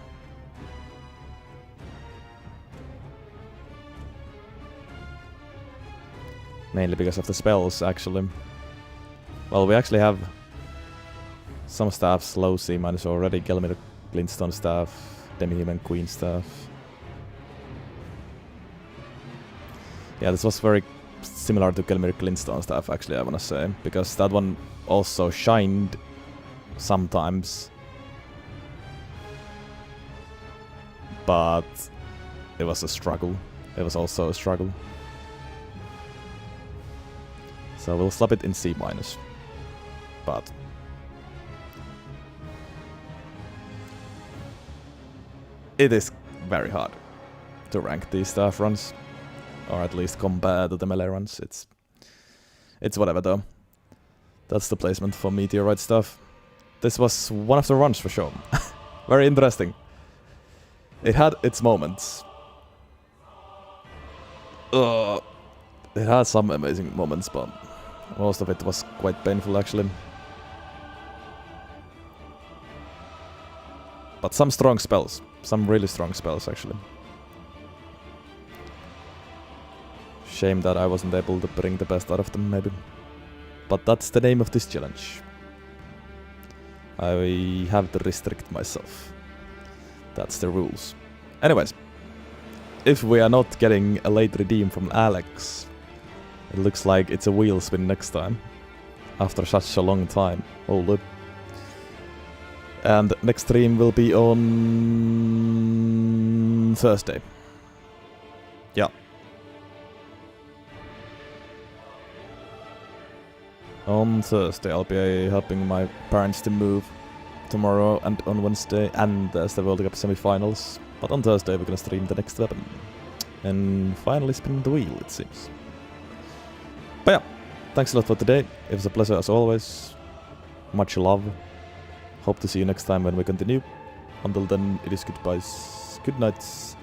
Mainly because of the spells, actually. Well, we actually have some staffs low C minus already. Gelmir Glintstone staff, Demi-Human Queen staff. Yeah, this was very similar to Gelmir Glintstone staff, actually, I wanna say. Because that one also shined sometimes. But it was a struggle. It was also a struggle. So we'll slap it in C minus. But it is very hard to rank these staff runs. Or at least compare to the melee runs. It's whatever though. That's the placement for meteorite stuff. This was one of the runs for sure. Very interesting. It had its moments. It had some amazing moments, but most of it was quite painful actually. But some strong spells. Some really strong spells actually. Shame that I wasn't able to bring the best out of them maybe. But that's the name of this challenge. I have to restrict myself. That's the rules. Anyways, if we are not getting a late redeem from Alex, it looks like it's a wheel spin next time. After such a long time. Holy. And next stream will be on Thursday. Yeah. On Thursday I'll be helping my parents to move tomorrow and on Wednesday, and there's the World Cup semi-finals. But on Thursday we're gonna stream the next weapon. And finally spin the wheel, it seems. But yeah, thanks a lot for today. It was a pleasure as always. Much love. Hope to see you next time when we continue. Until then, it is goodbyes. Good nights.